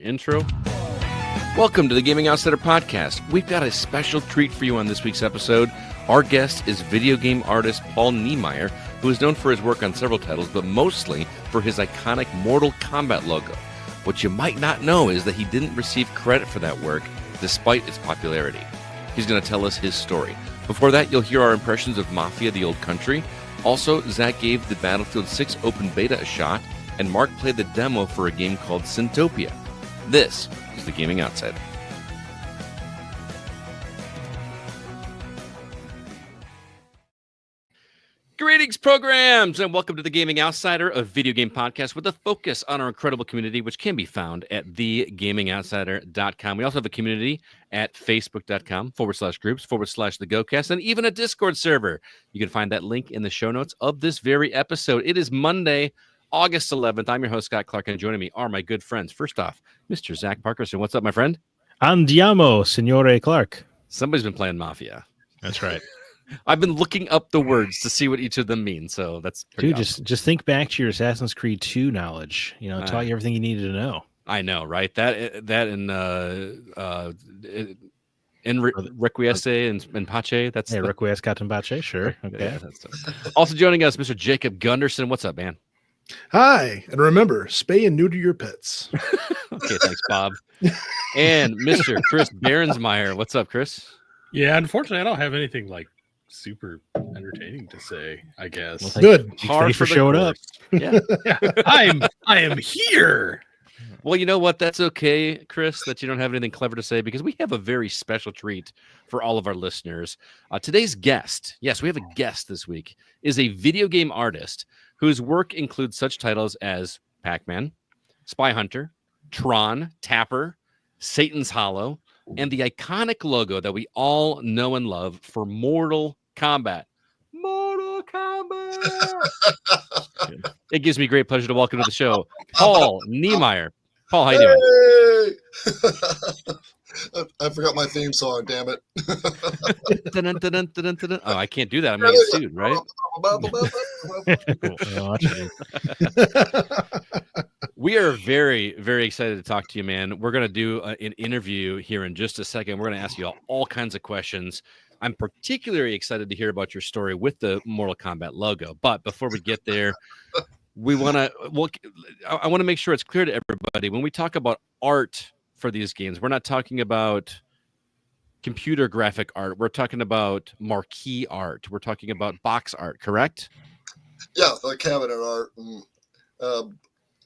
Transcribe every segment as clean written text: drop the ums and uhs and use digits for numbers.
Intro. Welcome to the Gaming Outsider Podcast. We've got a special treat for you on this week's episode. Our guest is video game artist Paul Niemeyer, who is known for his work on several titles, but mostly for his iconic Mortal Kombat logo. What you might not know is that he didn't receive credit for that work, despite its popularity. He's going to tell us his story. Before that, you'll hear our impressions of Mafia: The Old Country. Also, Zach gave the Battlefield 6 open beta a shot, and Mark played the demo for a game called Syntopia. This is the Gaming Outsider. Greetings, programs, and welcome to the Gaming Outsider, a video game podcast with a focus on our incredible community, which can be found at thegamingoutsider.com. We also have a community at facebook.com/groups/the GoCast, and even a Discord server. You can find that link in the show notes of this very episode. It is Monday, August 11th. I'm your host, Scott Clark, and joining me are my good friends. First off, Mr. Zach Parkerson. What's up, my friend? Andiamo, Signore Clark. Somebody's been playing Mafia. That's right. I've been looking up the words to see what each of them mean, so that's pretty awesome. Just think back to your Assassin's Creed 2 knowledge. You know, it taught you everything you needed to know. I know, right? That in Requiesce and Pace. That's Requiescat and Pace, sure. Okay. Yeah, also joining us, Mr. Jacob Gunderson. What's up, man? Hi, and remember, spay and neuter your pets. Okay, thanks, Bob. And Mr. Chris Behrensmeyer. What's up, Chris? Yeah, unfortunately, I don't have anything like super entertaining to say, I guess. Well, Good. Thanks for showing up. Yeah. I am here. Well, you know what? That's okay, Chris, that you don't have anything clever to say, because we have a very special treat for all of our listeners. Today's guest, yes, we have a guest this week, is a video game artist whose work includes such titles as Pac-Man, Spy Hunter, Tron, Tapper, Satan's Hollow, and the iconic logo that we all know and love for Mortal Kombat. Mortal Kombat! It gives me great pleasure to welcome to the show, Paul Niemeyer. Paul, how you doing? I forgot my theme song, damn it. Oh, I can't do that. I'm going to get sued, right? We are very, very excited to talk to you, man. We're going to do an interview here in just a second. We're going to ask you all kinds of questions. I'm particularly excited to hear about your story with the Mortal Kombat logo. But before we get there, I want to make sure it's clear to everybody. When we talk about art for these games, we're not talking about computer graphic art. We're talking about marquee art. We're talking about box art, correct? Yeah, the cabinet art and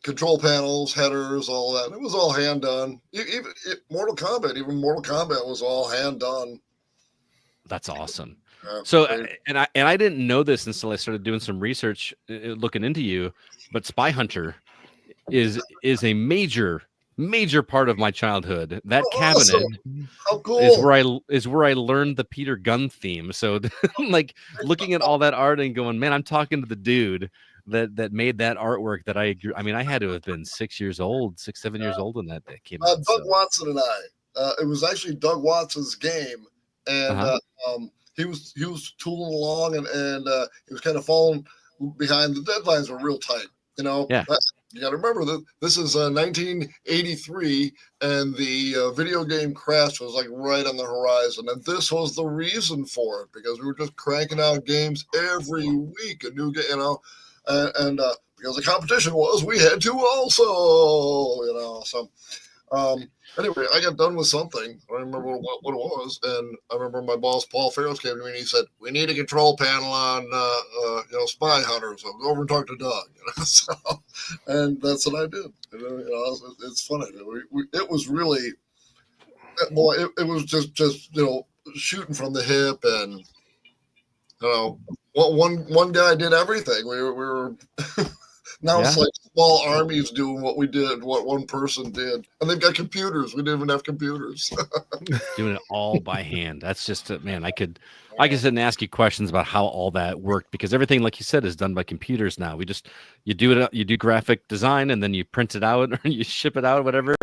control panels, headers, all that. It was all hand done. Even Mortal Kombat was all hand done. That's awesome. So, and I didn't know this until I started doing some research, looking into you. But Spy Hunter is a major part of my childhood. That cabinet How cool. is where I learned the Peter Gunn theme. So, like looking at all that art and going, man, I'm talking to the dude that made that artwork. That I had to have been 6 years old, 6, 7 years old when that came out. Doug Watson and I. It was actually Doug Watson's game, and he was tooling along, and he was kind of falling behind. The deadlines were real tight, you know. Yeah. You got to remember that this is 1983, and the video game crash was like right on the horizon, and this was the reason for it, because we were just cranking out games every week, a new game, you know, and because the competition was, we had to also, you know. So anyway, I got done with something. I don't remember what it was, and I remember my boss Paul Ferris came to me and he said, "We need a control panel on Spy Hunter, so go over and talk to Doug." You know? So, and that's what I did. You know, it's funny. It was really, boy, it was just shooting from the hip, and you know, one guy did everything. We were. Now it's like small armies doing what we did, what one person did. And they've got computers. We didn't even have computers. Doing it all by hand. That's just, man, I could sit and ask you questions about how all that worked, because everything, like you said, is done by computers now. You do graphic design, and then you print it out or you ship it out, whatever.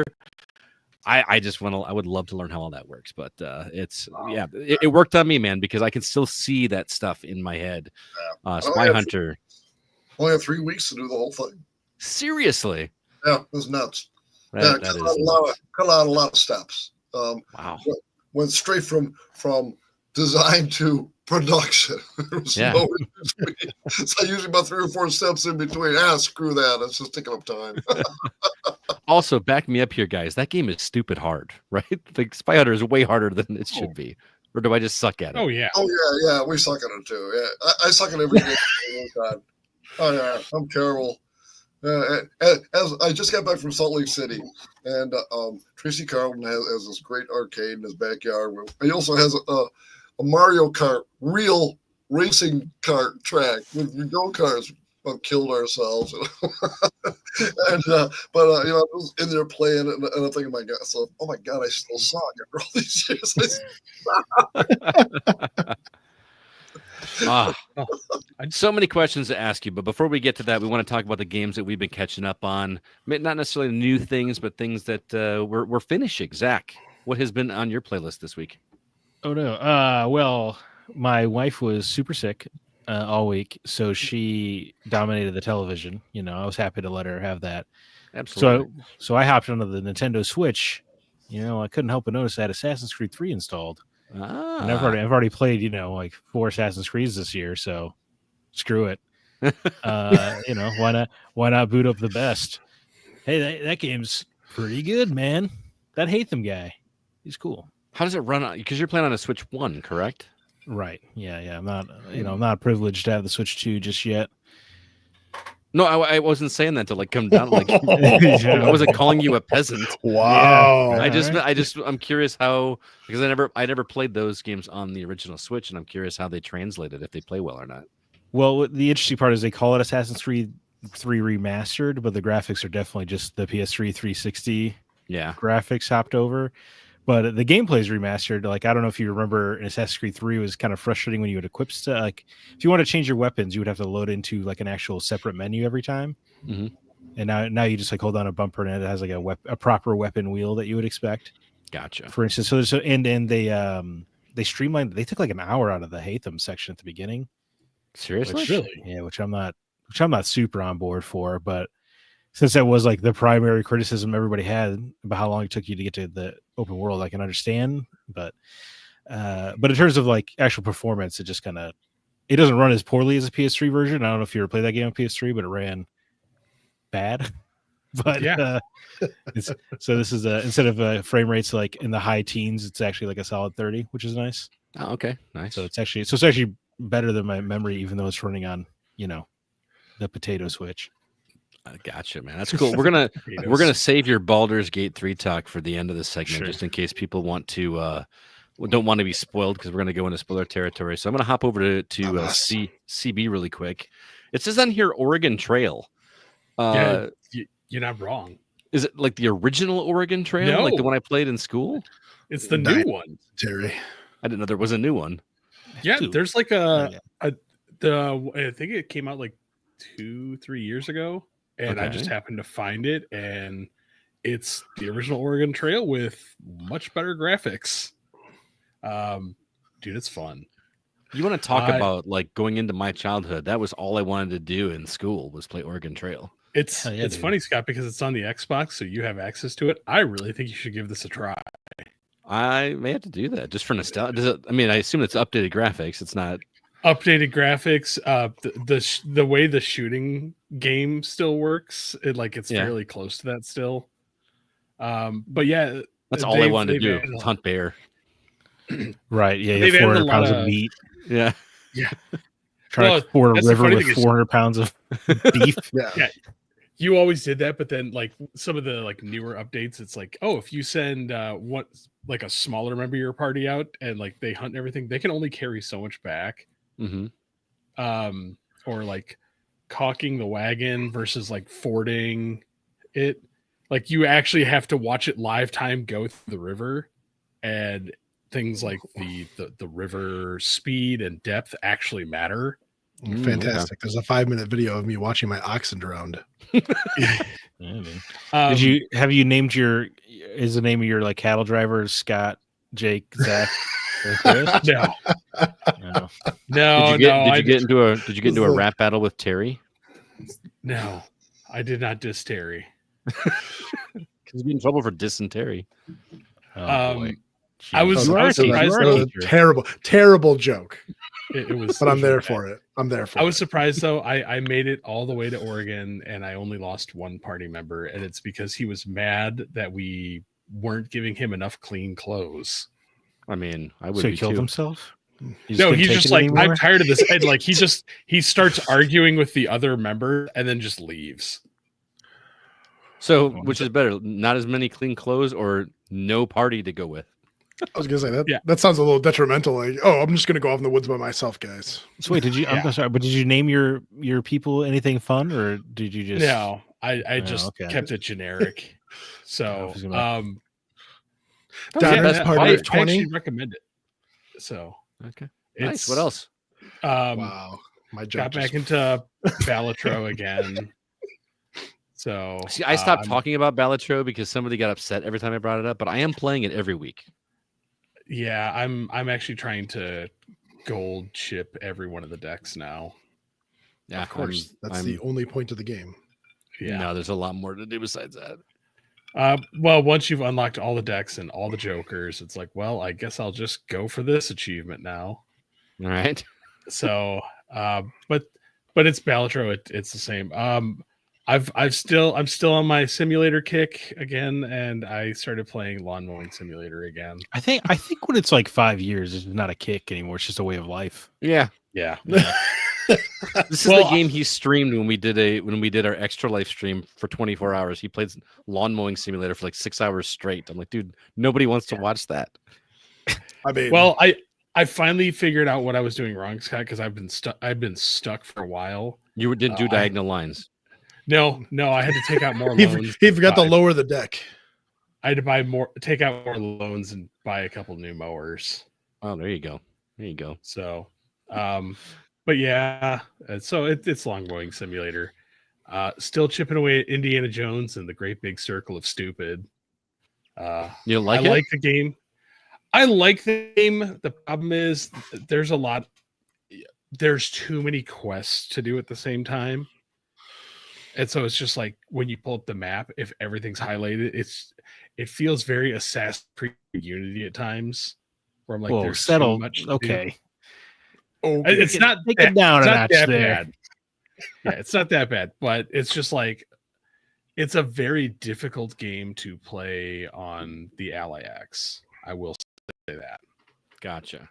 I would love to learn how all that works, but it worked on me, man, because I can still see that stuff in my head. Spy Hunter. Only had 3 weeks to do the whole thing. Seriously? Yeah, it was nuts. That cut is out a lot of steps. wow. Went straight from design to production. There was Yeah. no in between. So usually about 3 or 4 steps in between. Screw that. It's just taking up time. Also, back me up here, guys. That game is stupid hard, right? Like Spy Hunter is way harder than it should be. Or do I just suck at it? Oh yeah. Yeah. We suck at it too. Yeah, I suck at every game. Oh yeah, I'm terrible. As I just got back from Salt Lake City, and Tracy Carlton has this great arcade in his backyard. He also has a Mario Kart real racing kart track with go-karts. Killed ourselves, and but I was in there playing it, and I'm thinking, oh my god, I still suck after all these years. So many questions to ask you, but before we get to that, we want to talk about the games that we've been catching up on. Not necessarily new things, but things that we're finishing. Zach, what has been on your playlist this week? Oh no. Well, my wife was super sick all week, so she dominated the television. I was happy to let her have that. Absolutely. So I hopped onto the Nintendo Switch. I couldn't help but notice I had Assassin's Creed 3 installed. And I've already played, like 4 Assassin's Creeds this year, so screw it. Why not boot up the best? Hey, that game's pretty good, man. That Hatham guy, he's cool. How does it run on? Because you're playing on a Switch 1, correct? Right. Yeah. I'm not, I'm not privileged to have the Switch 2 just yet. No, I wasn't saying that to come down. I wasn't calling you a peasant. Wow. Yeah. I'm curious how, because I never played those games on the original Switch, and I'm curious how they translate it, if they play well or not. Well, the interesting part is they call it Assassin's Creed 3 Remastered, but the graphics are definitely just the PS3 360 graphics hopped over. But the gameplay is remastered. I don't know if you remember, in Assassin's Creed 3 was kind of frustrating when you would equip stuff. If you want to change your weapons, you would have to load into an actual separate menu every time. Mm-hmm. And now you just hold on a bumper and it has a proper weapon wheel that you would expect. Gotcha. For instance, and they streamlined. They took an hour out of the Hatham section at the beginning. Seriously? Really? Yeah, which I'm not super on board for, but since that was the primary criticism everybody had about how long it took you to get to the open world, I can understand. But in terms of actual performance, it just it doesn't run as poorly as a PS3 version. I don't know if you ever played that game on PS3, but it ran bad. But yeah. So this is instead of frame rates in the high teens, it's actually a solid 30, which is nice. Oh, okay, nice. So it's actually better than my memory, even though it's running on the potato Switch. I gotcha, man. That's cool. We're gonna save your Baldur's Gate 3 talk for the end of the segment, just in case people want to don't want to be spoiled, because we're gonna go into spoiler territory. So I'm gonna hop over to CB really quick. It says on here Oregon Trail. You're not wrong. Is it the original Oregon Trail, No. the one I played in school? It's the new one. Terry. I didn't know there was a new one. Yeah, there's I think it came out 2-3 years ago. And I just happened to find it, and it's the original Oregon Trail with much better graphics. Dude, it's fun. You want to talk about going into my childhood? That was all I wanted to do in school, was play Oregon Trail. It's funny, Scott, because it's on the Xbox, so you have access to it. I really think you should give this a try. I may have to do that just for nostalgia. I assume it's updated graphics. It's not updated graphics. The way the shooting game still works, it's fairly close to that still. But yeah, that's all I wanted to do. Hunt bear. Right. Yeah. You have 400 pounds of meat. Yeah. Try to ford a river with 400 pounds of beef. Yeah. You always did that, but then some of the newer updates, it's if you send a smaller member of your party out and they hunt everything, they can only carry so much back. Mm-hmm. Or caulking the wagon versus fording it. You actually have to watch it live time go through the river, and things like the river speed and depth actually matter. Fantastic. There's a 5-minute video of me watching my oxen drowned. Have you named is the name of your cattle driver Scott, Jake, Zach? No. Did you get into a rap battle with Terry? No, I did not diss Terry. He's in trouble for dysentery. Oh, boy. I was You are a teacher. surprised You are a though. teacher. Terrible joke. It was, But I'm it was there really for bad. it. I'm there for I it. was surprised though. I made it all the way to Oregon and I only lost one party member, and it's because he was mad that we weren't giving him enough clean clothes. I mean, I would So be he killed too. himself? He No, couldn't he's take just it like, anymore? I'm tired of this. And like he starts arguing with the other member and then just leaves. So, which is better, not as many clean clothes or no party to go with? I was gonna say that. Yeah. That sounds a little detrimental. Like, oh, I'm just gonna go off in the woods by myself, guys. So wait, did you? Yeah. I'm sorry, but did you name your people anything fun, or did you just? No, I Oh, just okay. kept it generic. So, was gonna- Diners that's party fine. of I 20. actually recommend it. So Okay. it's Nice. What else? Wow. My joke Got back just- into Balatro again. So See, I stopped I'm- talking about Balatro because somebody got upset every time I brought it up, but I am playing it every week. Yeah, I'm actually trying to gold chip every one of the decks now. Yeah, Of course. That's the only point of the game. Yeah. No, there's a lot more to do besides that. Well, once you've unlocked all the decks and all the jokers, it's like, well, I guess I'll just go for this achievement now. All right. So, but it's Balatro. It's the same. I'm still on my simulator kick again, and I started playing Lawn Mowing Simulator again. I think when it's like 5 years, it's not a kick anymore. It's just a way of life. Yeah. Yeah. This is Well, the game he streamed when we did our extra life stream for 24 hours. He played Lawn Mowing Simulator for like 6 hours straight. I'm like, dude, nobody wants to watch that. I mean, Well, I finally figured out what I was doing wrong, Scott, because I've been stuck for a while. You didn't do diagonal lines. No, I had to take out more he loans. forgot to buy- lower the deck. I had to take out more loans and buy a couple new mowers. Oh, there you go. There you go. So, but yeah, so it's Lawn Mowing Simulator. Still chipping away at Indiana Jones and the Great Big Circle of Stupid. You like I it? like the game. I like the game. The problem is there's too many quests to do at the same time. And so it's just like when you pull up the map, if everything's highlighted, it feels very Assassin's Creed Unity at times, where I'm like, Whoa, there's settle. so much to do. Okay. Oh, It's not Take that, it down it's a not notch that there. bad. Yeah, it's not that bad, but it's just like it's a very difficult game to play on the Ally X. I will say that. Gotcha.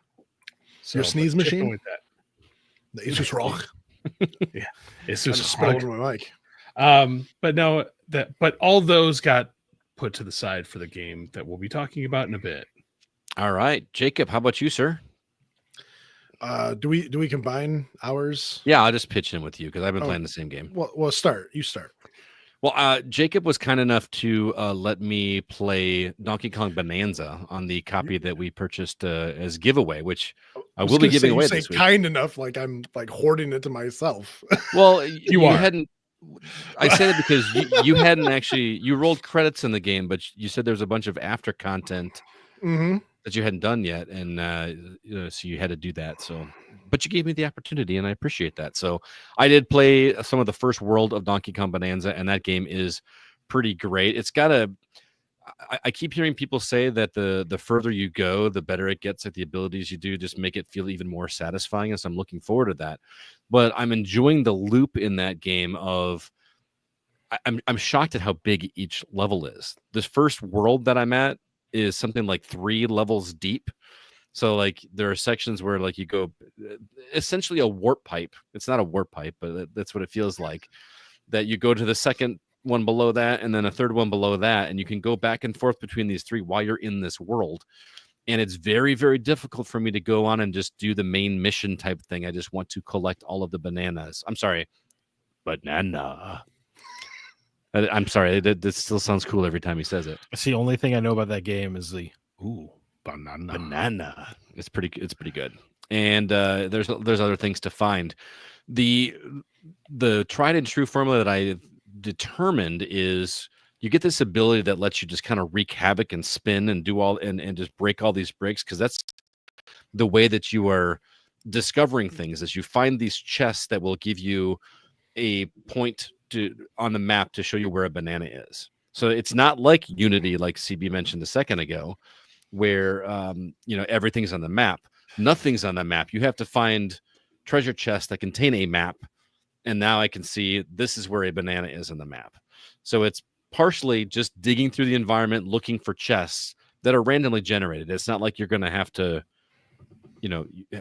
So, Your sneeze but chipping machine? with that. the Asus Rock. It's I just just spit over my mic. but no, but all those got put to the side for the game that we'll be talking about in a bit. All right. Jacob, how about you, sir? Do we combine ours? Yeah, I'll just pitch in with you because I've been Oh. playing the same game. Well, start. You start. Well, Jacob was kind enough to let me play Donkey Kong Bonanza on the copy that we purchased as giveaway, which I was will be gonna say, giving you away say this week. kind enough, like I'm like hoarding it to myself. Well, you are. hadn't. I said it because you hadn't actually. You rolled credits in the game, but you said there was a bunch of after content Mm-hmm. that you hadn't done yet, and so you had to do that. So, but you gave me the opportunity, and I appreciate that. So, I did play some of the first world of Donkey Kong Bonanza, and that game is pretty great. It's got a. I keep hearing people say that the further you go, the better it gets. Like the abilities you do, just make it feel even more satisfying. And so I'm looking forward to that. But I'm enjoying the loop in that game of. I'm shocked at how big each level is. This first world that I'm at is something like 3 levels deep. So like there are sections where like you go essentially a warp pipe. It's not a warp pipe, but that's what it feels like. That you go to the second one below that and then a third one below that, and you can go back and forth between these 3 while you're in this world. And it's very, very difficult for me to go on and just do the main mission type thing. I just want to collect all of the bananas. I'm sorry, banana. I'm sorry. That still sounds cool every time he says it. That's the only thing I know about that game is the banana. Banana. It's pretty good. And there's other things to find. The tried and true formula that I determined is you get this ability that lets you just kind of wreak havoc and spin and do all and just break all these bricks, because that's the way that you are discovering things. Is you find these chests that will give you a point on the map to show you where a banana is. So it's not like Unity, like CB mentioned a second ago, where everything's on the map. Nothing's on the map. You have to find treasure chests that contain a map, and now I can see this is where a banana is on the map. So it's partially just digging through the environment, looking for chests that are randomly generated. It's not like you're going to have to,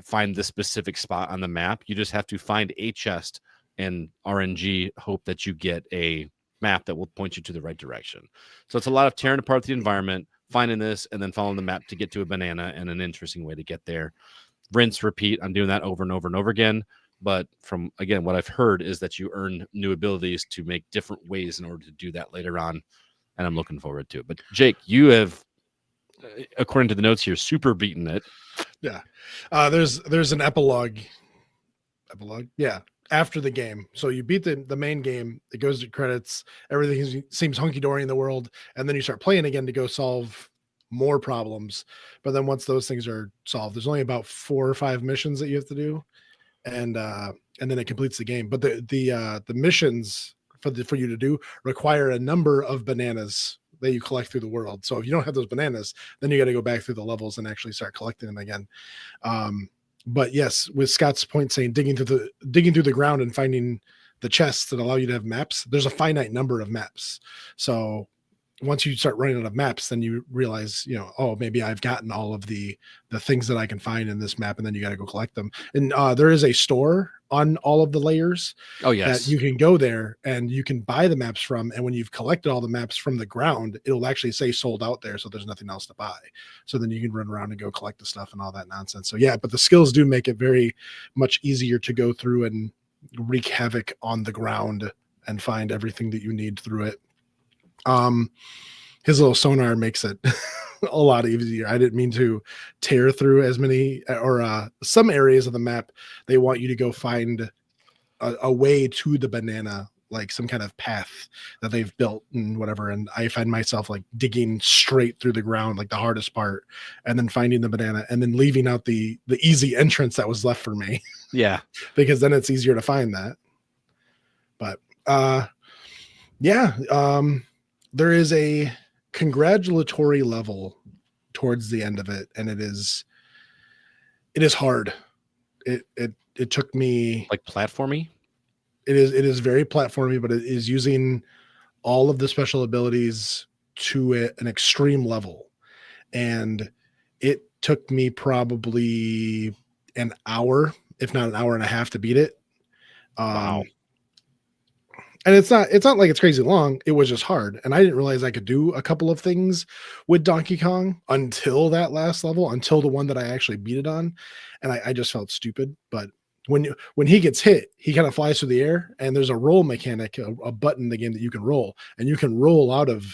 find the specific spot on the map. You just have to find a chest and RNG hope that you get a map that will point you to the right direction. So it's a lot of tearing apart the environment, finding this, and then following the map to get to a banana, and an interesting way to get there. Rinse, repeat. I'm doing that over and over and over again. But from, again, what I've heard is that you earn new abilities to make different ways in order to do that later on. And I'm looking forward to it. But Jake, you have, according to the notes here, super beaten it. Yeah. There's an epilogue. Yeah. After the game. So you beat the main game, it goes to credits, everything seems hunky-dory in the world, and then you start playing again to go solve more problems. But then once those things are solved, there's only about 4 or 5 missions that you have to do, and then it completes the game. But the missions for you to do require a number of bananas that you collect through the world. So if you don't have those bananas, then you got to go back through the levels and actually start collecting them again. But yes, with Scott's point saying digging through the ground and finding the chests that allow you to have maps, there's a finite number of maps. So once you start running out of maps, then you realize, oh, maybe I've gotten all of the things that I can find in this map, and then you got to go collect them. And there is a store on all of the layers. Oh, yes. That you can go there and you can buy the maps from. And when you've collected all the maps from the ground, it'll actually say sold out there. So there's nothing else to buy. So then you can run around and go collect the stuff and all that nonsense. So yeah, but the skills do make it very much easier to go through and wreak havoc on the ground and find everything that you need through it. His little sonar makes it a lot easier. I didn't mean to tear through as many, or some areas of the map. They want you to go find a way to the banana, like some kind of path that they've built and whatever. And I find myself like digging straight through the ground, like the hardest part, and then finding the banana and then leaving out the easy entrance that was left for me. Yeah. Because then it's easier to find that. But there is a congratulatory level towards the end of it, and it is hard. It took me, like, platformy. It is very platformy, but it is using all of the special abilities to an extreme level, and it took me probably an hour, if not an hour and a half, to beat it. Wow. And it's not like it's crazy long. It was just hard. And I didn't realize I could do a couple of things with Donkey Kong until that last level, until the one that I actually beat it on. And I just felt stupid. But when he gets hit, he kind of flies through the air, and there's a roll mechanic, a button in the game that you can roll, and you can roll out of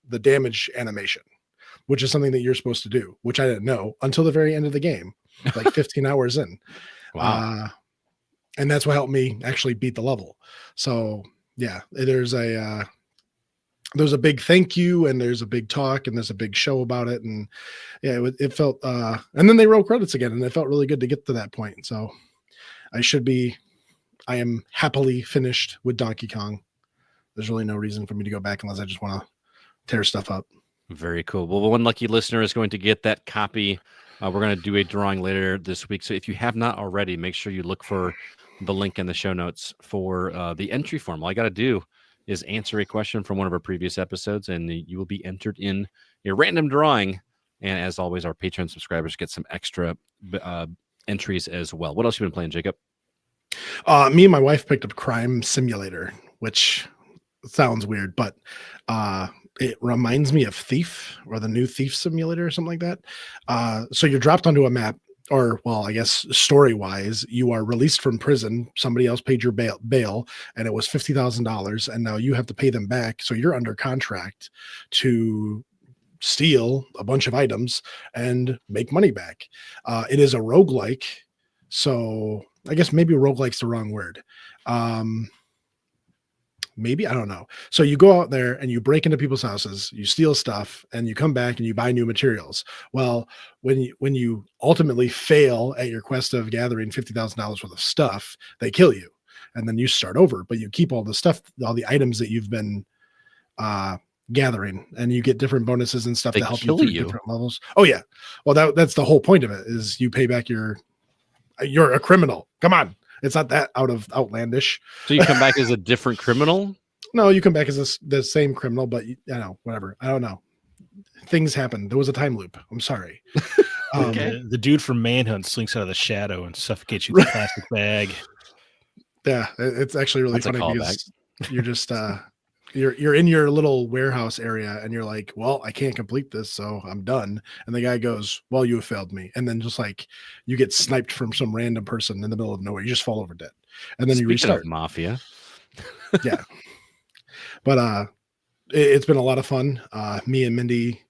the damage animation, which is something that you're supposed to do, which I didn't know until the very end of the game, like 15 hours in. Wow. And that's what helped me actually beat the level. So yeah, there's a big thank you, and there's a big talk, and there's a big show about it. And yeah, it felt, and then they roll credits again, and it felt really good to get to that point. So I am happily finished with Donkey Kong. There's really no reason for me to go back unless I just want to tear stuff up. Very cool. Well, one lucky listener is going to get that copy. We're going to do a drawing later this week. So if you have not already, make sure you look for the link in the show notes for the entry form. All I got to do is answer a question from one of our previous episodes, and you will be entered in a random drawing. And as always, our Patreon subscribers get some extra entries as well. What else have you been playing, Jacob? Me and my wife picked up Crime Simulator, which sounds weird, but it reminds me of Thief, or the new Thief Simulator or something like that. So you're dropped onto a map, or, well, I guess story-wise, you are released from prison. Somebody else paid your bail, and it was $50,000, and now you have to pay them back. So you're under contract to steal a bunch of items and make money back. It is a roguelike, so I guess maybe roguelike's the wrong word. Maybe, I don't know. So you go out there and you break into people's houses, you steal stuff, and you come back and you buy new materials. Well, when you ultimately fail at your quest of gathering $50,000 worth of stuff, they kill you, and then you start over. But you keep all the stuff, all the items that you've been gathering, and you get different bonuses and stuff They to help you kill through you. different levels. Oh yeah, well that's the whole point of it is you pay back you're a criminal. Come on, it's not that outlandish. So you come back as a different criminal? No, you come back as the same criminal, but whatever. I don't know. Things happen. There was a time loop. I'm sorry. Okay. The dude from Manhunt slinks out of the shadow and suffocates you with a plastic bag. Yeah, it's actually really That's a funny because you're just you're in your little warehouse area and you're like, well, I can't complete this, so I'm done. And the guy goes, well, you have failed me. And then just like you get sniped from some random person in the middle of nowhere. You just fall over dead. And then you Speaking restart. of Mafia. Yeah. But it's been a lot of fun. Me and Mindy,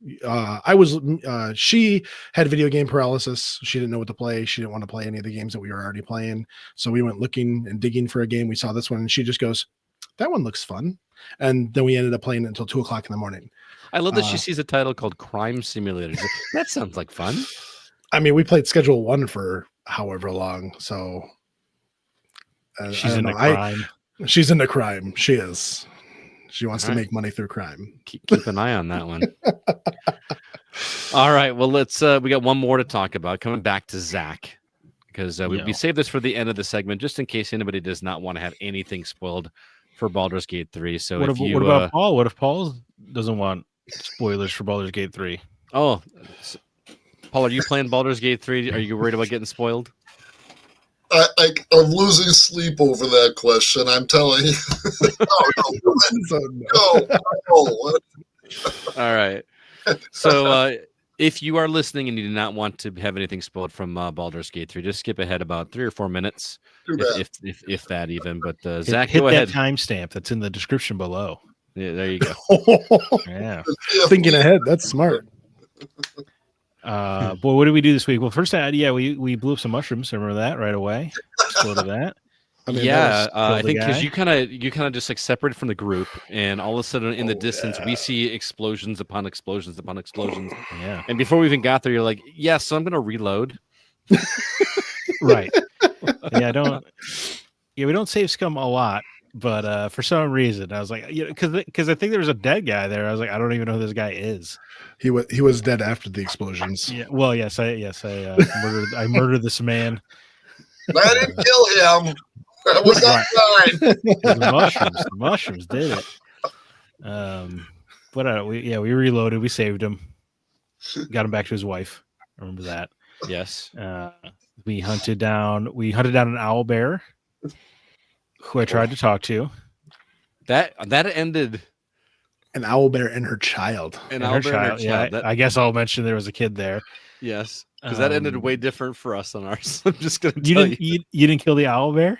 she had video game paralysis. She didn't know what to play. She didn't want to play any of the games that we were already playing. So we went looking and digging for a game. We saw this one and she just goes, that one looks fun. And then we ended up playing it until 2:00 in the morning. I love that she sees a title called Crime Simulator. That sounds like fun. I mean, we played Schedule 1 for however long. So She's into crime. She's into crime. She is. She wants All to right. make money through crime. Keep an eye on that one. All right. Well, we got one more to talk about. Coming back to Zach, because we saved this for the end of the segment, just in case anybody does not want to have anything spoiled for Baldur's Gate 3. So What about Paul? What if Paul doesn't want spoilers for Baldur's Gate 3? Oh, Paul, are you playing Baldur's Gate 3? Are you worried about getting spoiled? I'm losing sleep over that question. I'm telling you. No. All right. So if you are listening and you do not want to have anything spoiled from Baldur's Gate 3, just skip ahead about 3 or 4 minutes, if that even. But Zach, hit go that ahead. timestamp that's in the description below. Yeah, there you go. Yeah. Thinking ahead. That's smart. Boy, what did we do this week? Well, first, we blew up some mushrooms. Remember that right away? Let's go to that. I mean, I think because you kind of just like separated from the group, and all of a sudden in the distance we see explosions upon explosions upon explosions. Yeah. And before we even got there, you're like, "Yes, so I'm gonna reload." Right. Yeah. We don't save scum a lot, but for some reason I was like, because I think there was a dead guy there. I was like, I don't even know who this guy is. He was dead after the explosions. Yeah. Well, yes, I murdered this man. I didn't kill him. That was not mine. The mushrooms did it. We reloaded. We saved him. Got him back to his wife. I remember that. Yes. We hunted down an owl bear, who I tried to talk to. That ended. An owl bear and her child. I guess I'll mention there was a kid there. Yes, because that ended way different for us on ours. I'm just gonna tell you. You didn't kill the owl bear?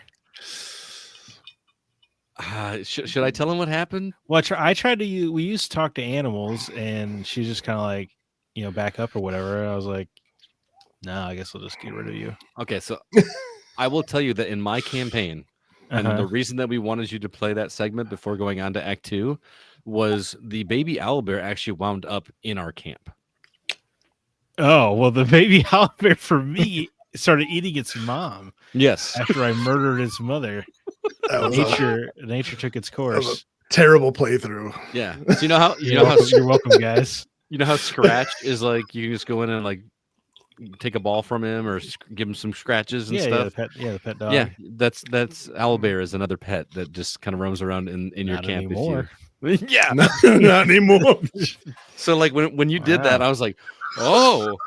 Should I tell him what happened? Well, I tried to. We used to talk to animals, and she's just kind of like, back up or whatever. I was like, no, I guess I'll just get rid of you. Okay, so I will tell you that in my campaign, and the reason that we wanted you to play that segment before going on to Act 2 was the baby owlbear actually wound up in our camp. Oh, well, the baby owlbear for me started eating its mom. Yes. After I murdered its mother. Nature took its course. Terrible playthrough. Yeah. So you know how you're welcome, guys. You know how Scratch is like you can just go in and like take a ball from him or give him some scratches and stuff. The pet dog. Yeah, that's owlbear is another pet that just kind of roams around in your camp. Anymore. Yeah, not anymore. So like when you did that, I was like, oh,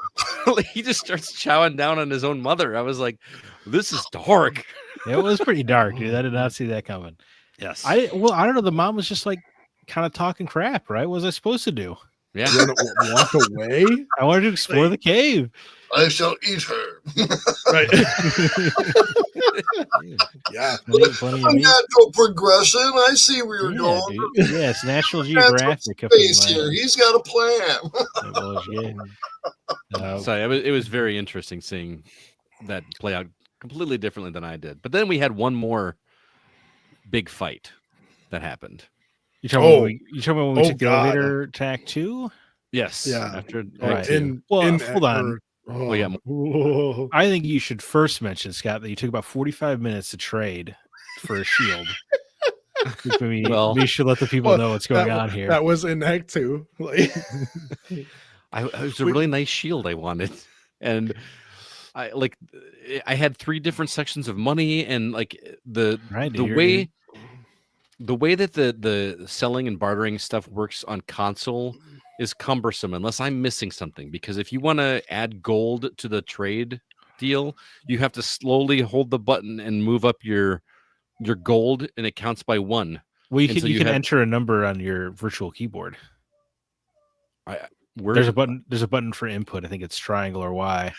he just starts chowing down on his own mother. I was like, this is dark. It was pretty dark, dude. I did not see that coming. Yes. I don't know. The mom was just like kind of talking crap, right? What was I supposed to do? Yeah. You want to walk away? I wanted to explore the cave. I shall eat her. Right. Yeah. Plenty of meat. Natural progression. I see where you're going. Dude. Yeah, it's National Geographic. Face here. He's got a plan. It was, So it was very interesting seeing that play out completely differently than I did. But then we had one more big fight that happened. You talking about when we took the God. elevator to Act 2? Yes. Yeah. After Right. Act 2. Hold on. Oh, yeah. I think you should first mention, Scott, that you took about 45 minutes to trade for a shield. We should let the people know what's going on here. That was in Act 2. Like, it was a really nice shield I wanted, and I had 3 different sections of money, and like the way that the selling and bartering stuff works on console is cumbersome unless I'm missing something. Because if you want to add gold to the trade deal, you have to slowly hold the button and move up your gold, and it counts by 1. Well, you can enter a number on your virtual keyboard. There's a button for input. I think it's triangle or Y.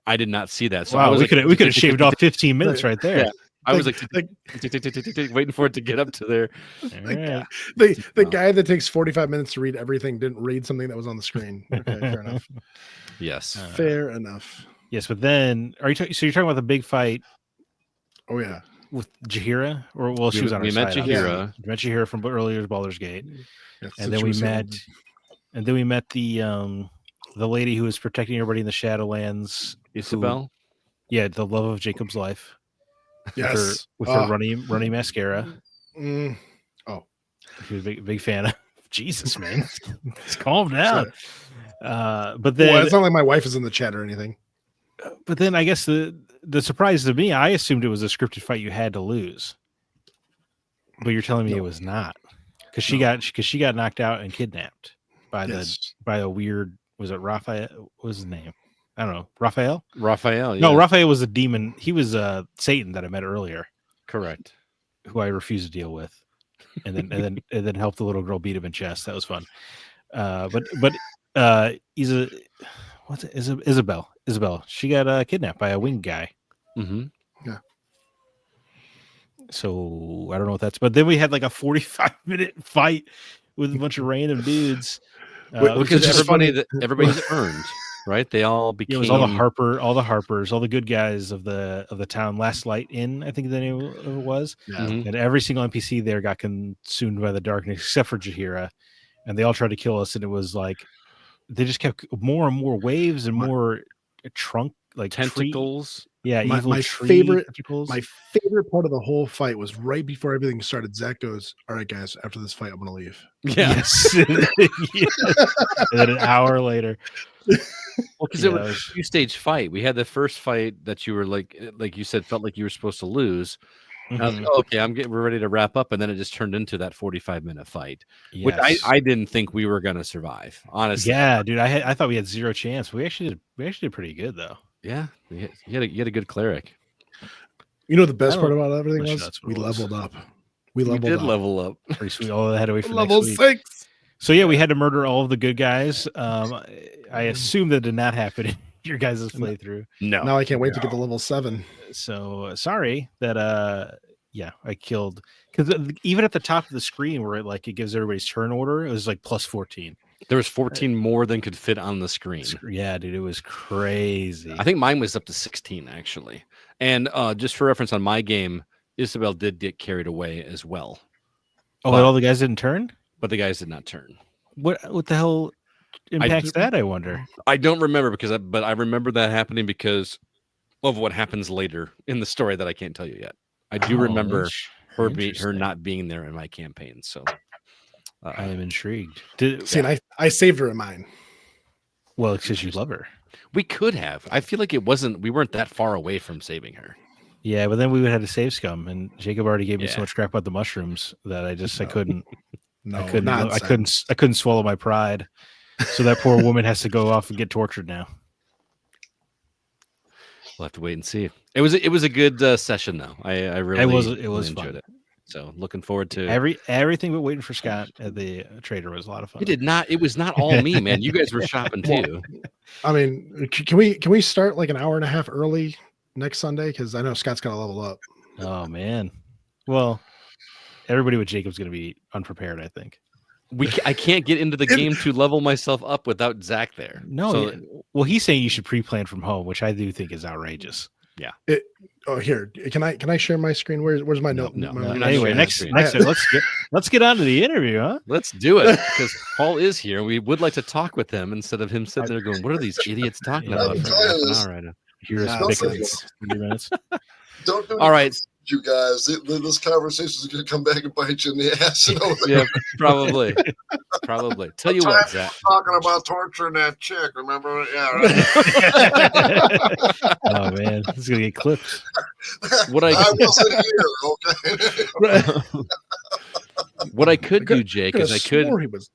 I did not see that. So wow, we could have shaved off 15 minutes right there. Yeah. I was like waiting for it to get up to there. The guy that takes 45 minutes to read everything didn't read something that was on the screen. Okay, fair enough. Yes, fair enough. Yes, but then you're talking about the big fight? Oh yeah, with Jaheira, or she was on our side. We met Jaheira from earlier Baldur's Gate, yes, and then we met the lady who was protecting everybody in the Shadowlands, Isabel. The love of Jacob's life. Yes, with her runny mascara. Oh, she was a big fan of Jesus, man. Let's calm down. But then it's not like my wife is in the chat or anything. But then I guess the surprise to me, I assumed it was a scripted fight you had to lose. But you're telling me it was not, because she got knocked out and kidnapped by a weird, was it Raphael? What was his name? I don't know. Raphael? Raphael. Yeah. No, Raphael was a demon. He was Satan that I met earlier. Correct. Who I refused to deal with, and then helped the little girl beat him in chess. That was fun. Isabel. She got kidnapped by a winged guy. Mm-hmm. Yeah. So I don't know what that's. But then we had like a 45-minute fight with a bunch of random dudes. Because everybody's earned, right? They all became. It was all the Harpers, all the good guys of the town. Last Light Inn, I think the name of it was. Yeah. Mm-hmm. And every single NPC there got consumed by the darkness, except for Jaheira, and they all tried to kill us. And it was like they just kept more and more waves and more trunk like tentacles. My favorite part of the whole fight was right before everything started. Zach goes, "All right, guys, after this fight, I'm gonna leave." Yes. And then an hour later. Well, because it was a 2-stage fight. We had the first fight that you were like you said, felt like you were supposed to lose. Mm-hmm. I was like, okay, we're ready to wrap up, and then it just turned into that 45-minute fight, which I didn't think we were gonna survive. Honestly, yeah, dude, I thought we had zero chance. We actually did pretty good though. Yeah, you had a good cleric. You know the best part about everything was we leveled up. We did level up. Pretty sweet. All that had to wait for level next 6. Week. So yeah, we had to murder all of the good guys. I assume that did not happen in your guys' playthrough. No. Now I can't wait to get to level 7. So sorry that I killed, because even at the top of the screen where it gives everybody's turn order, it was like plus 14. There was 14 more than could fit on the screen. Yeah, dude, it was crazy. I think mine was up to 16 actually. And just for reference on my game, Isabel did get carried away as well. Oh, but all the guys didn't turn? But the guys did not turn. What the hell impacts that, I wonder? I don't remember but I remember that happening because of what happens later in the story that I can't tell you yet. I do remember her not being there in my campaign. So I am intrigued. And I saved her in mine. Well, it's because you love her. We could have. I feel like we weren't that far away from saving her. Yeah, but then we would have to save scum, and Jacob already gave me so much crap about the mushrooms that I couldn't. I couldn't swallow my pride. So that poor woman has to go off and get tortured now. We'll have to wait and see. It was a good session though. I really enjoyed it. So looking forward to everything but waiting for Scott at the trader was a lot of fun. It was not all me, man. You guys were shopping too. I mean, can we start like an hour and a half early next Sunday? Because I know Scott's gonna level up. Oh man. Well, everybody with Jacob's gonna be unprepared, I think. I can't get into the game to level myself up without Zach there. No, well, he's saying you should pre-plan from home, which I do think is outrageous. Yeah. Here, can I share my screen? Where's my note? No. Anyway, next let's get on to the interview, huh? Let's do it, because Paul is here. We would like to talk with him instead of him sitting there going, "What are these idiots talking about?" For half an hour right now. Here's 30 minutes. Don't do All right. you guys. This conversation is going to come back and bite you in the ass. Yeah, probably. Probably. Tell you what, Zach. Talking about torturing that chick, remember? Yeah, right. Oh man, this is gonna get clipped. What I wasn't here, okay? What I could do, Jake, is I could swore he was.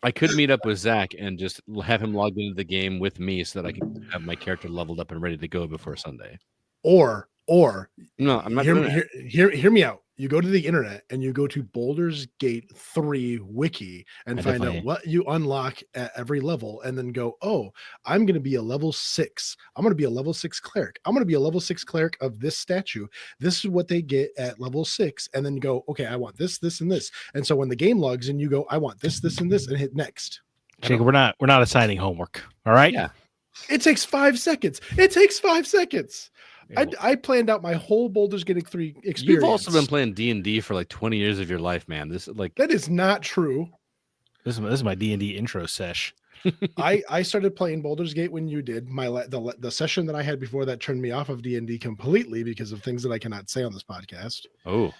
I could meet up with Zach and just have him logged into the game with me so that I can have my character leveled up and ready to go before Sunday. Or No, I'm not hear, doing me- that. hear me out. You go to the internet and you go to Baldur's Gate 3 wiki and I find out definitely- what you unlock at every level, and then go, oh, I'm going to be a level 6. I'm going to be a level 6 cleric. I'm going to be a level 6 cleric of this statue. This is what they get at level 6. And then go, okay, I want this, this, and this. And so when the game logs in, you go, I want this, this, and this, and hit next. Jacob, we're not assigning homework. All right. Yeah. It takes 5 seconds. It takes 5 seconds. I planned out my whole Baldur's Gate 3 experience. You've also been playing D&D for like 20 years of your life, man. This like That is not true. This is my D&D intro sesh. I started playing Baldur's Gate when you did. The session that I had before that turned me off of D&D completely because of things that I cannot say on this podcast. oh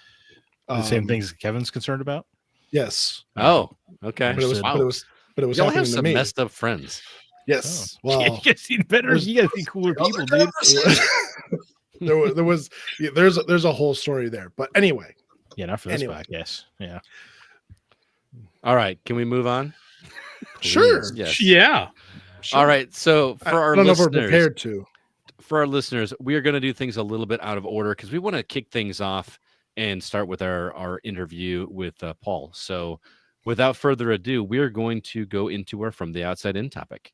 The same things Kevin's concerned about. Yes, okay. but it was Wow. but it was Y'all happening have to some me. messed up friends. Yes, Yeah, well, you guys see better. was- You guys see cooler people, dude. there's a whole story there. But anyway, Yeah, not for this Anyway. podcast. Yeah. All right, can we move on? Sure. Please, Yes. Yeah. All right. So I for our don't know if we're listeners, prepared to. we are going to do things a little bit out of order because we want to kick things off and start with our interview with Paul. So without further ado, we are going to go into our From the Outside In topic.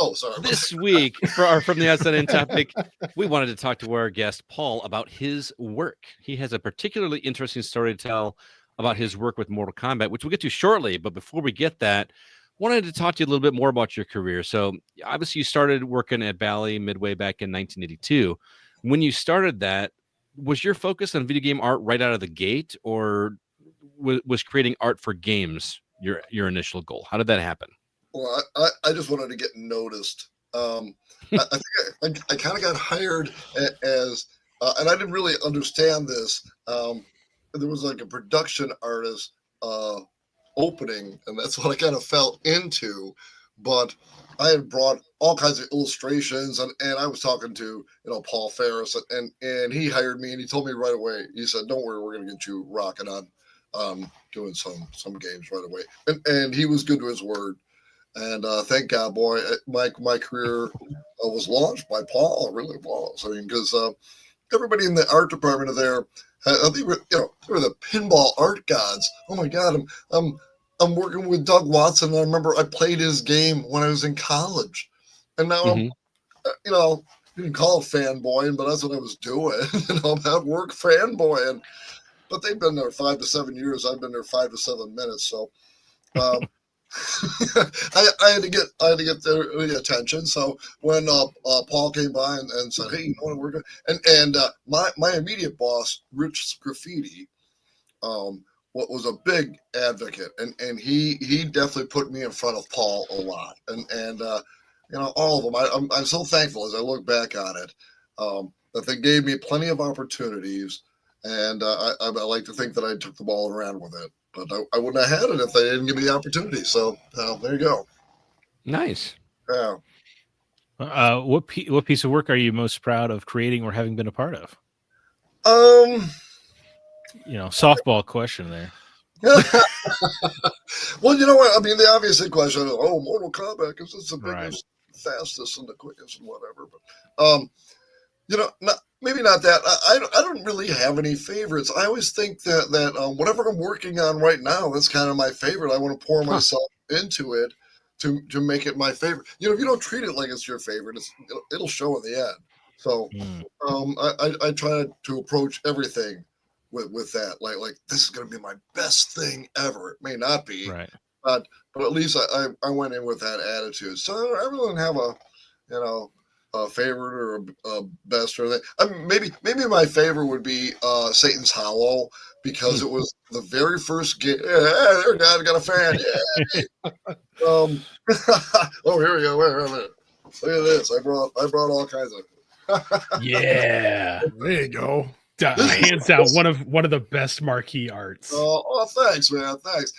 Oh, sorry. This week, for our From the Outside In topic, we wanted to talk to our guest, Paul, about his work. He has a particularly interesting story to tell about his work with Mortal Kombat, which we'll get to shortly. But before we get that, wanted to talk to you a little bit more about your career. So obviously you started working at Bally Midway back in 1982. When you started that, was your focus on video game art right out of the gate, or was creating art for games your initial goal? How did that happen? Well, I just wanted to get noticed. I think I kind of got hired as, and I didn't really understand this. There was like a production artist opening, and that's what I kind of fell into. But I had brought all kinds of illustrations, and I was talking to Paul Ferris, and he hired me, and he told me right away. He said, "Don't worry, we're going to get you rocking on doing some games right away." And he was good to his word. And thank God, boy, my career was launched by Paul. It really was. I mean, because everybody in the art department of there, they were the pinball art gods. Oh my God, I'm working with Doug Watson. And I remember I played his game when I was in college, and now I'm, you can call it fanboying, but that's what I was doing. I'm at work fanboying. But they've been there 5 to 7 years. I've been there 5 to 7 minutes. So. I had to get their attention. So when Paul came by and said, "Hey, you know what we're doing," and my immediate boss, Rich Graffiti, what was a big advocate, and he definitely put me in front of Paul a lot, and all of them. I'm so thankful as I look back on it that they gave me plenty of opportunities, and I like to think that I took the ball and ran with it. But I wouldn't have had it if they didn't give me the opportunity. So there you go. Nice. Yeah. What piece of work are you most proud of creating or having been a part of? Softball question there. Well, you know what? I mean, the obvious question is, Mortal Kombat, because it's the biggest, fastest, and the quickest, and whatever. But maybe not that. I don't really have any favorites. I always think that whatever I'm working on right now, that's kind of my favorite. I want to pour myself into it to make it my favorite. If you don't treat it like it's your favorite, it'll show in the end. So I try to approach everything with that. Like this is going to be my best thing ever. It may not be, Right. but at least I went in with that attitude. So everyone have favorite or a best or anything. Maybe my favorite would be Satan's Hollow, because it was the very first game. Yeah, there, God, got a fan. Yeah. Oh, here we go. Wait a minute. Look at this. I brought all kinds of. Yeah. There you go. Hands down, one of the best marquee arts. Oh, thanks, man. Thanks.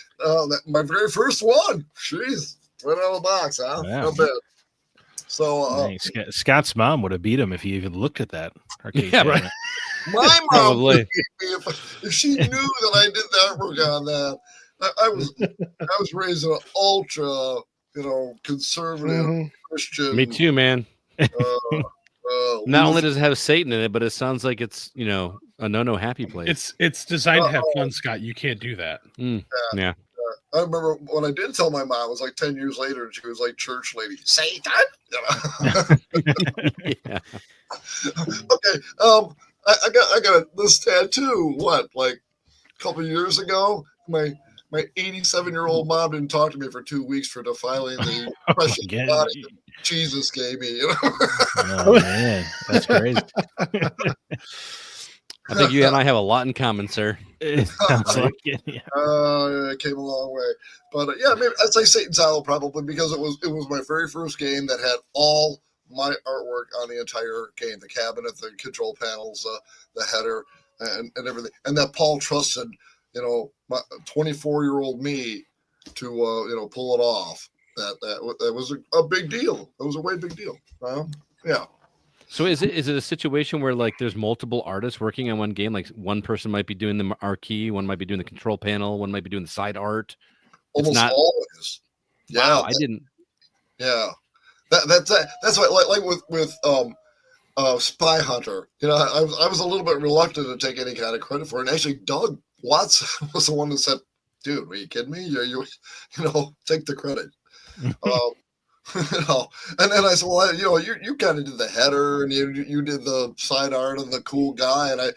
My very first one. Jeez, right out of the box, huh? Wow. Not bad. So, Nice. Scott's mom would have beat him if he even looked at that arcade Yeah, cabinet. right. my mom Probably. would beat me if she knew that I did the artwork on that. I was raised in an ultra, conservative Mhm. Christian. Me too, man. Not only does it have Satan in it, but it sounds like it's a no happy place. It's designed to have fun, Scott. You can't do that. Yeah. I remember when I did tell my mom, it was like 10 years later, and she was like, church lady, Satan. Yeah. Okay. I got this tattoo. What, like a couple of years ago? My 87-year-old mom didn't talk to me for 2 weeks for defiling the precious Again. body that Jesus gave me. Oh man, that's crazy. I think you and I have a lot in common, sir. It sounds like it. Yeah. It came a long way, but yeah, maybe I'd say Satan's Hollow probably, because it was my very first game that had all my artwork on the entire game: the cabinet, the control panels, the header, and everything. And that Paul trusted, my 24-year-old me to pull it off. That was a big deal. It was a way big deal. Yeah. So is it a situation where like there's multiple artists working on one game? Like one person might be doing the marquee, one might be doing the control panel, one might be doing the side art. Almost always. Yeah. Wow, I didn't. Yeah. That's why, like with Spy Hunter. I was a little bit reluctant to take any kind of credit for it. And actually, Doug Watts was the one that said, "Dude, are you kidding me? You take the credit." And then I said, well, you kind of did the header, and you did the side art and the cool guy, and I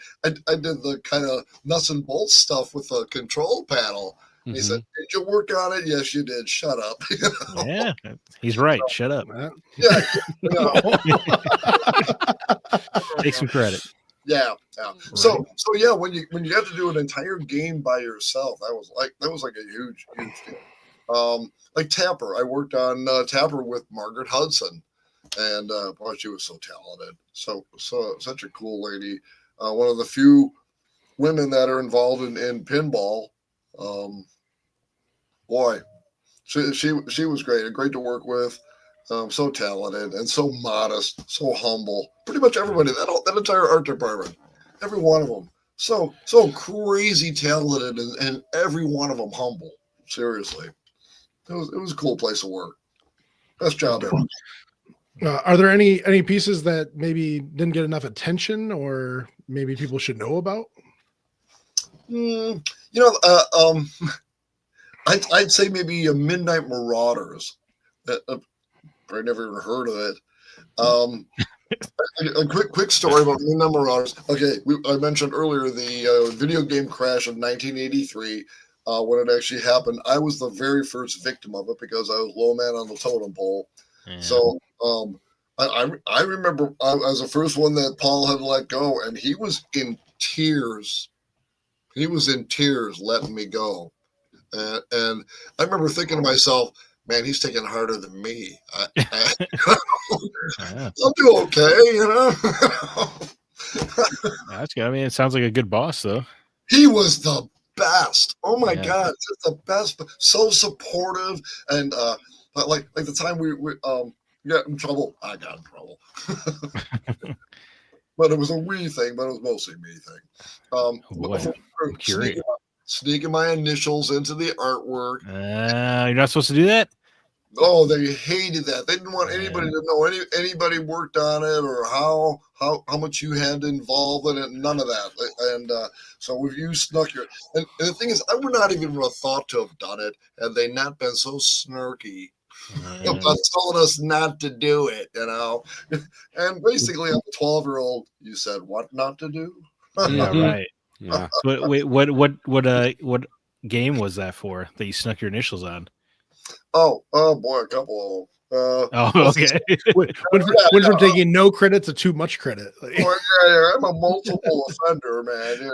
did the kind of nuts and bolts stuff with the control panel. And he said, "Did you work on it?" "Yes, you did." "Shut up." Yeah, he's right. Shut up. Yeah. Take some credit. Yeah. Right. So yeah, when you have to do an entire game by yourself, that was like a huge deal. Like Tapper, I worked on Tapper with Margaret Hudson, and boy, she was so talented, so such a cool lady. One of the few women that are involved in pinball. Boy, she was great to work with. So talented and so modest, so humble. Pretty much everybody, that entire art department, every one of them, so crazy talented, and every one of them humble. Seriously. It was a cool place to work. Best job ever. Are there any pieces that maybe didn't get enough attention, or maybe people should know about? I'd say maybe a Midnight Marauders. I never even heard of it. A quick story about Midnight Marauders. Okay, I mentioned earlier the video game crash of 1983. When it actually happened, I was the very first victim of it because I was low man on the totem pole. Yeah. So I remember I was the first one that Paul had let go, and he was in tears. He was in tears letting me go. And I remember thinking to myself, man, he's taking harder than me. I'll do okay, That's good. I mean, it sounds like a good boss, though. He was the best. Oh my God, just the best. So supportive, and like the time we got in trouble. I got in trouble, but it was a we thing. But it was mostly me thing. I'm curious. Sneaking my initials into the artwork. You're not supposed to do that. Oh, they hated that. They didn't want anybody to know anybody worked on it, or how much you had involved in it. None of that. And so if you snuck your and the thing is, I would not even have thought to have done it had they not been so snarky about telling us not to do it. And basically, I'm a 12-year-old. You said what not to do? Yeah, right. Yeah. Wait, what game was that for that you snuck your initials on? Oh boy, a couple Oh, okay. Went from taking no credit to too much credit. Like, I'm a multiple offender, man.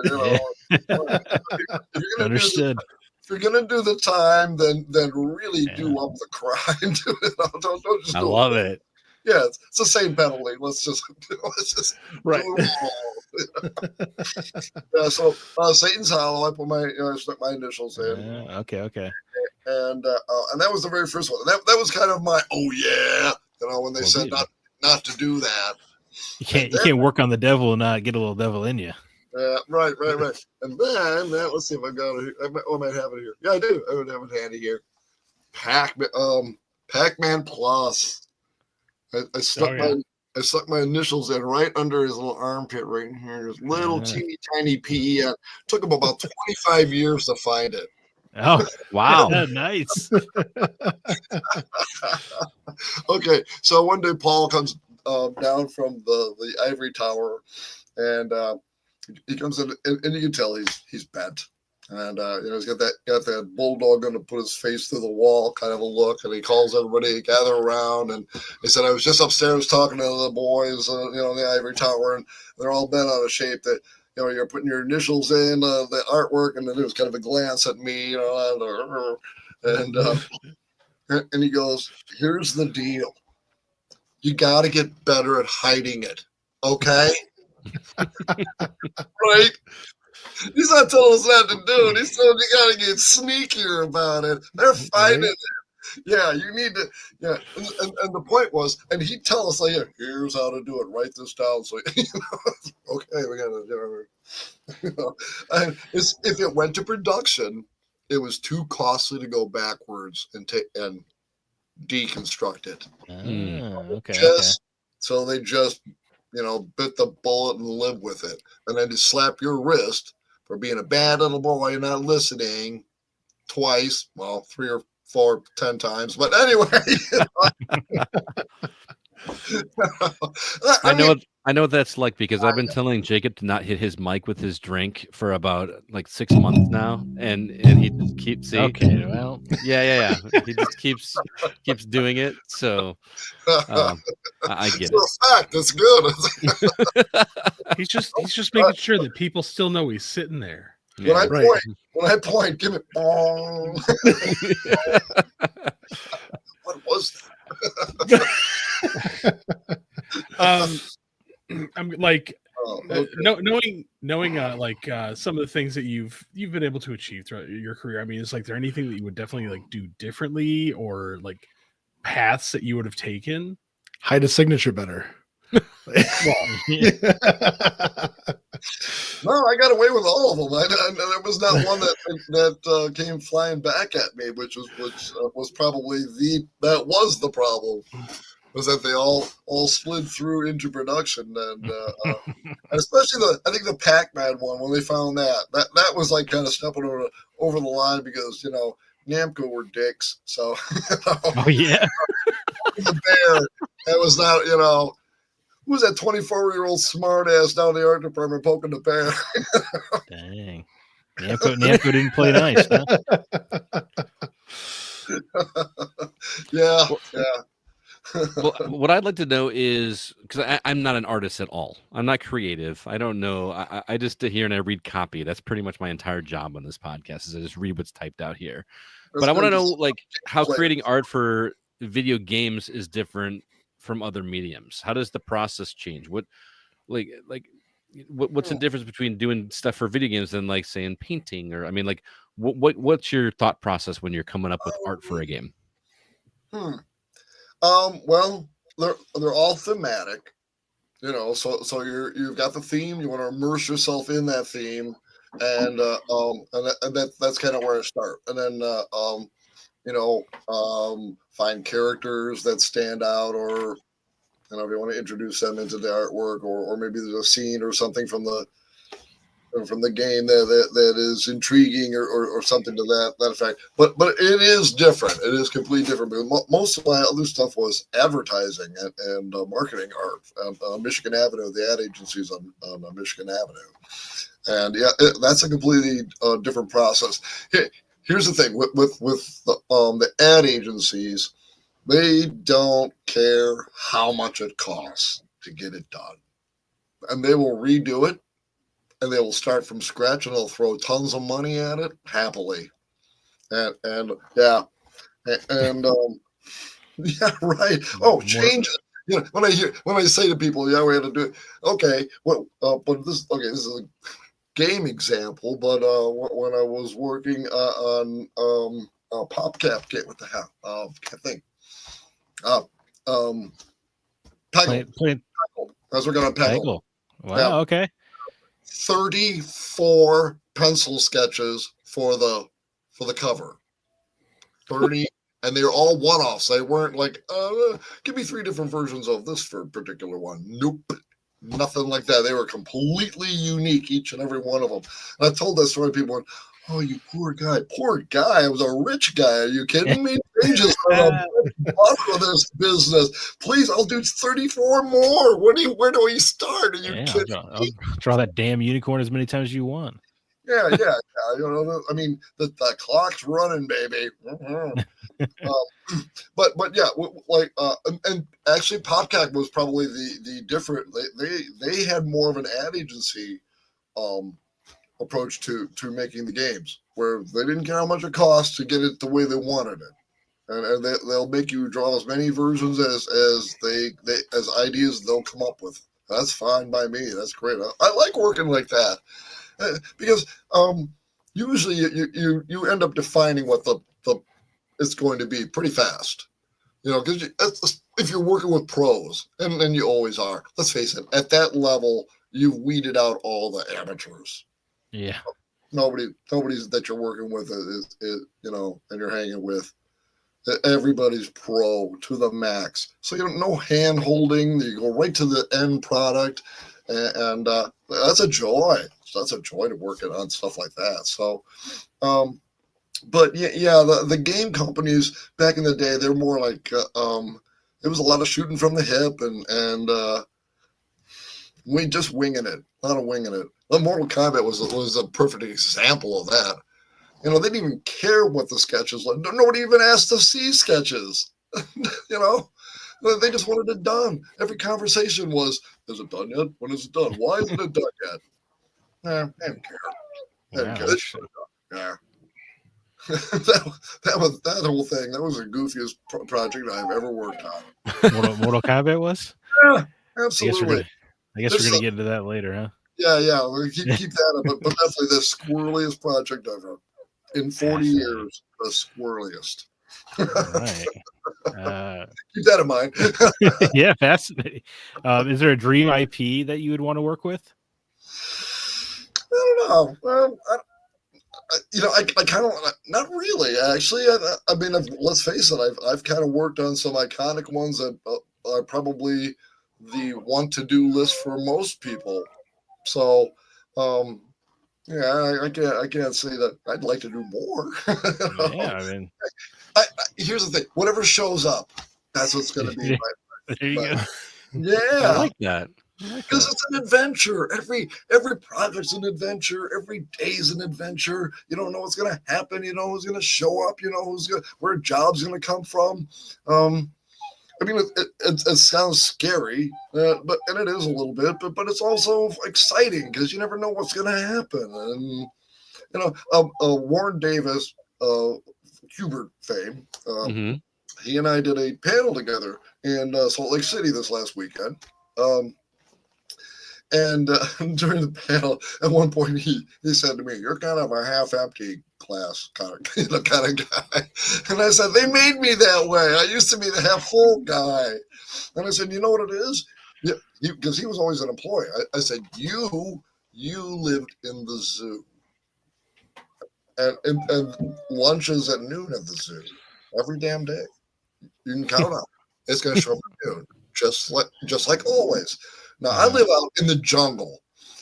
Understood. If you're gonna do the time, then really do up the crime. Don't just. I love it. Yeah, it's the same penalty. Let's just right. do it all. Yeah, so Satan's Hollow. I put I stuck my initials in. Okay. And that was the very first one. That was kind of my when they said not to do that. You can't work on the devil and not get a little devil in you. Right. And then let's see if I got it. I might have it here. Yeah, I do. I would have it handy here. Pac-Man Plus. I stuck my initials in right under his little armpit right in here. His little teeny tiny PEN. Took him about 25 years to find it. Oh, wow. Nice. Okay, so one day Paul comes down from the ivory tower, and he comes in, and you can tell he's bent, and he's got that bulldog going to put his face through the wall kind of a look, and he calls everybody to gather around, and he said, I was just upstairs talking to the boys, in the ivory tower, and they're all bent out of shape that. You're putting your initials in the artwork, and then there was kind of a glance at me, and he goes, "Here's the deal: you got to get better at hiding it, okay?" Right? He's not telling us not to do it. He's telling you got to get sneakier about it. They're fighting it. Yeah, you need to. Yeah, and the point was, and he'd tell us like, "Here's how to do it. Write this down." So, okay, we got to. And if it went to production, it was too costly to go backwards and deconstruct it. Okay. So they just, bit the bullet and live with it, and then just slap your wrist for being a bad little boy and not listening twice. Well, 3 or 4, 10 times, but anyway. I know what that's like because I've been telling Jacob to not hit his mic with his drink for about 6 months now, and he just keeps Okay, well, yeah. He just keeps doing it. So I get it. It's a fact. It's good. He's just making sure that people still know he's sitting there. When I point, give it. What was that? I'm like knowing some of the things that you've been able to achieve throughout your career. I mean, is there anything that you would definitely do differently, or paths that you would have taken? Hide a signature better. No, I got away with all of them. There was not one that came flying back at me, which was probably that was the problem. Was that they all slid through into production, and especially I think the Pac-Man one, when they found that was kind of stepping over the line, because Namco were dicks. So oh yeah, the bear, that was not who was that 24-year-old smartass down in the art department poking the bear? Dang, Namco didn't play nice, huh? Yeah. Well, what I'd like to know is, because I'm not an artist at all. I'm not creative. I don't know. I just sit here and I read copy. That's pretty much my entire job on this podcast, is I just read what's typed out here. But I want to know how creating art for video games is different from other mediums. How does the process change? What's the difference between doing stuff for video games than saying painting, or what's your thought process when you're coming up with art for a game? Well, they're all thematic, so you've got the theme, you want to immerse yourself in that theme, and that's kind of where I start. And then find characters that stand out, or if you want to introduce them into the artwork, or maybe there's a scene or something from the game that is intriguing, or something to that effect. But it is different. It is completely different, because most of my other stuff was advertising and marketing art on Michigan Avenue, the ad agencies on Michigan Avenue. And that's a completely different process. Here's the thing with the ad agencies. They don't care how much it costs to get it done. And they will redo it, and they will start from scratch, and they'll throw tons of money at it happily. And yeah, and yeah, right. Oh, change it. You know, when I say to people, yeah, we had to do it. Okay, well, but this is a game example. But when I was working on PopCap game, what the hell? Can't think. Peggle. I was working on Peggle. Wow. Yeah. Okay. 34 pencil sketches for the cover. 30, and they were all one-offs. They weren't like, give me 3 different versions of this for a particular one. Nope. Nothing like that. They were completely unique, each and every one of them. And I told that story, people went, oh, you poor guy. Poor guy. I was a rich guy. Are you kidding me? Changes for the bottom of this business. Please, I'll do 34 more. Where do we start? Are you kidding I'll draw that damn unicorn as many times as you want. Yeah. You know, I mean, the clock's running, baby. But yeah, like, and actually, PopCap was probably the different. They had more of an ad agency approach to making the games, where they didn't care how much it cost to get it the way they wanted it, and they'll make you draw as many versions as ideas they'll come up with. That's fine by me. That's great. I like working like that. Because usually you end up defining what the it's going to be pretty fast, you know, because if you're working with pros, and you always are, let's face it, at that level, you've weeded out all the amateurs. Yeah. Nobody's that you're working with is you know, and you're hanging with. Everybody's pro to the max. So you don't no hand holding. You go right to the end product, and that's a joy. That's a joy to work on stuff like that. So, but yeah, the game companies back in the day, they're more like it was a lot of shooting from the hip and we just winging it, a lot of winging it. Well, Mortal Kombat was a perfect example of that. You know, they didn't even care what the sketches like. Nobody even asked to see sketches. You know, they just wanted it done. Every conversation was, "Is it done yet? When is it done? Why isn't it done yet?" Nah, I don't care. Yeah. that whole thing. That was the goofiest project I've ever worked on. Mortal Kombat was? Yeah, absolutely. I guess we're gonna get into that later, huh? Yeah. We'll keep that up, but definitely the squirreliest project ever in 40 years. The squirreliest. All right. Keep that in mind. Yeah, fascinating. Is there a dream IP that you would want to work with? I don't know. Well, I kind of not really. Actually, I mean, let's face it. I've kind of worked on some iconic ones that are probably the want to do list for most people. So, yeah, I can't say that I'd like to do more. Yeah, I mean, here's the thing: whatever shows up, that's what's going to be. There you go. Yeah, I like that. Because it's an adventure. Every project's an adventure. Every day's an adventure. You don't know what's going to happen. You know who's going to show up. You know where a job's going to come from. I mean, it sounds scary, and it is a little bit, but it's also exciting because you never know what's going to happen. And you know, Warren Davis, Hubert fame, he and I did a panel together in Salt Lake City this last weekend. And during the panel, at one point he said to me, "You're kind of a half-empty glass kind of guy." And I said, "They made me that way. I used to be the half-full guy." And I said, "You know what it is?" Yeah, because he was always an employee. I said, "You lived in the zoo, and lunches at noon at the zoo every damn day. You can count on it. It's going to show up at noon, just like always." Now, I live out in the jungle,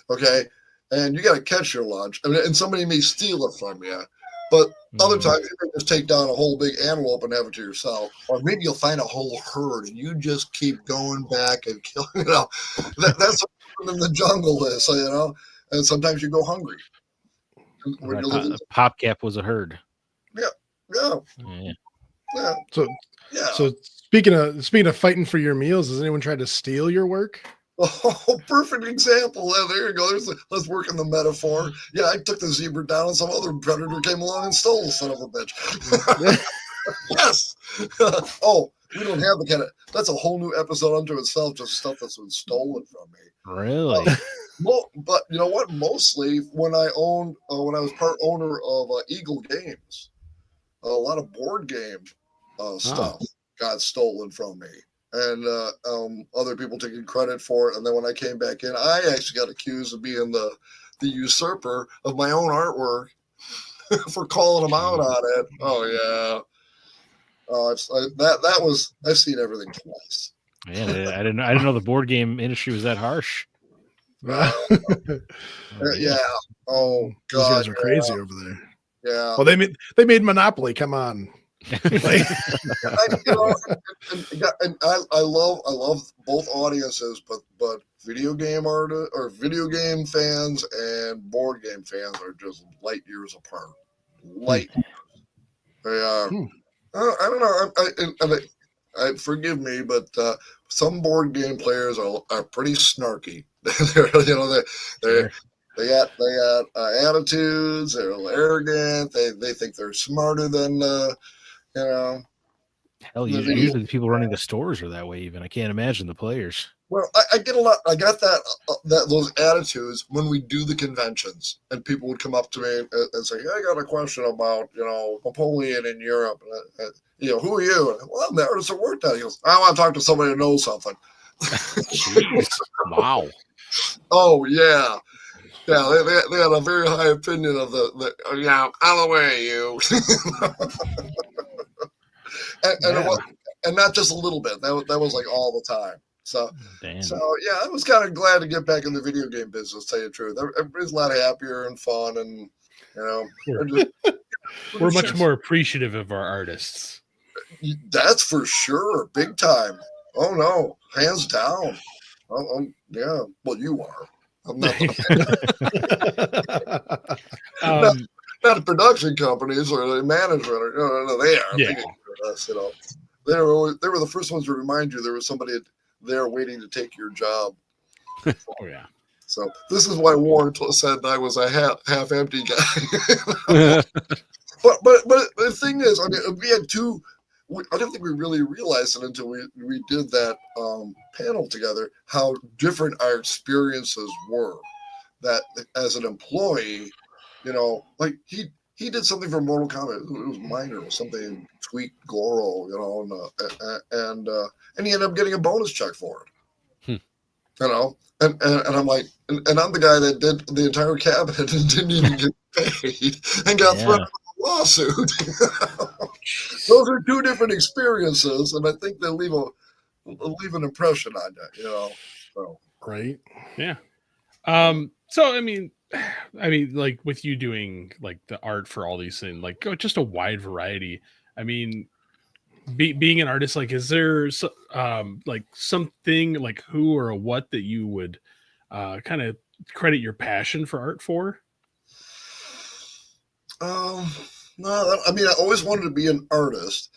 okay? And you got to catch your lunch. I mean, and somebody may steal it from you. But other times, you may just take down a whole big antelope and have it to yourself. Or maybe you'll find a whole herd, and you just keep going back and killing, you know. That's what in the jungle is, so, you know. And sometimes you go hungry. PopCap was a herd. Yeah. Yeah. So Yeah. so speaking of fighting for your meals, has anyone tried to steal your work? Oh, perfect example. Yeah, there you go. Let's work in the metaphor. Yeah, I took the zebra down, and some other predator came along and stole the son of a bitch. Yes. Oh, we don't have the kind of. That's a whole new episode unto itself. Just stuff that's been stolen from me. Really? But you know what? Mostly when I was part owner of Eagle Games, a lot of board game stuff got stolen from me, and other people taking credit for it. And then when I came back in, I actually got accused of being the usurper of my own artwork for calling them out on it. Oh yeah. I've seen everything twice. Man, I didn't know the board game industry was that harsh. Yeah. Oh God, those guys are crazy over there. Yeah. Well, they made Monopoly. Come on. Like, I love both audiences, but video game artists or video game fans and board game fans are just light years apart. Light years. They are. I don't know. I forgive me, but some board game players are pretty snarky. They got attitudes. They're a little arrogant. They think they're smarter than Hell, usually the people running the stores are that way. Even I can't imagine the players. Well, I get a lot. I got those attitudes when we do the conventions, and people would come up to me and say, "I got a question about Napoleon in Europe. Who are you?" Well, I'm the artist that worked at it. He goes, "I want to talk to somebody who knows something." Wow. Oh yeah. Yeah, they had a very high opinion of the out of the way, you. and not just a little bit. That was like all the time. So yeah, I was kind of glad to get back in the video game business. Tell you the truth, everybody's a lot happier and fun, and we're much more appreciative of our artists. That's for sure, big time. Oh no, hands down. Yeah, well, you are. I'm not. Not the production companies or the management. No, they are. Yeah. They were the first ones to remind you there was somebody there waiting to take your job. Oh yeah. So this is why Warren said I was a half empty guy. but the thing is, I mean, we had two. I don't think we really realized it until we did that panel together, how different our experiences were. That as an employee, like he did something for Mortal Kombat. It was minor, it was something tweak Goro, and he ended up getting a bonus check for it. And I'm like, and I'm the guy that did the entire cabinet and didn't even get paid and got threatened with a lawsuit. Those are two different experiences, and I think they leave an impression on you. So. Right? Yeah. So I mean, like with you doing like the art for all these things, like just a wide variety. I mean, being an artist, like, is there like something like who or a what that you would kind of credit your passion for art for? No, I mean, I always wanted to be an artist.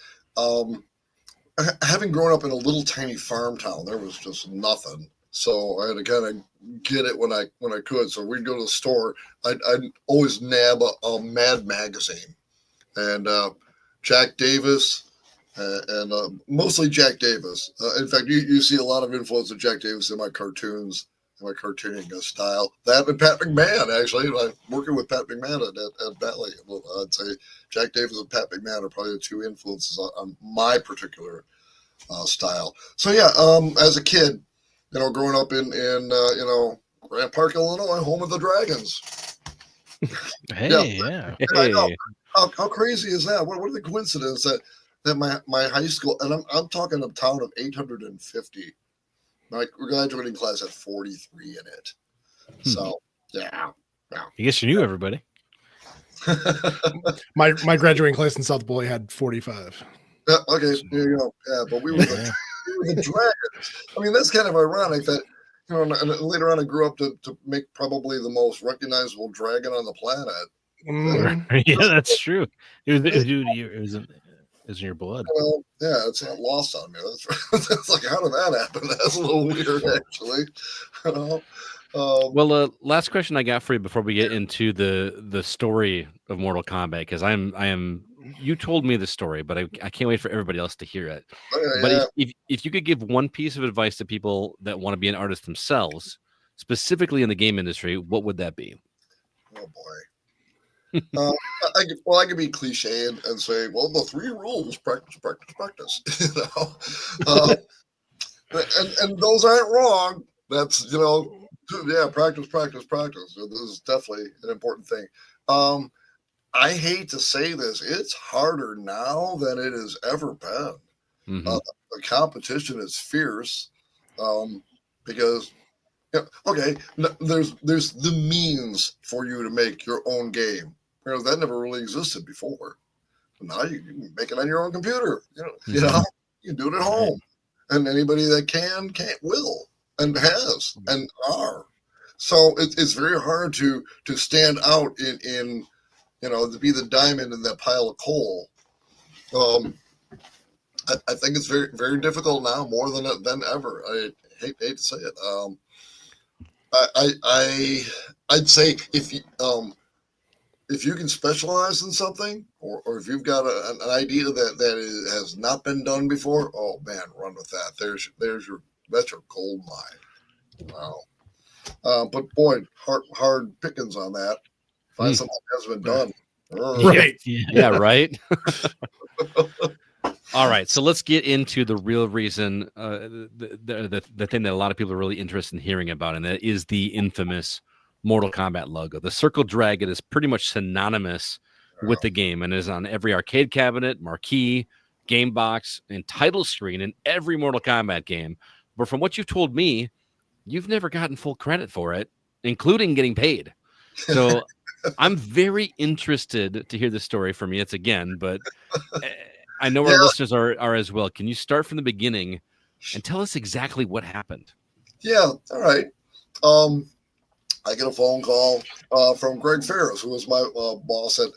Having grown up in a little tiny farm town, there was just nothing. So I had to kind of get it when I could. So we'd go to the store. I'd always nab a Mad magazine, and Jack Davis, and mostly Jack Davis. In fact, you see a lot of influence of Jack Davis in my cartoons, in my cartooning style. That and Pat McMahon, actually. Working with Pat McMahon at Bentley, I'd say Jack Davis and Pat McMahon are probably the two influences on my particular style. So yeah, as a kid, growing up in Grand Park, Illinois, home of the Dragons. Hey, yeah. I know. How crazy is that? What are the coincidences that my high school, and I'm talking a town of 850. My graduating class had 43 in it. So yeah. I guess you knew everybody. My graduating class in South Beloit had 45. Okay, there you go. Yeah, but we were the Dragons. I mean, that's kind of ironic that and later on I grew up to make probably the most recognizable dragon on the planet. Yeah, that's true. It was is in your blood. Well, yeah, it's not lost on me. That's like, how did that happen? That's a little weird, actually. You know? Well, last question I got for you before we get into the story of Mortal Kombat, because I am. You told me the story, but I can't wait for everybody else to hear it. But yeah. if you could give one piece of advice to people that want to be an artist themselves, specifically in the game industry, what would that be? Oh boy. I could be cliche and say, well, the 3 rules: practice, practice, practice. You know, and those aren't wrong. That's practice, practice, practice. This is definitely an important thing. I hate to say this, it's harder now than it has ever been. Mm-hmm. The competition is fierce because. Yeah, okay, there's the means for you to make your own game. That never really existed before. Now you can make it on your own computer. You can do it at home, and anybody that can't will and has and are. So it's very hard to stand out in to be the diamond in that pile of coal. I think it's very, very difficult now, more than ever. I hate to say it. I'd say if you can specialize in something, or if you've got an idea that has not been done before, oh man, run with that. That's your gold mine. Wow. But boy, hard pickings on that. Find something that hasn't been done. Right. Yeah, right. All right, so let's get into the real reason, the thing that a lot of people are really interested in hearing about, and that is the infamous Mortal Kombat logo. The circle dragon is pretty much synonymous with the game and is on every arcade cabinet, marquee, game box, and title screen in every Mortal Kombat game. But from what you've told me, you've never gotten full credit for it, including getting paid. So I'm very interested to hear the story from you. It's again, but I know our listeners are as well. Can you start from the beginning and tell us exactly what happened? Yeah, all right. I get a phone call from Greg Ferris, who was my boss at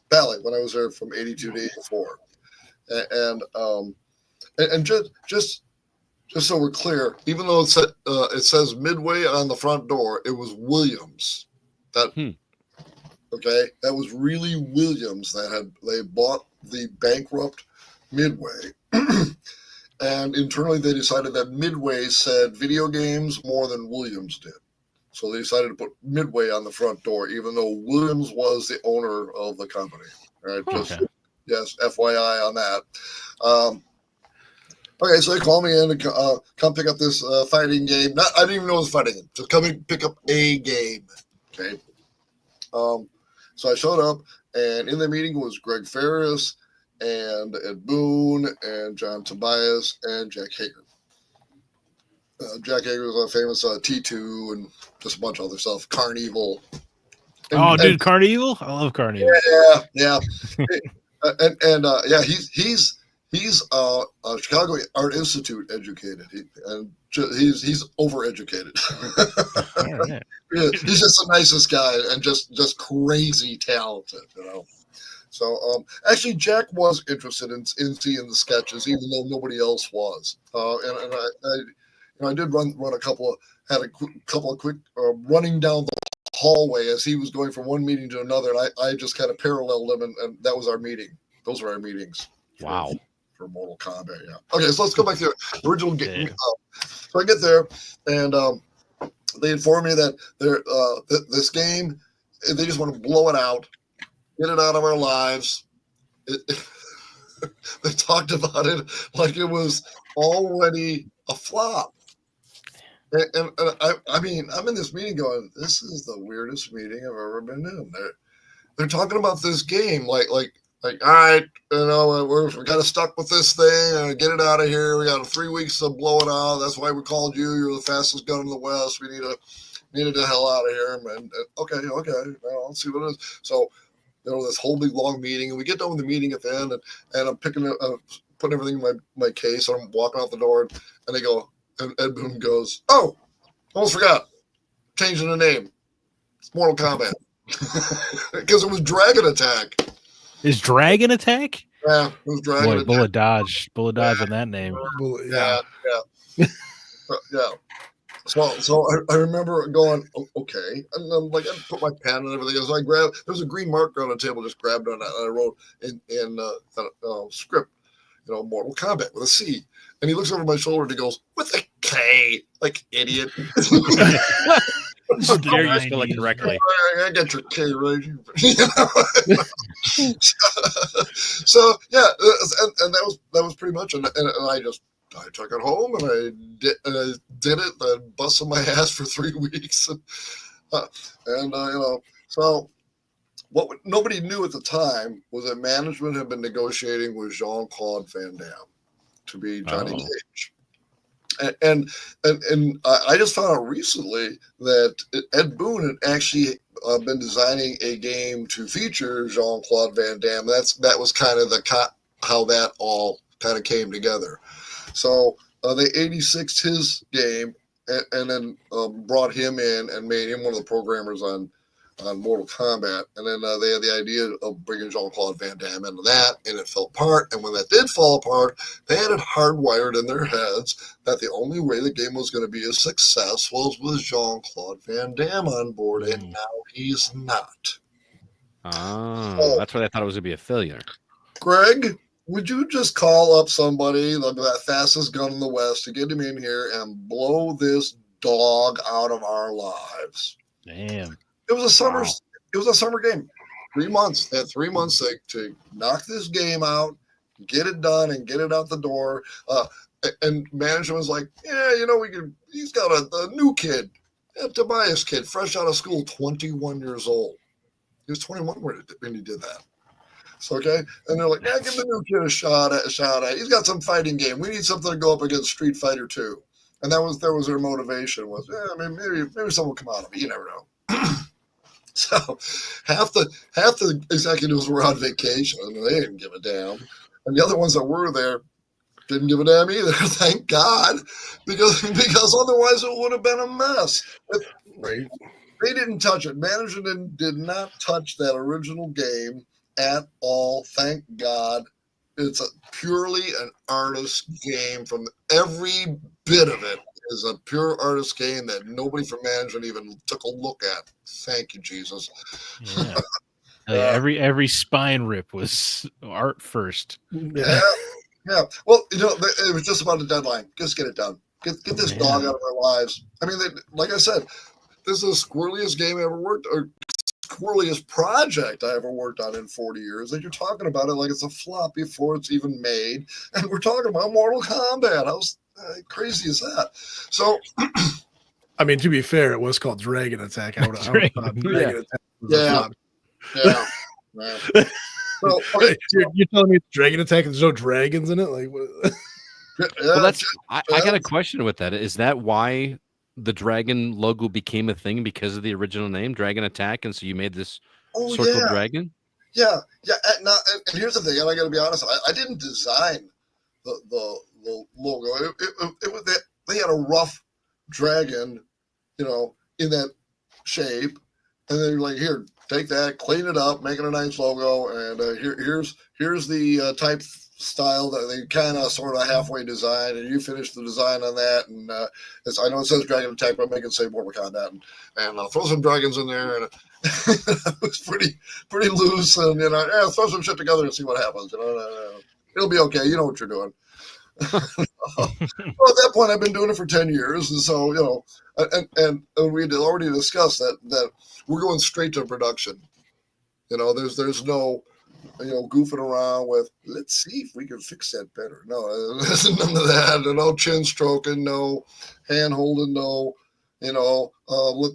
Bally when I was there from 82 to 84. And just so we're clear, even though it says Midway on the front door, it was Williams. Okay, that was really Williams they bought the bankrupt Midway. And internally they decided that Midway said video games more than Williams did. So they decided to put Midway on the front door, even though Williams was the owner of the company. Right? Yes, FYI on that. Okay, so they call me in to come pick up this fighting game. I didn't even know it was a fighting game. Just come and pick up a game. Okay. So I showed up, and in the meeting was Greg Ferris and Ed Boon and John Tobias and Jack Hager. Jack Hager was a famous T2 and just a bunch of other stuff. Carnival. Dude, Carnival! I love Carnival. Yeah. He's Chicago Art Institute educated. He's overeducated. Right. Yeah, he's just the nicest guy and just crazy talented, So actually, Jack was interested in seeing the sketches, even though nobody else was. I did run a couple of quick running down the hallway as he was going from one meeting to another, and I just kind of paralleled him, and that was our meeting. Those were our meetings. Wow. For Mortal Kombat, yeah. Okay, so let's go back to the original game. So I get there, and they inform me that this game, they just want to blow it out, get it out of our lives. They talked about it like it was already a flop. And I mean, I'm in this meeting going, this is the weirdest meeting I've ever been in. They're talking about this game like, all right, we're kind of stuck with this thing and get it out of here. We got 3 weeks to blow it out. That's why we called you. You're the fastest gun in the West. We needed the hell out of here. And okay. Well, let's see what it is. So, this whole big long meeting, and we get done with the meeting at the end, and I'm putting everything in my case. And I'm walking out the door, and they go, and Ed Boon goes, "Oh, almost forgot, changing the name. It's Mortal Kombat." Because it was Dragon Attack. Is Dragon Attack? Yeah, it was Dragon. Boy, bullet dodge on that name. Well, Yeah, yeah. yeah, yeah. So I remember going, okay, and then like I put my pen and everything. So I grabbed. There was a green marker on the table. Just grabbed it and I wrote in script, Mortal Kombat with a C. And he looks over my shoulder and he goes, with a K, like idiot. Dare you spell it correctly? I got your K right. So yeah, and that was pretty much, and I took it home and I did it. I busted my ass for 3 weeks, so what nobody knew at the time was that management had been negotiating with Jean-Claude Van Damme to be Johnny Cage. And I just found out recently that Ed Boon had actually been designing a game to feature Jean-Claude Van Damme. That was kind of how that all kind of came together. So they 86'd his game and then brought him in and made him one of the programmers on Mortal Kombat. And then they had the idea of bringing Jean-Claude Van Damme into that, and it fell apart. And when that did fall apart, they had it hardwired in their heads that the only way the game was going to be a success was with Jean-Claude Van Damme on board, and now he's not. Oh, that's why they thought it was going to be a failure. Greg, would you just call up somebody, like that fastest gun in the West, to get him in here and blow this dog out of our lives? Damn. It was a summer. Wow. It was a summer game. 3 months. They had 3 months to knock this game out, get it done, and get it out the door. And management was like, "Yeah, we could." He's got a new kid, a Tobias kid, fresh out of school, 21 years old. He was 21 when he did that. So okay, and they're like, "Yeah, give the new kid a shot at. He's got some fighting game. We need something to go up against Street Fighter 2." And that was their motivation was, maybe someone will come out of it. You never know. So half the executives were on vacation and they didn't give a damn, and the other ones that were there didn't give a damn either. Thank God, because otherwise it would have been a mess. Right? They didn't touch it. Management did not touch that original game at all. Thank God. It's purely an artist game. From every bit of it is a pure artist game that nobody from management even took a look at. Thank you, Jesus. Yeah. Every spine rip was art first. Yeah. Well, it was just about a deadline. Just get it done. Get this dog out of our lives. I mean, like I said, this is the squirreliest game I ever worked, or squirreliest project I ever worked on in 40 years. And you're talking about it like it's a flop before it's even made. And we're talking about Mortal Kombat. How crazy is that? So, I mean, to be fair, it was called Dragon Attack. I would have thought Dragon Attack was a flop. Yeah. So, okay, you're telling me Dragon Attack and there's no dragons in it? Like, what? Well, I got a question with that. Is that why the dragon logo became a thing, because of the original name, Dragon Attack, and so you made this circle dragon? Yeah. And here's the thing, and I got to be honest, I didn't design the logo. It was that they had a rough dragon, in that shape, and they're like, here, take that, clean it up, make it a nice logo, and here's the type style that they kind of sort of halfway designed, and you finish the design on that. And I know it says Dragon Attack, but make it say Mortal Kombat, and I'll throw some dragons in there, and it was pretty loose, and throw some shit together and see what happens. It'll be okay. You know what you're doing. Well, at that point, I've been doing it for 10 years, and so and we had already discussed that we're going straight to production. There's no goofing around with, let's see if we can fix that better. No, there's none of that. No chin stroking, no hand holding, no,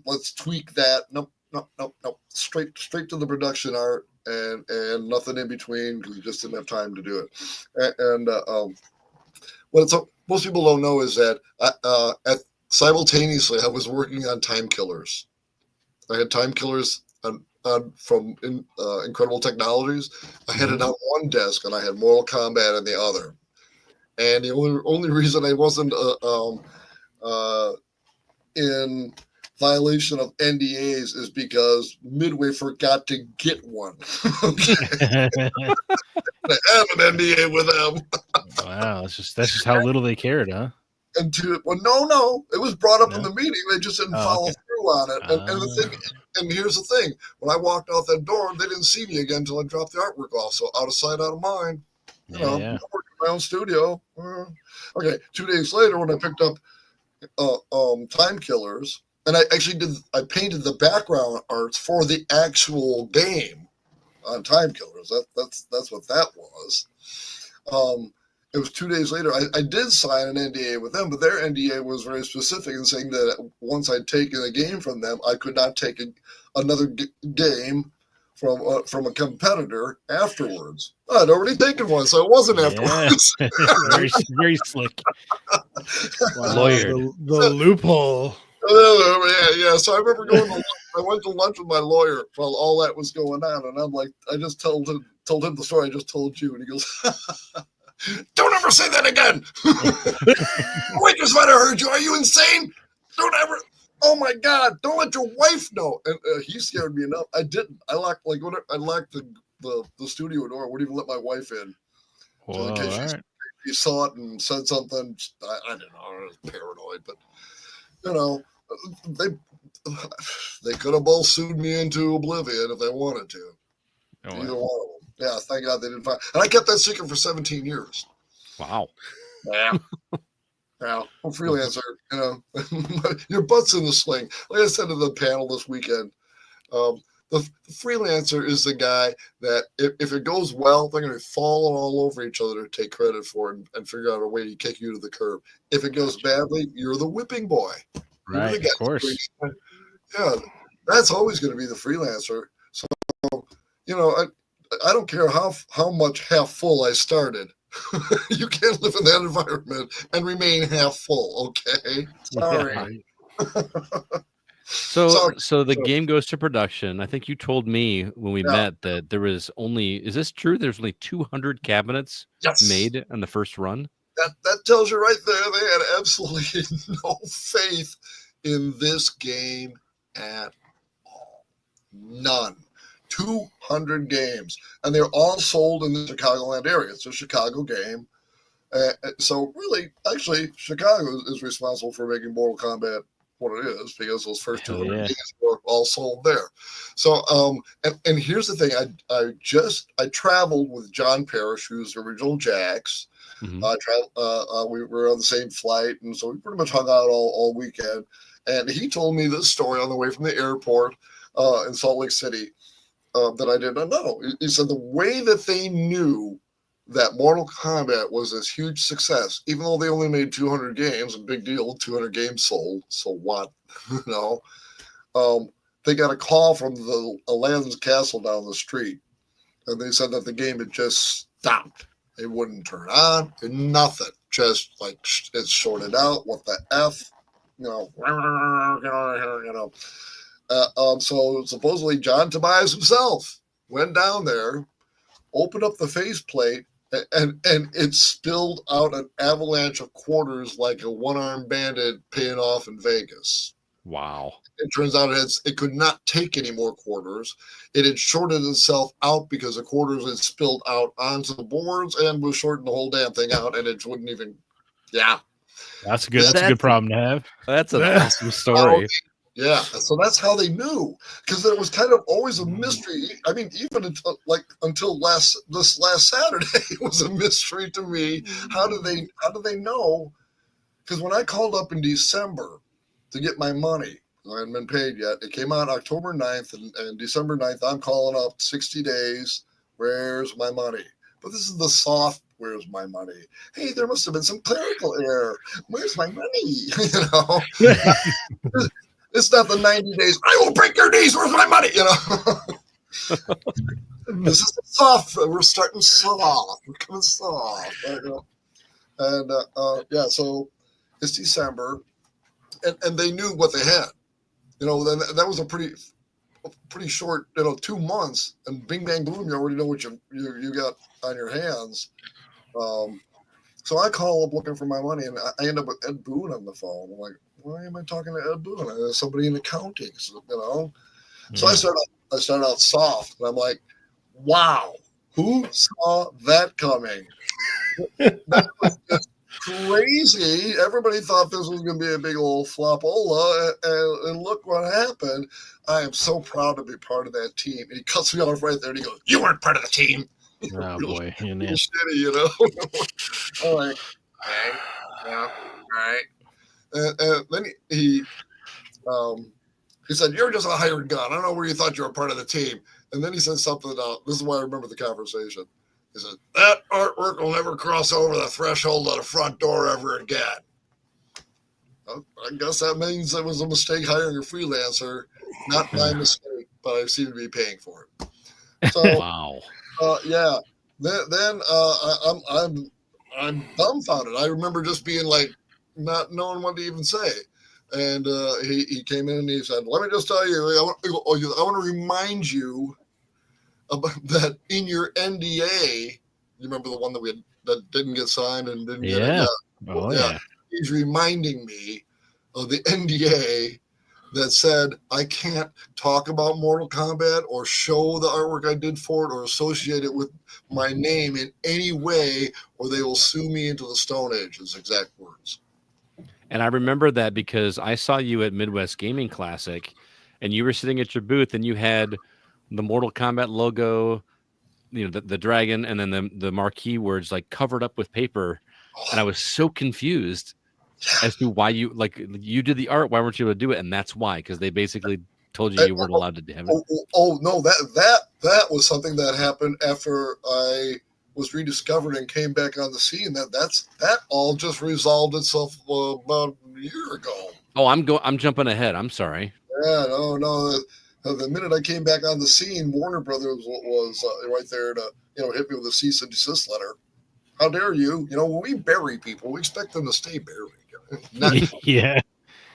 let's tweak that. Nope. Straight to the production art, and nothing in between, because we just didn't have time to do it. And what most people don't know is that simultaneously I was working on Time Killers. I had Time Killers from Incredible Technologies. I had it on one desk, and I had Mortal Kombat on the other. And the only reason I wasn't in violation of NDAs is because Midway forgot to get one. Okay. I have an NDA with them. Wow, that's just how little they cared, huh? And no, it was brought up in the meeting. They just didn't follow through on it. And the thing, and here's the thing: when I walked out that door, they didn't see me again until I dropped the artwork off. So out of sight, out of mind. You know, I work in my own studio. Okay, 2 days later, when I picked up Time Killers, and I painted the background arts for the actual game on Time Killers. That's what that was. It was 2 days later. I did sign an NDA with them, but their NDA was very specific in saying that once I'd taken a game from them, I could not take another game from a competitor afterwards. I'd already taken one, so it wasn't afterwards. very, very slick. Wow, Lawyer. the loophole. Yeah. So I remember I went to lunch with my lawyer while all that was going on, and I'm like, I just told him the story I just told you, and he goes, "Don't ever say that again." Waitress might have heard you. Are you insane? Don't ever. Oh my God! Don't let your wife know. And he scared me enough. I didn't. I locked the studio door. I wouldn't even let my wife in. Whoa, In case she saw it and said something. I don't know. I was paranoid, but you know, they could have both sued me into oblivion if they wanted to. Either one of them. Yeah, thank God they didn't find. And I kept that secret for 17 years. Wow. Yeah. Yeah, I'm freelancer, you know. Your butt's in the sling. Like I said to the panel this weekend, the freelancer is the guy that if it goes well, they're going to be falling all over each other to take credit for it and figure out a way to kick you to the curb. If it goes badly, you're the whipping boy. right? Of course. Yeah, that's always going to be the freelancer. So, you know, I don't care how much half full I started. You can't live in that environment and remain half full, okay? Sorry. Yeah. So the game goes to production. I think you told me when we met that there was only, is this true? There's only 200 cabinets made on the first run? That tells you right there they had absolutely no faith in this game at all. None. 200 games, and they're all sold in the Chicagoland area. It's a Chicago game. So really, actually, Chicago is responsible for making Mortal Kombat what it is, because those first 200 games were all sold there. So, and here's the thing: I traveled with John Parrish, who's the original Jax. Mm-hmm. We were on the same flight, and so we pretty much hung out all weekend. And he told me this story on the way from the airport in Salt Lake City. That I did not know. He said the way that they knew that Mortal Kombat was this huge success, even though they only made 200 games, a big deal, 200 games sold, so what? You know, they got a call from the Aladdin's castle down the street, and they said that the game had just stopped. It wouldn't turn on, nothing. Just like it's sorted out. What the F? You know. So supposedly John Tobias himself went down there, opened up the faceplate, and it spilled out an avalanche of quarters like a one-armed bandit paying off in Vegas. Wow. It turns out it could not take any more quarters. It had shorted itself out because the quarters had spilled out onto the boards and was shorting the whole damn thing out, and it wouldn't even, That's a good problem to have. That's an awesome story. Yeah, so that's how they knew, because it was kind of always a mystery. I mean, even until this last Saturday, it was a mystery to me. How do they know? Because when I called up in December to get my money, I hadn't been paid yet. It came out October 9th, and December 9th, I'm calling up 60 days. Where's my money? But this is the soft. Where's my money? Hey, there must have been some clerical error. Where's my money? You know. It's not the 90 days. I will break your knees. Where's my money? You know. This is soft. We're starting soft. We're coming soft. You know? And so it's December, and they knew what they had. You know, then that was a pretty short, 2 months, and bing bang boom, you already know what you got on your hands. So I call up looking for my money, and I end up with Ed Boon on the phone. I'm like, why am I talking to Ed Boon? Somebody in accounting, so, you know. So Yeah. I started out soft, and I'm like, wow, who saw that coming? That was just crazy. Everybody thought this was going to be a big old flopola, and look what happened. I am so proud to be part of that team. And he cuts me off right there, and he goes, "You weren't part of the team." Oh real, boy. And real then, shitty, you know. I'm like, okay, yeah, all right. And then he said, "You're just a hired gun. I don't know where you thought you were part of the team." And then he said something. This is why I remember the conversation. He said, "That artwork will never cross over the threshold of the front door ever again." Well, I guess that means it was a mistake hiring a freelancer. Not my mistake, but I seem to be paying for it. So, Wow. yeah. Then I'm dumbfounded. I remember just being like, not knowing what to even say. And he came in and he said, "Let me just tell you, I want to remind you about that in your NDA." You remember the one that didn't get signed and didn't get it? yeah. Yeah. Oh Yeah. yeah. He's reminding me of the NDA that said I can't talk about Mortal Kombat or show the artwork I did for it or associate it with my name in any way, or they will sue me into the Stone Age. His exact words. And I remember that because I saw you at Midwest Gaming Classic, and you were sitting at your booth, and you had the Mortal Kombat logo, the dragon, and then the marquee words like covered up with paper, and I was so confused as to why you did the art. Why weren't you able to do it? And that's why, because they basically told you weren't allowed to have it. Oh no, that was something that happened after I was rediscovered and came back on the scene. That all just resolved itself about a year ago. Oh, I'm jumping ahead. I'm sorry. Yeah, no. The minute I came back on the scene, Warner Brothers was right there to hit me with a cease and desist letter. How dare you? When we bury people, we expect them to stay buried. Yeah.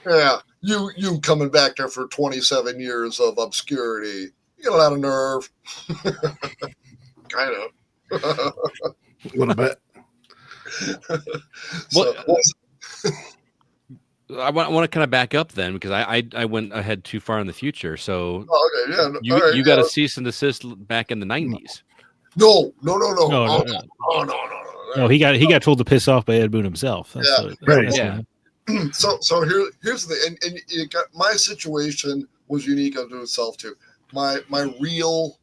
Yeah, you coming back there for 27 years of obscurity. You got a lot of nerve. Kind of. A little bit. I want to kind of back up then, because I went ahead too far in the future. So okay, yeah. you got a cease and desist back in the 90s. No. No. No, he got told to piss off by Ed Boon himself. Right. Yeah. So here's the and you got, my situation was unique unto itself too. My real,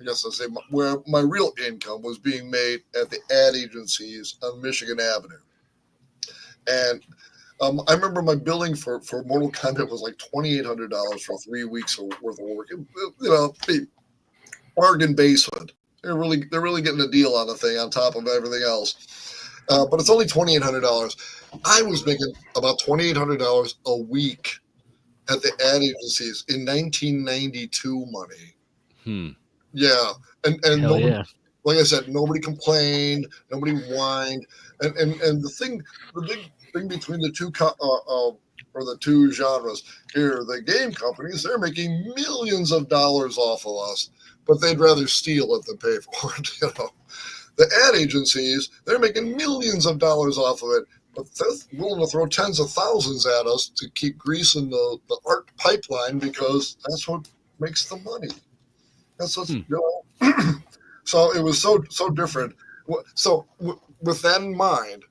I guess I'll say, where my real income was being made at the ad agencies on Michigan Avenue, and I remember my billing for Mortal Kombat was like $2,800 for 3 weeks worth of work. Bargain basement. They're really getting a deal on the thing on top of everything else. But it's only $2,800. I was making about $2,800 a week at the ad agencies in 1992 money. Yeah, and nobody, yeah. like I said, nobody complained, nobody whined, and the big thing between the two or the two genres here, the game companies, they're making millions of dollars off of us, but they'd rather steal it than pay for it. The ad agencies, they're making millions of dollars off of it, but they're willing to throw tens of thousands at us to keep greasing the art pipeline, because that's what makes the money. That's what, So it was so different. So with that in mind,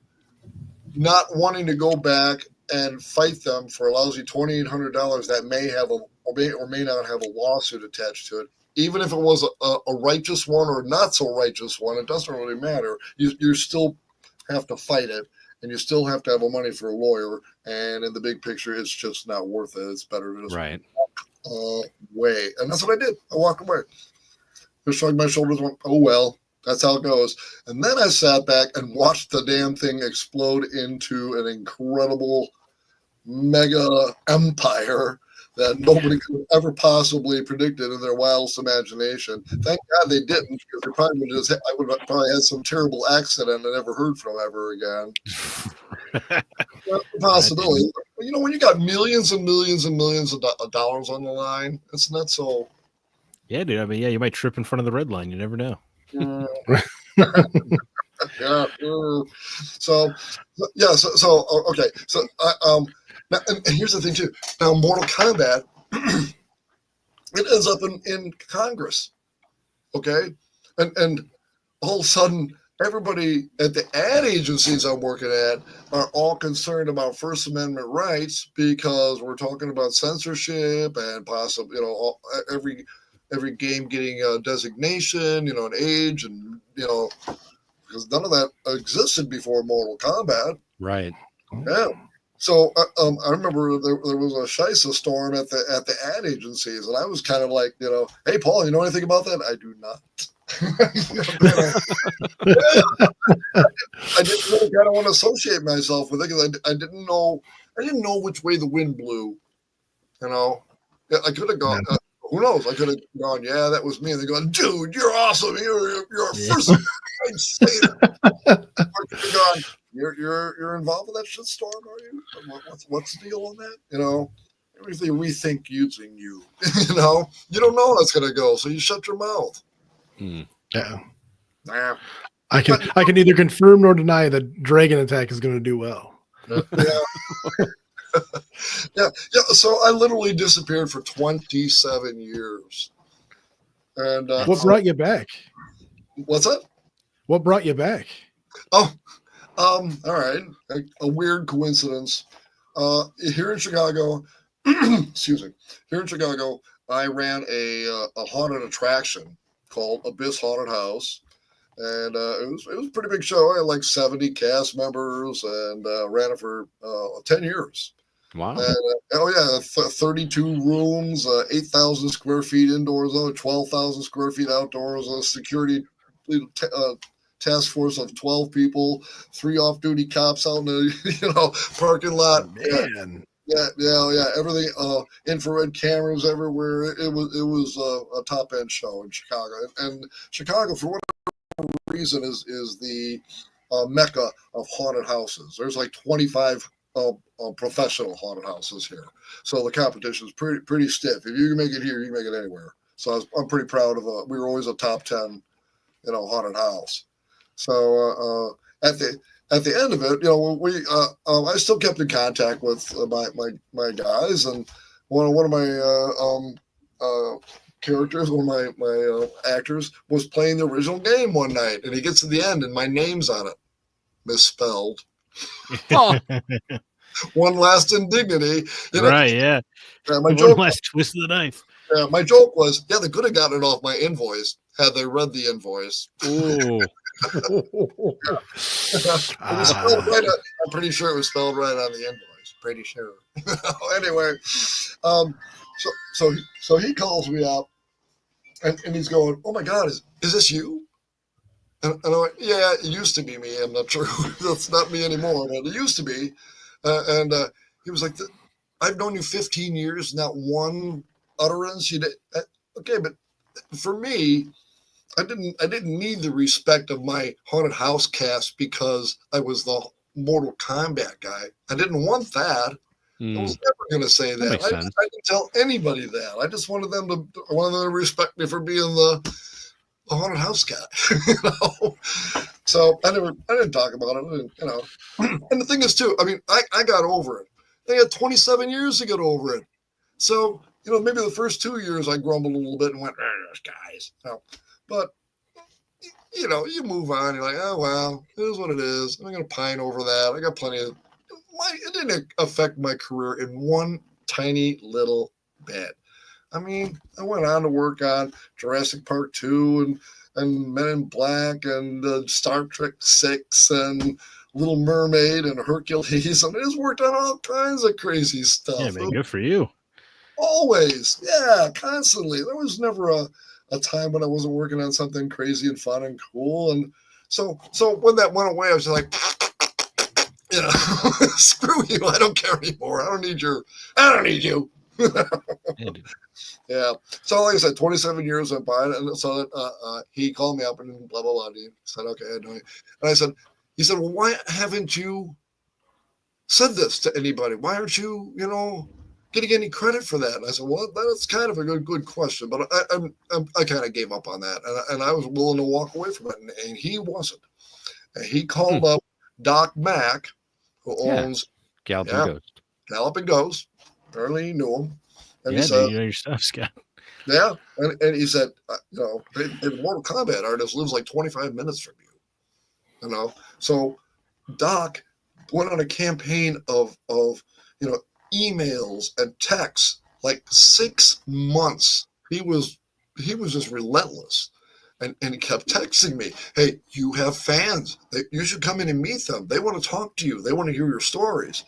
not wanting to go back and fight them for a lousy $2,800 that may have or may not have a lawsuit attached to it, even if it was a righteous one or not so righteous one, it doesn't really matter. You still have to fight it, and you still have to have money for a lawyer. And in the big picture, it's just not worth it. It's better to just walk away. And that's what I did. I walked away. Just shrugged my shoulders and went, oh, well, that's how it goes. And then I sat back and watched the damn thing explode into an incredible mega empire that nobody could ever possibly predicted in their wildest imagination. Thank God they didn't, because they probably I would have probably had some terrible accident and never heard from ever again. That's a possibility. When you got millions and millions and millions of dollars on the line, it's not so. Yeah, dude. I mean, you might trip in front of the red line. You never know. Yeah. So okay. So Now, and here's the thing too. Now, Mortal Kombat, it ends up in Congress, okay, and all of a sudden, everybody at the ad agencies I'm working at are all concerned about First Amendment rights because we're talking about censorship and possibly, every game getting a designation, an age, and because none of that existed before Mortal Kombat. Right. Yeah. So I remember there was a Shisa storm at the ad agencies, and I was kind of like, hey, Paul, you know anything about that? I do not. I didn't really kind of want to associate myself with it because I didn't know which way the wind blew. I could have gone. Who knows? I could have gone. Yeah, that was me. And they go, dude, you're awesome. You're a first. I'd say that. I could have gone. You're involved with that shit storm, are you? What's the deal on that? Everything rethink using you. You don't know how it's gonna go, so you shut your mouth. Yeah. Nah. I can neither confirm nor deny that Dragon Attack is going to do well. Yeah. yeah. So I literally disappeared for 27 years. And what brought you back? What's that? What brought you back? Oh, all right. A weird coincidence. Here in Chicago, excuse me. Here in Chicago, I ran a haunted attraction called Abyss Haunted House. And it was a pretty big show. I had like 70 cast members and ran it for 10 years. Wow. And, 32 rooms, 8,000 square feet indoors, 12,000 square feet outdoors, a security task force of 12 people, 3 off-duty cops out in the parking lot. Man. Yeah. Everything, infrared cameras everywhere. It was a top-end show in Chicago. And Chicago, for whatever reason, is the mecca of haunted houses. There's like 25 professional haunted houses here, so the competition is pretty stiff. If you can make it here, you can make it anywhere. So I'm pretty proud of we were always a top 10 haunted house. So at the end of it, I still kept in contact with my guys, and one of my characters, one of my actors, was playing the original game one night, and he gets to the end, and my name's on it, misspelled. Oh. One last indignity, right? Yeah. My joke, one last twist of the knife. Yeah, my joke was, they could have gotten it off my invoice had they read the invoice. Ooh. It was spelled right. I'm pretty sure it was spelled right on the invoice. Pretty sure. Anyway, so he calls me up, and he's going, "Oh my God, is this you?" And I'm like, "Yeah, it used to be me. I'm not sure. That's not me anymore, but it used to be." And he was like, "I've known you 15 years, not one utterance. You did okay, but for me, I didn't need the respect of my haunted house cast because I was the Mortal Kombat guy. I didn't want that. I was never going to say that. I didn't tell anybody that. I just wanted them to respect me for being the haunted house guy, So I didn't talk about it, And the thing is, too, I mean, I got over it. They had 27 years to get over it. So, maybe the first 2 years I grumbled a little bit and went, guys. But, you move on. You're like, oh, well, it is what it is. I'm going to pine over that. I got plenty of it didn't affect my career in one tiny little bit. I mean, I went on to work on Jurassic Park 2 and Men in Black and Star Trek 6 and Little Mermaid and Hercules. I mean, it's worked on all kinds of crazy stuff. Yeah, man, good for you. Always. Yeah, constantly. There was never a time when I wasn't working on something crazy and fun and cool. And so when that went away, I was like, screw you. I don't care anymore. I don't need you. Yeah. So like I said, 27 years went by, and so he called me up and blah blah blah. And he said, "Okay, I know." And I said, "He said, well, why haven't you said this to anybody? Why aren't you, getting any credit for that?" And I said, "Well, that's kind of a good question, but I kind of gave up on that, and I was willing to walk away from it, and he wasn't. And he called up Doc Mack, who owns Galloping Ghost. Galloping Ghost. Apparently, he knew him, and Yeah, he said, dude, you know your stuff, Scott. "Yeah," and he said, the Mortal Kombat artist lives like 25 minutes from you. So Doc went on a campaign of emails and texts like 6 months. He was just relentless. And he kept texting me, "Hey, you have fans. You should come in and meet them. They want to talk to you. They want to hear your stories."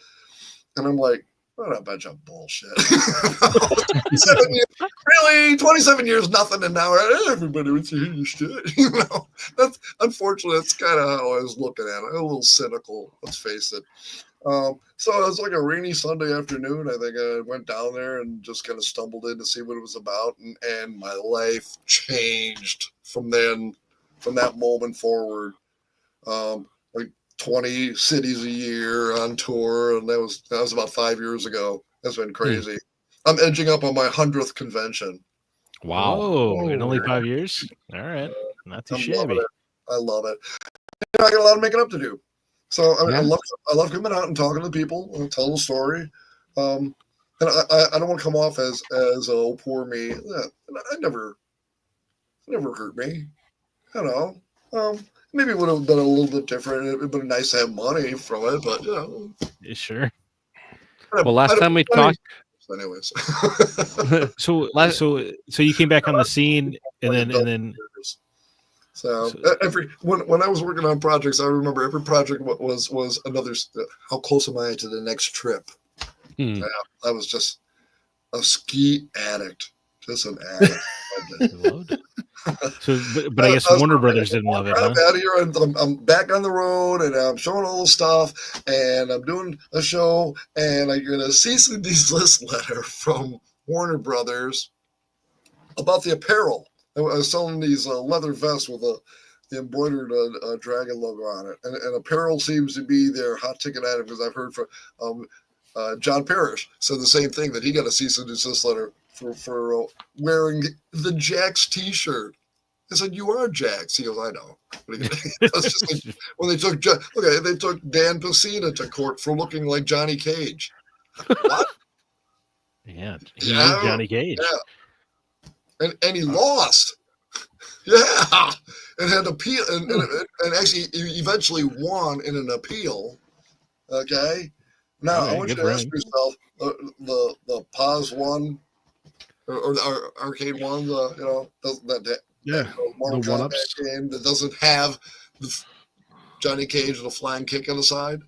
And I'm like, what a bunch of bullshit. 27 years, really? 27 years, nothing, and now everybody would hear your shit. That's unfortunately, that's kind of how I was looking at it. A little cynical, let's face it. So it was like a rainy Sunday afternoon. I think I went down there and just kind of stumbled in to see what it was about, and my life changed from that moment forward. Like 20 cities a year on tour, and that was about 5 years ago. That's been crazy. I'm edging up on my 100th convention. Wow. Oh, in only 5 years? All right. Not too I'm shabby. loving it. I love it. I got a lot of making up to do. So I Yeah. love coming out and talking to people and telling the story. And I don't want to come off as oh, poor me. I never hurt me. Maybe it would have been a little bit different. It would have been nice to have money from it, but Yeah, sure. Well, last time we talked, anyways. So you came back on the scene, and then So when I was working on projects, I remember every project was another. How close am I to the next trip? Yeah, I was just a ski addict, just an addict. So, but I guess Warner Brothers didn't love it, huh? I'm out of here, and I'm back on the road, and I'm showing all the stuff, and I'm doing a show, and I get a cease and desist letter from Warner Brothers about the apparel. I was selling these leather vests with the embroidered dragon logo on it, and apparel seems to be their hot ticket item, because I've heard from John Parrish said the same thing, that he got a cease and desist letter for wearing the Jax T-shirt. I said, "You are Jax." He goes, "I know." That's just like when they took Dan Pacina to court for looking like Johnny Cage. What? Yeah, he is Johnny Cage. Yeah. And he lost. Yeah, and had appeal, and actually eventually won in an appeal. Okay, now I want you to ask yourself the pause one or the arcade one, the Mortal Kombat game that doesn't have the Johnny Cage with a flying kick on the side.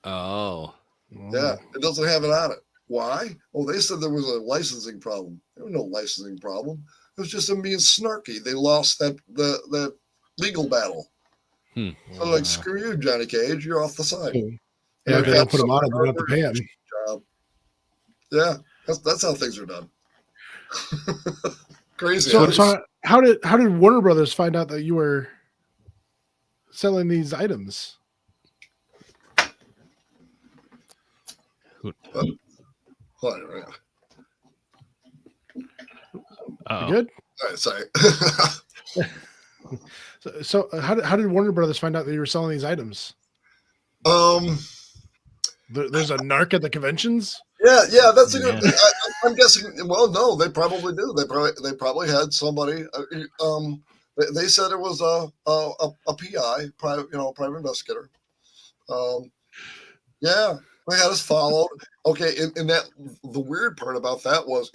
Oh, yeah, it doesn't have it on it. Why? Well, they said there was a licensing problem. There was no licensing problem. It was just them being snarky. They lost that legal battle. So like, screw you, Johnny Cage. You're off the side. Yeah, if they don't put him on, they don't have to pay him. Yeah, that's how things are done. Crazy. So how did Warner Brothers find out that you were selling these items? Oh. Good. All right, sorry. So how did Warner Brothers find out that you were selling these items? There's a narc at the conventions. Yeah, that's a good. I'm guessing. Well, no, they probably do. They probably had somebody. They said it was a PI, private investigator. Yeah, they had us followed. Okay, and that the weird part about that was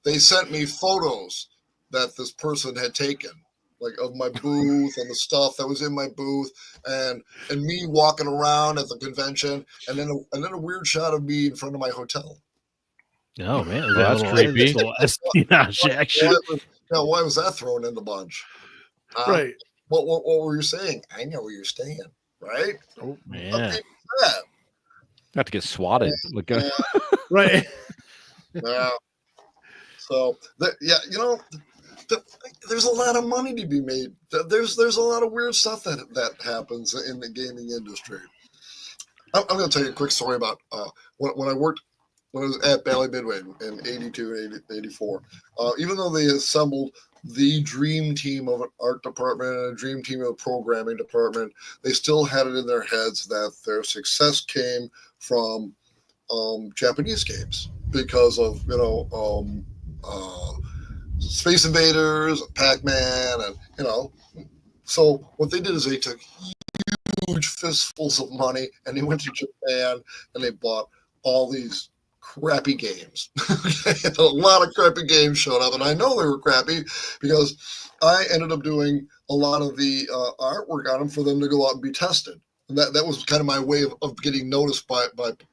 they sent me photos that this person had taken, like of my booth and the stuff that was in my booth, and me walking around at the convention, and then a weird shot of me in front of my hotel. Oh man, that's creepy. Why was that thrown in the bunch? Right. What were you saying? I know where you're staying, right? Oh man. Have to get swatted. Right. Yeah. So there's a lot of money to be made. There's a lot of weird stuff that happens in the gaming industry. I'm going to tell you a quick story about when I was at Bally Midway in 82, 84. Even though they assembled the dream team of an art department and a dream team of a programming department, they still had it in their heads that their success came from Japanese games because of Space Invaders, and Pac-Man, and. So what they did is they took huge fistfuls of money and they went to Japan and they bought all these crappy games. A lot of crappy games showed up, and I know they were crappy because I ended up doing a lot of the artwork on them for them to go out and be tested. And that was kind of my way of getting noticed by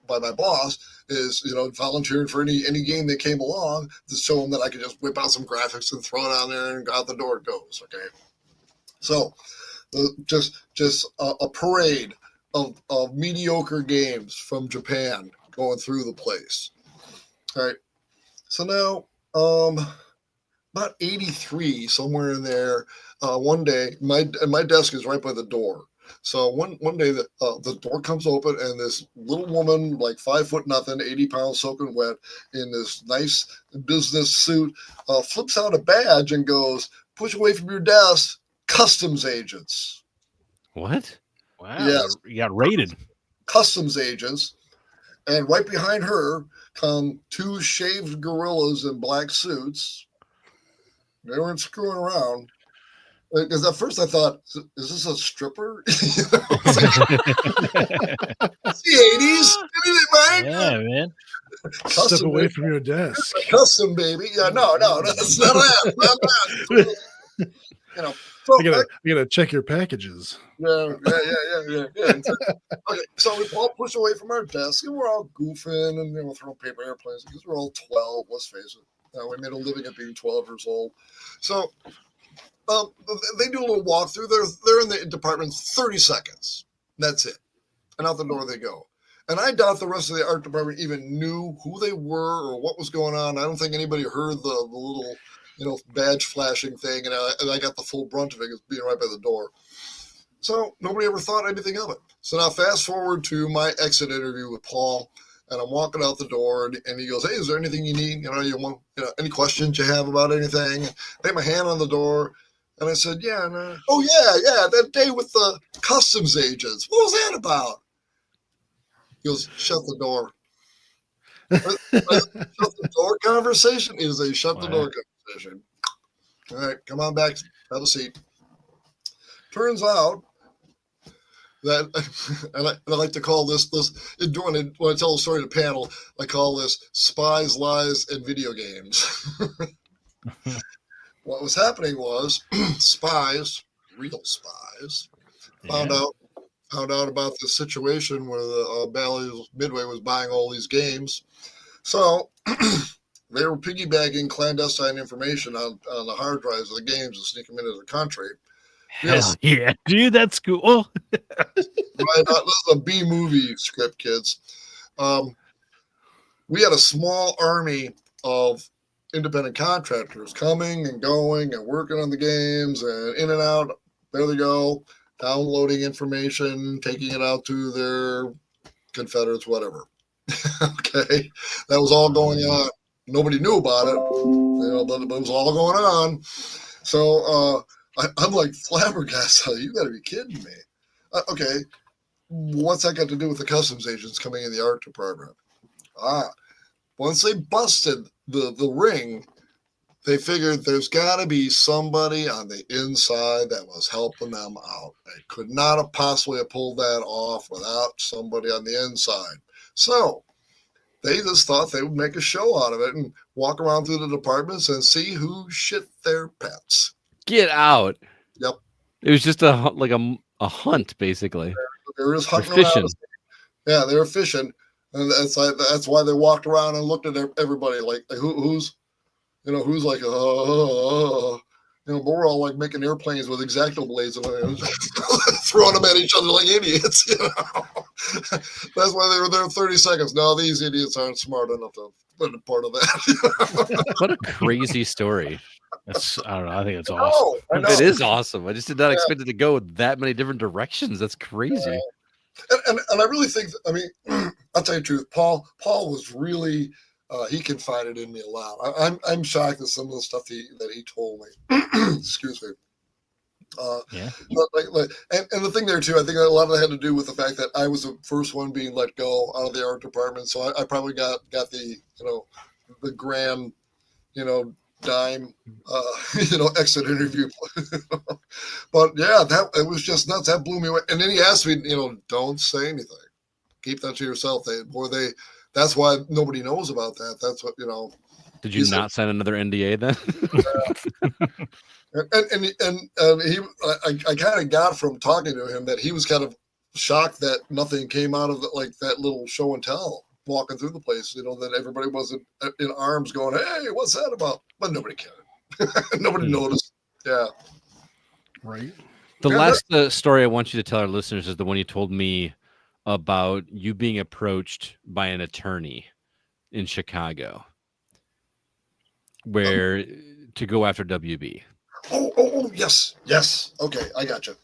my boss, is volunteering for any game that came along to show them that I could just whip out some graphics and throw it on there and out the door it goes. Okay, so just a parade of mediocre games from Japan going through the place. All right, so now about 83, somewhere in there. One day, my desk is right by the door. So one day the door comes open and this little woman, like 5 foot nothing, 80 pounds soaking wet, in this nice business suit, flips out a badge and goes, "Push away from your desk, customs agents." What? Wow. Yes. You got raided. Customs agents. And right behind her come 2 shaved gorillas in black suits. They weren't screwing around. Because at first I thought, is this a stripper? It's the 80s, right? Yeah, man. Step away baby. from your desk. Custom, baby. Yeah, no, that's not that. Not that. So I gotta check your packages. Yeah. Okay, so we all push away from our desk and we're all goofing and throwing paper airplanes because we're all 12. Let's face it. We made a living at being 12 years old. So they do a little walkthrough. They're in the department 30 seconds. That's it. And out the door they go. And I doubt the rest of the art department even knew who they were or what was going on. I don't think anybody heard the little badge flashing thing, and I got the full brunt of it being right by the door. So nobody ever thought anything of it. So now fast forward to my exit interview with Paul, and I'm walking out the door, and he goes, "Hey, is there anything you need? You want any questions you have about anything?" I had my hand on the door, and I said, "Yeah." And, "Oh yeah, that day with the customs agents. What was that about?" He goes, "Shut the door." Shut the door conversation is a shut the door conversation. All right, come on back, have a seat. Turns out that, and I like to call this when I tell a story to the panel, I call this spies, lies, and video games. What was happening was spies, real spies, found out about this situation where the Bally's Midway was buying all these games. So they were piggybacking clandestine information on the hard drives of the games and sneak them into the country. Hell yeah, dude, that's cool. Right, this is a B movie script, kids. We had a small army of independent contractors coming and going and working on the games and in and out. There they go, downloading information, taking it out to their Confederates, whatever. Okay, that was all going on. Nobody knew about it, but it was all going on. So I'm like flabbergasted. You got to be kidding me. Okay, what's that got to do with the customs agents coming in the art department? Once they busted the ring, they figured there's got to be somebody on the inside that was helping them out. They could not have possibly have pulled that off without somebody on the inside. So they just thought they would make a show out of it and walk around through the departments and see who shit their pets. Get out. Yep. It was just a hunt, basically. They were just hunting fishing. around. Yeah, they were fishing. And that's why they walked around and looked at everybody like who's like, but we're all like making airplanes with X-Acto blades and throwing them at each other like idiots. That's why they were there 30 seconds. No, these idiots aren't smart enough to be a part of that. What a crazy story. I don't know. I think it's awesome. I know. It is awesome. I just did not expect it to go that many different directions. That's crazy. And I really think, I'll tell you the truth, Paul was really, he confided in me a lot. I'm shocked at some of the stuff that he told me. Excuse me. Yeah. And the thing there too, I think a lot of that had to do with the fact that I was the first one being let go out of the art department, so I probably got the the grand dime exit interview. But yeah, that it was just nuts. That blew me away. And then he asked me, don't say anything, keep that to yourself. That's why nobody knows about that. That's what Did you not sign another NDA then? And he, I kind of got from talking to him that he was kind of shocked that nothing came out of that little show and tell walking through the place. That everybody wasn't in arms going, "Hey, what's that about?" But nobody cared. Nobody noticed. Yeah. Right. The last story I want you to tell our listeners is the one you told me about you being approached by an attorney in Chicago, where to go after WB. Oh, yes. Okay, I got you.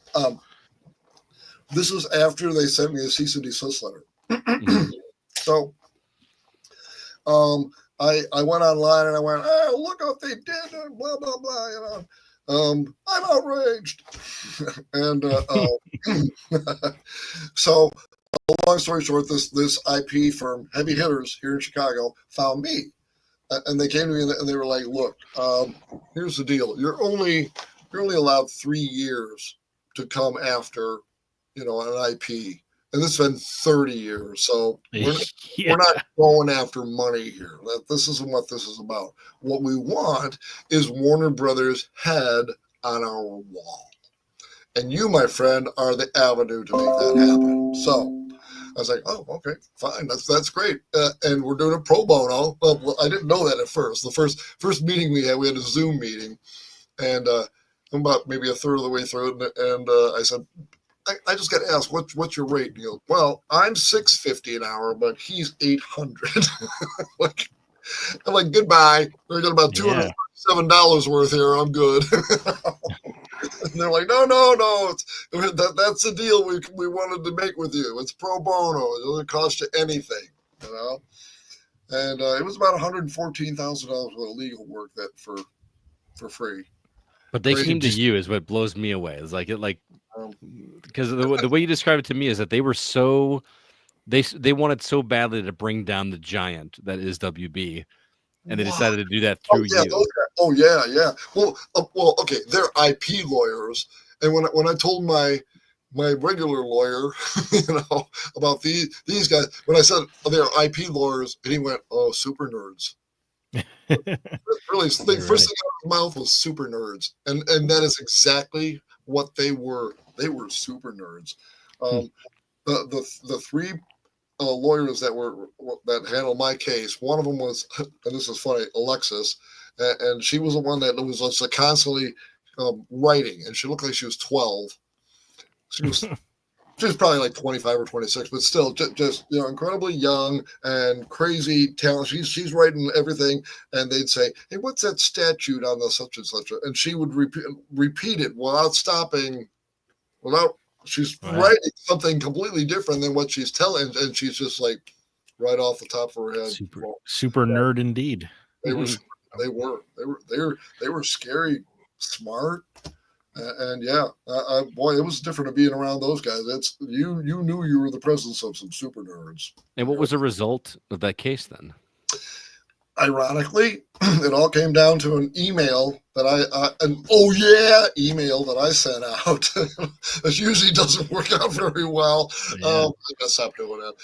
This was after they sent me a cease and desist letter. So, I went online and I went, "Oh, look what they did," and blah blah blah. I'm outraged, and so long story short, this IP firm, Heavy Hitters here in Chicago, found me. And they came to me and they were like, "Look, here's the deal. You're only allowed 3 years to come after, an IP, and this has been 30 years. So we're not going after money here. This isn't what this is about. What we want is Warner Brothers' head on our wall, and you, my friend, are the avenue to make that happen." So I was like, "Oh, okay, fine. That's great." And we're doing a pro bono. Well, I didn't know that at first. The first meeting we had a Zoom meeting, and I'm about maybe a third of the way through it, and I said, I just got to ask, what's your rate?" And he goes, "Well, I'm $650 an hour, but he's $800." I'm like, "Goodbye. I got about $207 worth here. I'm good." And they're like, no, that's the deal we wanted to make with you. It's pro bono. It doesn't cost you anything, And it was about $114,000 worth of legal work that for free. But they came to you is what blows me away. It's because the way you describe it to me is that they were so they wanted so badly to bring down the giant that is WB, and they decided to do that through you. Yeah. Well, okay. They're IP lawyers, and when I told my regular lawyer, about these guys, when I said they're IP lawyers, and he went, "Oh, super nerds." Really, first thing out of his mouth was super nerds, and that is exactly what they were. They were super nerds. The three lawyers that handled my case, one of them was, and this is funny, Alexis, and she was the one that was just constantly writing, and she looked like she was 12. She was probably like 25 or 26, but still just incredibly young and crazy talent. She's writing everything, and they'd say, "Hey, what's that statute on the such and such?" And she would repeat it without stopping, she's writing something completely different than what she's telling, and she's just like right off the top of her head. Super nerd indeed. They were scary, smart. And boy, it was different to being around those guys. It's you knew you were the presence of some super nerds. And what was the result of that case then? Ironically, it all came down to an email that email that I sent out. It usually doesn't work out very well. Yeah. I gotta stop doing that.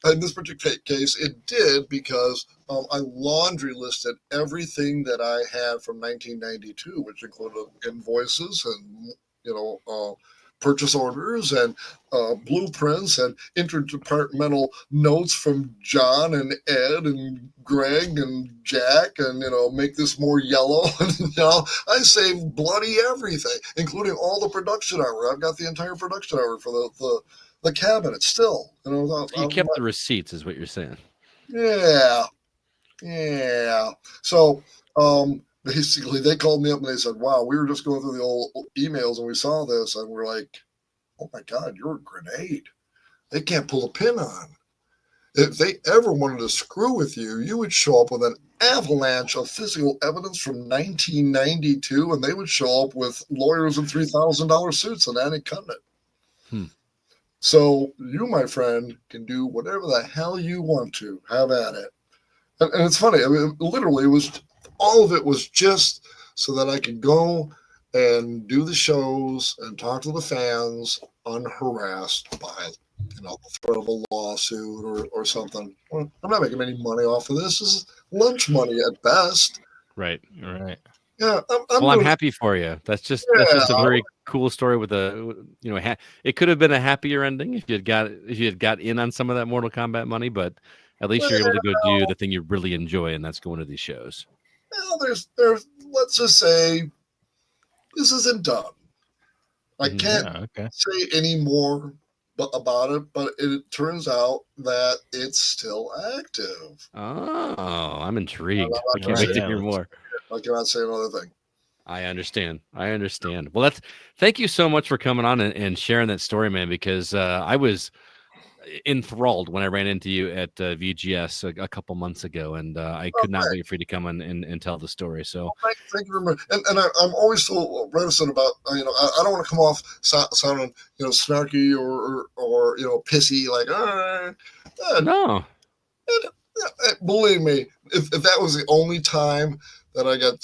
But in this particular case, it did, because I laundry listed everything that I had from 1992, which included invoices and purchase orders and blueprints and interdepartmental notes from John and Ed and Greg and Jack, and make this more yellow. And I saved bloody everything, including all the production hour. I've got the entire production hour for the cabinet still. You kept the receipts, is what you're saying. Yeah. So basically, they called me up and they said, "Wow, we were just going through the old emails and we saw this, and we're like, oh my God, you're a grenade. They can't pull a pin on." if they ever wanted to screw with you, you would show up with an avalanche of physical evidence from 1992, and they would show up with lawyers in $3,000 suits, and that ain't cutting it. So you, my friend, can do whatever the hell you want to. Have at it. And it's funny. I mean, literally, all of it was just so that I could go and do the shows and talk to the fans unharassed by, the threat of a lawsuit or something. Well, I'm not making any money off of this. This is lunch money at best. Right. Yeah. I'm happy for you. That's just a very cool story with it could have been a happier ending if you had got in on some of that Mortal Kombat money, but at least you're able to go do the thing you really enjoy, and that's going to these shows. Well, there's let's just say this isn't done. I can't say any more about it, but it turns out that it's still active. Oh, I'm intrigued. I can't wait to hear more. I cannot say another thing. I understand. Well, thank you so much for coming on and sharing that story, man, because I was enthralled when I ran into you at VGS a couple months ago, and I could not wait for you to come on and tell the story. So thank you very much. And I'm always so reticent about, I don't want to come off sounding, snarky or pissy, like, no. Believe me, if that was the only time that I got,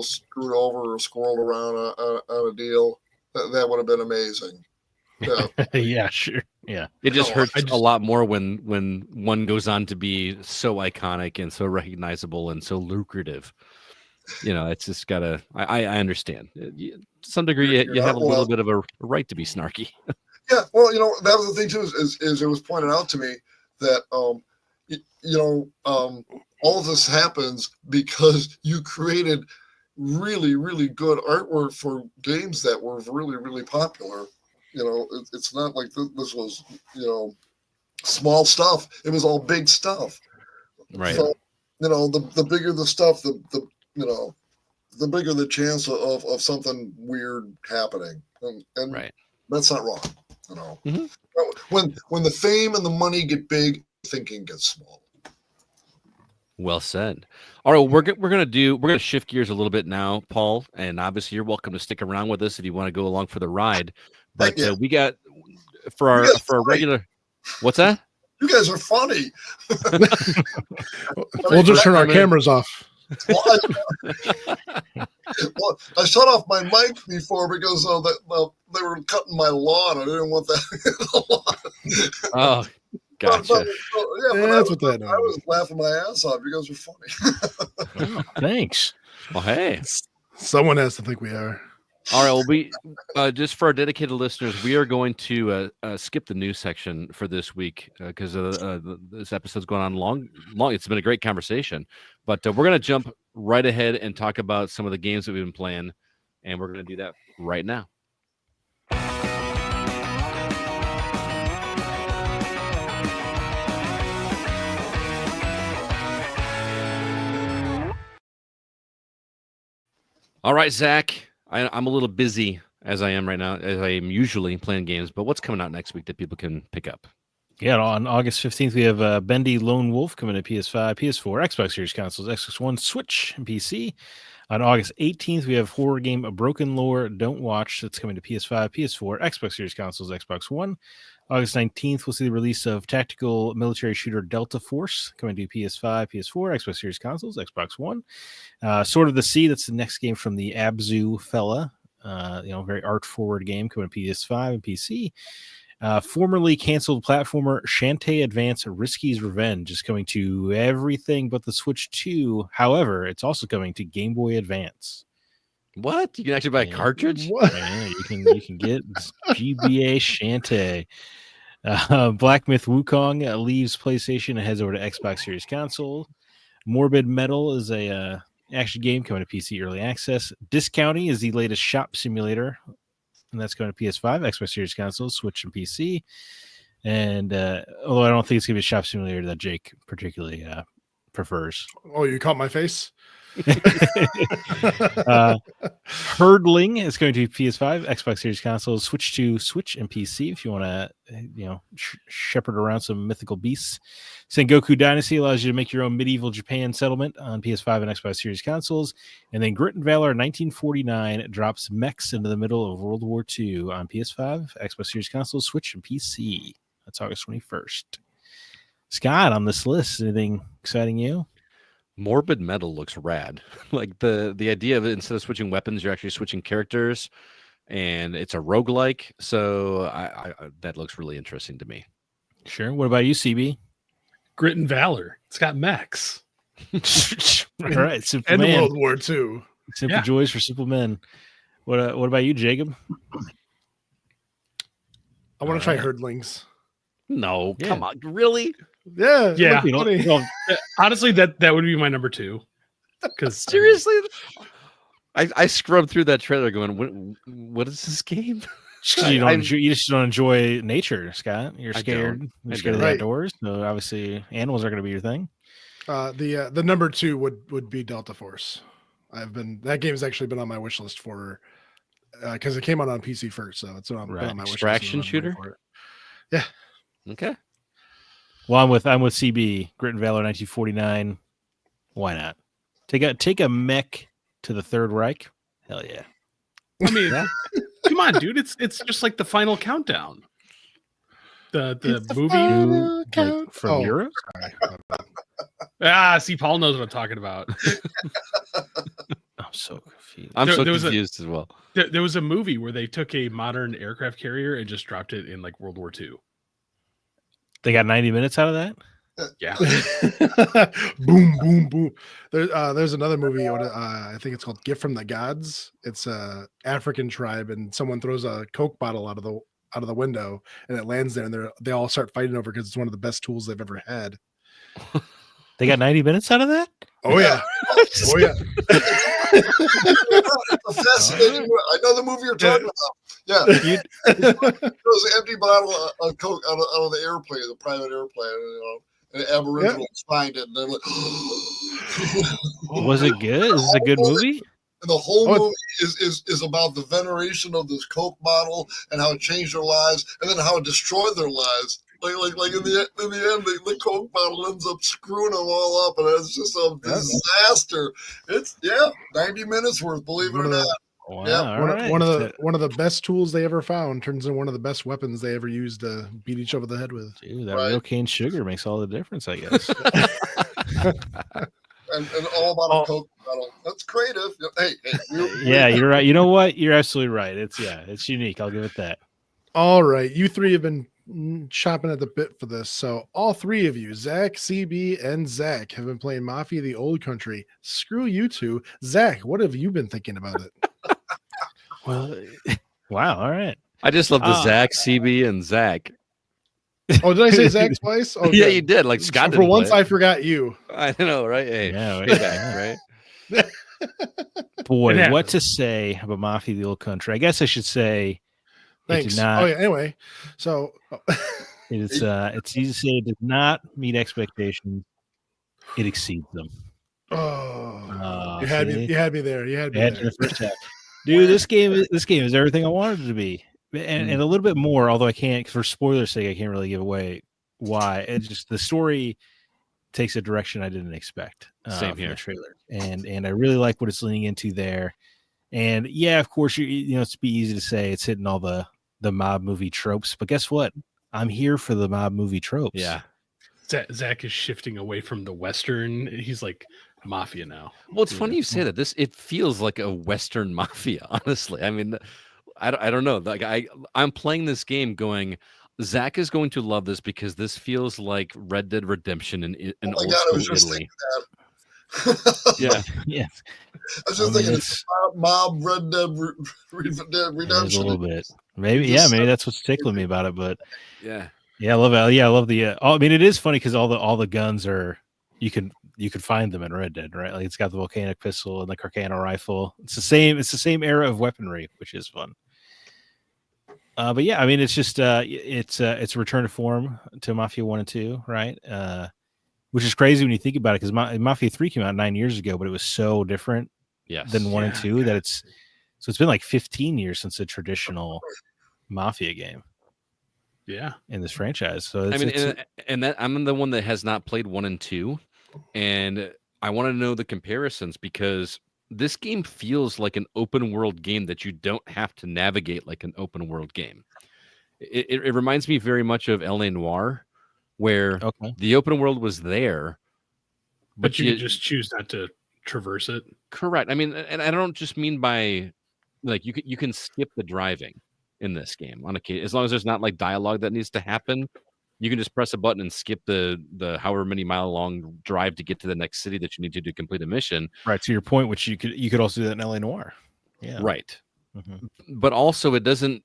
screwed over or squirreled around on a deal, that would have been amazing. Yeah. Yeah, sure. Yeah. It just hurts a lot more when one goes on to be so iconic and so recognizable and so lucrative. It's just gotta. I understand. To some degree, you have a little bit of a right to be snarky. Yeah. Well, that was the thing too. Is it was pointed out to me that all of this happens because you created really, really good artwork for games that were really, really popular. It's not like this was, small stuff. It was all big stuff. Right. So, the bigger the stuff, the bigger the chance of something weird happening. And right. That's not wrong. When the fame and the money get big, thinking gets small. Well said. All right, we're gonna shift gears a little bit now, Paul, and obviously you're welcome to stick around with us if you want to go along for the ride. But we got for our regular. What's that? You guys are funny. We'll just turn our cameras off. Well, I shut off my mic before because they were cutting my lawn. I didn't want that. Oh, gotcha. That's what that is. I was laughing my ass off. You guys are funny. Oh, thanks. Well, hey, someone has to think we are. All right. Well, we just for our dedicated listeners, we are going to skip the news section for this week because this episode's going on long. It's been a great conversation, but we're going to jump right ahead and talk about some of the games that we've been playing, and we're going to do that right now. All right, Zach. I'm a little busy as I am right now, as I am usually playing games. But what's coming out next week that people can pick up? Yeah, on August 15th, we have Bendy Lone Wolf coming to PS5, PS4, Xbox Series consoles, Xbox One, Switch, and PC. On August 18th, we have horror game Broken Lore Don't Watch. That's coming to PS5, PS4, Xbox Series consoles, Xbox One. August 19th, we'll see the release of tactical military shooter Delta Force coming to PS5, PS4, Xbox Series consoles, Xbox One. Sword of the Sea, that's the next game from the Abzu fella. Very art-forward game coming to PS5 and PC. Formerly canceled platformer Shantae Advance Risky's Revenge is coming to everything but the Switch 2. However, it's also coming to Game Boy Advance. What? You can actually buy a cartridge? Yeah, you can get GBA Shantae. Black Myth Wukong leaves PlayStation and heads over to Xbox Series console. Morbid Metal is a action game coming to PC early access. Discounty is the latest shop simulator, and that's going to PS5, Xbox Series consoles, Switch, and PC. And although I don't think it's going to be a shop simulator that Jake particularly prefers. Oh, you caught my face? Herdling is going to be PS5, Xbox Series consoles, switch to Switch and PC if you want to, shepherd around some mythical beasts. Sengoku Dynasty allows you to make your own medieval Japan settlement on PS5 and Xbox Series consoles. And then Grit and Valor 1949 drops mechs into the middle of World War II on PS5, Xbox Series consoles, Switch, and PC. That's August 21st. Scott, on this list, anything exciting you? Morbid Metal looks rad. Like the idea of it, instead of switching weapons, you're actually switching characters, and it's a roguelike. So I that looks really interesting to me. Sure. What about you, CB? Grit and Valor. It's got mechs. All right, simple And man. World War II. Simple Yeah. joys for simple men. What about you, Jacob? I want to try Alright. Herdlings. No, Yeah. come on, really? Yeah. Yeah. it looked funny. Well, honestly, that would be my number 2. Because Seriously? I scrubbed through that trailer going, what is this game? I- You just don't enjoy nature, Scott. You're I scared. don't. You're I scared of don't. the Right. outdoors. So obviously, animals are going to be your thing. The number 2 would be Delta Force. That game's actually been on my wish list for because it came out on PC first, so it's on, been Right. on my wish Extraction list. and I'm shooter? waiting for it. Okay. Well, I'm with CB. Grit and Valor 1949. Why not? Take a mech to the Third Reich. Hell yeah. I mean, come on, dude. It's just like the final countdown. The It's the movie. final Like, count- from oh, Europe? sorry. See, Paul knows what I'm talking about. I'm so confused. I'm There- so there was a- confused as well. There was a movie where they took a modern aircraft carrier and just dropped it in like World War II. They got 90 minutes out of that? Yeah. Boom, boom, boom. There's another movie. I think it's called "Gift from the Gods." It's a African tribe, and someone throws a Coke bottle out of the window, and it lands there, and they all start fighting over because it's one of the best tools they've ever had. They got 90 minutes out of that? Oh yeah, oh yeah. A fascinating. I know the movie you're talking about. Yeah, there was an empty bottle of Coke out of the airplane, the private airplane, and Aboriginals find it, and they're like, Was it good? Is this a good movie? And the whole Oh, movie is about the veneration of this Coke bottle and how it changed their lives, and then how it destroyed their lives. Like in the end, the Coke bottle ends up screwing them all up, and it's just a disaster. It's 90 minutes worth, believe it or not. Wow. Yeah, all right. One of the best tools they ever found turns into one of the best weapons they ever used to beat each other the head with. Dude, that Right. real cane sugar makes all the difference, I guess. And all about a Coke bottle. That's creative. Hey, Yeah, you're right. You know what? You're absolutely right. It's unique. I'll give it that. All right, you three have been chopping at the bit for this. So all three of you, Zach, CB, and Zach, have been playing Mafia: The Old Country. Screw you two. Zach, what have you been thinking about it? Well, wow. All right. I just love the Ah. Zach, CB, and Zach. Oh, did I say Zach twice? Oh, Yeah, good. you did. Like Scott For didn't once, play I forgot you. it. I know, right? Hey, Yeah, payback, right? Boy, It what to say about Mafia: The Old Country? I guess I should say it Thanks. did not. Oh yeah. Anyway, so It's easy to say it did not meet expectations. It exceeds them. you had me. See? You had me there. You had me Bad in there. the first half. Dude, this game is everything I wanted it to be, and a little bit more. Although I can't, for spoilers' sake, I can't really give away why. It's just the story takes a direction I didn't expect. Same from here. the trailer, and I really like what it's leaning into there. And yeah, of course, you know, it's be easy to say it's hitting all the mob movie tropes, but guess what? I'm here for the mob movie tropes. Yeah. Zach is shifting away from the Western. He's like Mafia now. Well, it's funny you say that. It feels like a Western Mafia, honestly. I mean, I don't know. Like I'm playing this game going, Zach is going to love this because this feels like Red Dead Redemption in Oh my old God, I was school just Italy. Yeah. Yeah. Yes, I was just I mean, thinking it's- Mob Red Dead there's a Redemption. little bit. Maybe that's what's tickling me about it. But Yeah. yeah, I love it. Yeah, I love the. I mean, it is funny because all the guns are you can find them in Red Dead, right? Like it's got the volcanic pistol and the Carcano rifle. It's the same era of weaponry, which is fun. But yeah, I mean, it's just it's a return to form to Mafia 1 and 2, right? which is crazy when you think about it, because Mafia 3 came out 9 years ago, but it was so different Yes. than 1 and Yeah, 2 yeah. that it's been like 15 years since a traditional Mafia game Yeah. in this franchise. So it's, I mean, it's and that I'm the one that has not played 1 and 2, and I want to know the comparisons because this game feels like an open world game that you don't have to navigate like an open world game. It reminds me very much of L.A. Noire, where okay. the open world was there, But you could just choose not to traverse it. correct. I mean, and I don't just mean by like you can skip the driving in this game on occasion as long as there's not like dialogue that needs to happen. You can just press a button and skip the however many mile long drive to get to the next city that you need to complete a mission. Right, to your point, which you could also do that in LA Noire. Yeah. Right. Mhm. But also it doesn't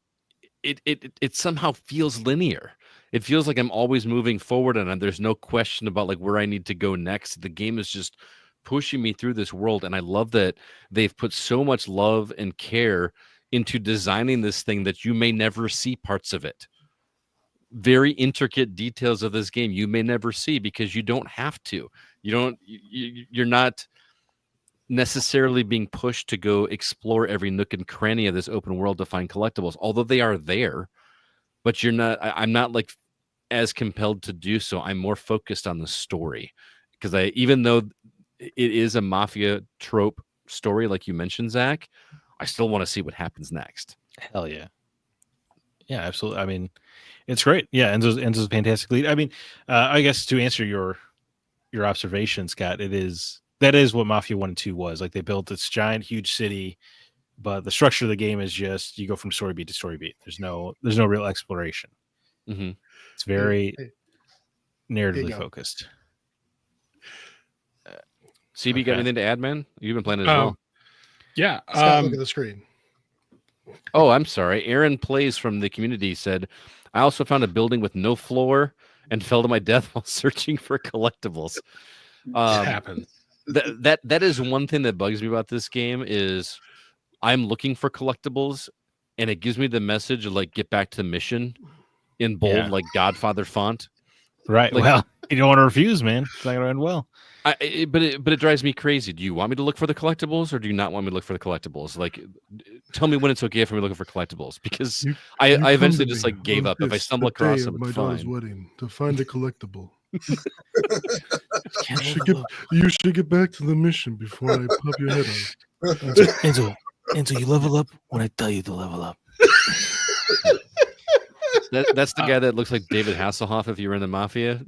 it somehow feels linear. It feels like I'm always moving forward and there's no question about like where I need to go next. The game is just pushing me through this world, and I love that they've put so much love and care into designing this thing that you may never see parts of it. Very intricate details of this game you may never see because you don't have to. You're not necessarily being pushed to go explore every nook and cranny of this open world to find collectibles, although they are there. But I'm not like as compelled to do so. I'm more focused on the story because even though it is a Mafia trope story, like you mentioned, Zach, I still want to see what happens next. Hell yeah. Yeah, absolutely. I mean, it's great. Yeah, Enzo's a fantastic lead. I mean, I guess to answer your observation, Scott, that is what Mafia 1 and 2 was. Like they built this giant, huge city, but the structure of the game is just you go from story beat to story beat. There's no real exploration. Mm-hmm. It's very Hey, narratively go. focused. CB, got Okay. anything to add, man? You've been playing it as well. Yeah. Scott, look at the screen. Oh, I'm sorry. Aaron Plays from the community said, I also found a building with no floor and fell to my death while searching for collectibles. It Um, happens. that is one thing that bugs me about this game is I'm looking for collectibles and it gives me the message of like get back to the mission in bold, Yeah. like Godfather font. Right. Like- well, you don't want to refuse, man. It's not going to end well. But it drives me crazy. Do you want me to look for the collectibles or do you not want me to look for the collectibles? Like, tell me when it's okay for me to look for collectibles because I eventually just like gave up. If I stumble across them, it's fine. wedding to find a collectible. Can't You should get back to the mission before I pop your head on. Enzo, you level up when I tell you to level up. That's the guy that looks like David Hasselhoff if you were in the Mafia.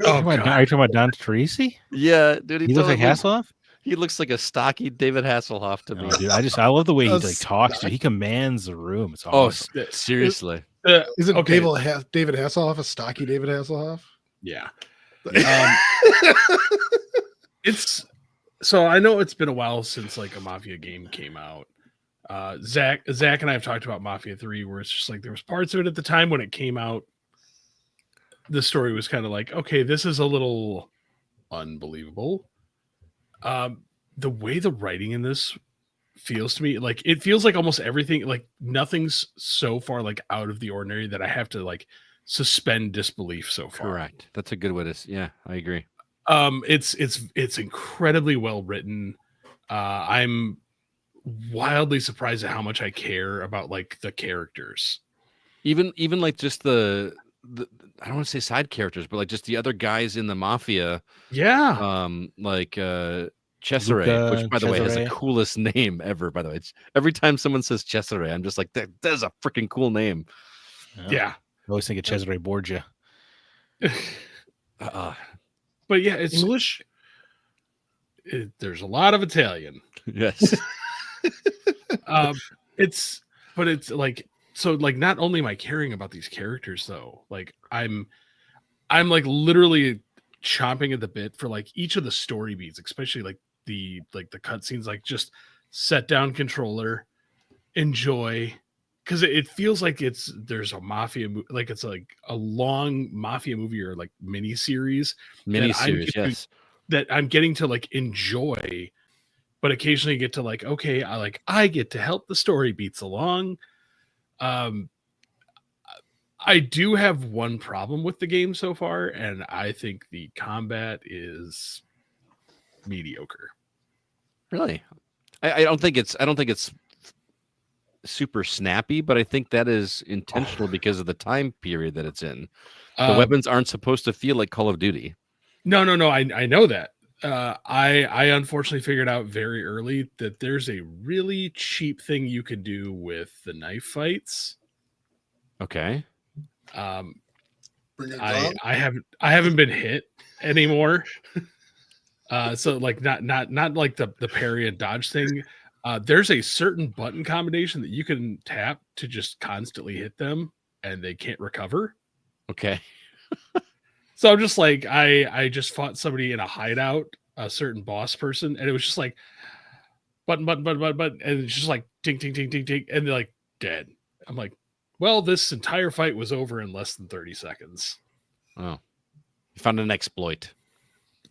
Oh, Are you talking about Don Teresi? Yeah, dude. He looks like Hasselhoff? He looks like a stocky David Hasselhoff to me. Oh, dude, I love the way he That's like talks. Dude. He commands the room. It's Oh, awesome. seriously. Isn't Okay. David Hasselhoff a stocky David Hasselhoff? Yeah. It's so I know it's been a while since like a Mafia game came out. Zach and I have talked about Mafia 3 where it's just like there was parts of it at the time when it came out. The story was kind of like, okay, this is a little unbelievable. The way the writing in this feels to me, like it feels like almost everything, like nothing's so far like out of the ordinary that I have to like suspend disbelief so far. Correct. That's a good way to. Yeah, I agree. It's incredibly well written. I'm wildly surprised at how much I care about like the characters. Even like just the I don't want to say side characters, but like just the other guys in the Mafia. Yeah. Like Cesare, which by the way has the Cesare. coolest name ever. By the way, every time someone says Cesare, I'm just like that is a freaking cool name. Yeah. I always think of Cesare Borgia. But yeah, it's English? there's a lot of Italian. Yes. It's like so like not only am I caring about these characters though, like I'm like literally chomping at the bit for like each of the story beats, especially like the cutscenes, like just set down controller, enjoy, because it feels like there's a mafia like it's like a long mafia movie or like mini series Yes. that I'm getting to like enjoy, but occasionally get to like, okay, I get to help the story beats along. I do have one problem with the game so far, and I think the combat is mediocre. Really? I don't think it's super snappy, but I think that is intentional because of the time period that it's in. The weapons aren't supposed to feel like Call of Duty. No. I know that. I unfortunately figured out very early that there's a really cheap thing you can do with the knife fights. Okay. Bring a I gun? haven't been hit anymore. So like not like the parry and dodge thing. There's a certain button combination that you can tap to just constantly hit them and they can't recover. Okay. So I'm just like, I just fought somebody in a hideout, a certain boss person, and it was just like button, and it's just like ding, ding, ding, ding, ding, and they're like dead. I'm like, well, this entire fight was over in less than 30 seconds. Oh. You found an exploit.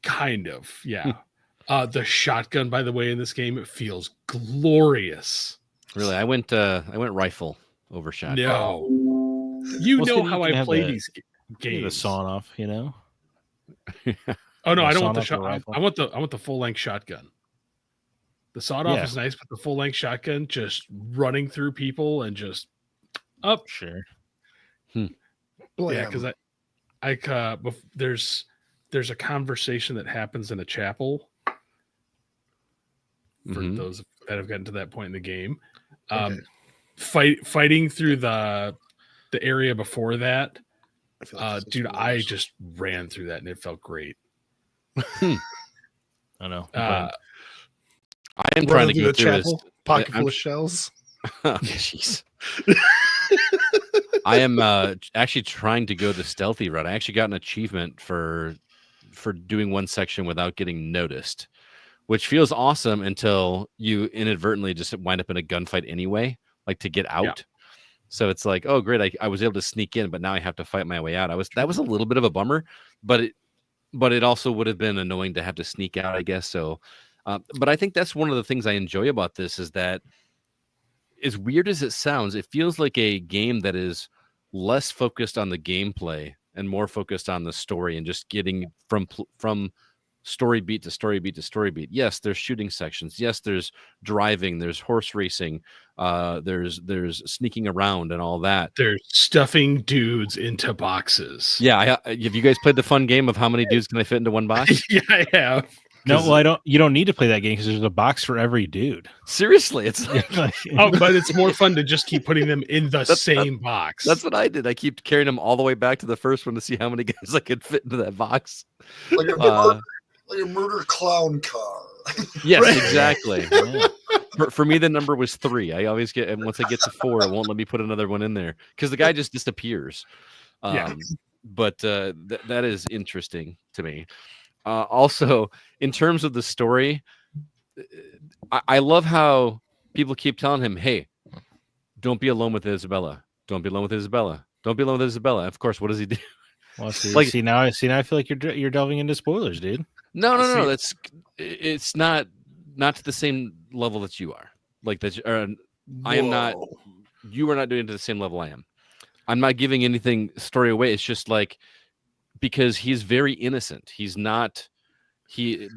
Kind of, yeah. The shotgun, by the way, in this game, it feels glorious. Really, I went rifle over shotgun. No, you Well, know so how you can I have play the- these The games. sawn off, you know. Oh no, the I don't want the sawn-off shot. rifle. I want the full length shotgun. The sawed off Yeah. is nice, but the full length shotgun, just running through people and just up. Sure. Yeah, Blam. because there's a conversation that happens in a chapel for Mhm. those that have gotten to that point in the game. Okay. Fighting through the area before that, I feel like this is dude, one of I those. just ran through that and it felt great. I know. I am Running trying to through go the through chapel, pocket I'm- full of shells. Oh, jeez. I am actually trying to go the stealthy route. I actually got an achievement for doing one section without getting noticed, which feels awesome until you inadvertently just wind up in a gunfight anyway, like to get out. So it's like, oh great, I was able to sneak in, but now I have to fight my way out. That was a little bit of a bummer, but it also would have been annoying to have to sneak out, I guess. So, but I think that's one of the things I enjoy about this is that, as weird as it sounds, it feels like a game that is less focused on the gameplay and more focused on the story and just getting from story beat to story beat to story beat. Yes, there's shooting sections. Yes, there's driving. There's horse racing. There's sneaking around and all that. They're stuffing dudes into boxes. Yeah, have you guys played the fun game of how many dudes can I fit into one box? Yeah, I have. No, well, you don't need to play that game because there's a box for every dude. Seriously, it's like, Oh, but it's more fun to just keep putting them in the same box. that's what I did. I keep carrying them all the way back to the first one to see how many guys I could fit into that box. Like a murder clown car. Yes, Right. exactly. Yeah. For me, the number was 3. I always get, and once I get to 4, it won't let me put another one in there because the guy just disappears. Yeah. But that is interesting to me. Also, in terms of the story, I love how people keep telling him, "Hey, don't be alone with Isabella. Don't be alone with Isabella. Don't be alone with Isabella." Of course, what does he do? Well, see, Like- see now, I feel like you're delving into spoilers, dude. No. It's not to the same level that you are. Like that, I am not. Whoa. You are not doing it to the same level I am. I'm not giving anything story away. It's just like, because he's very innocent. He's not. He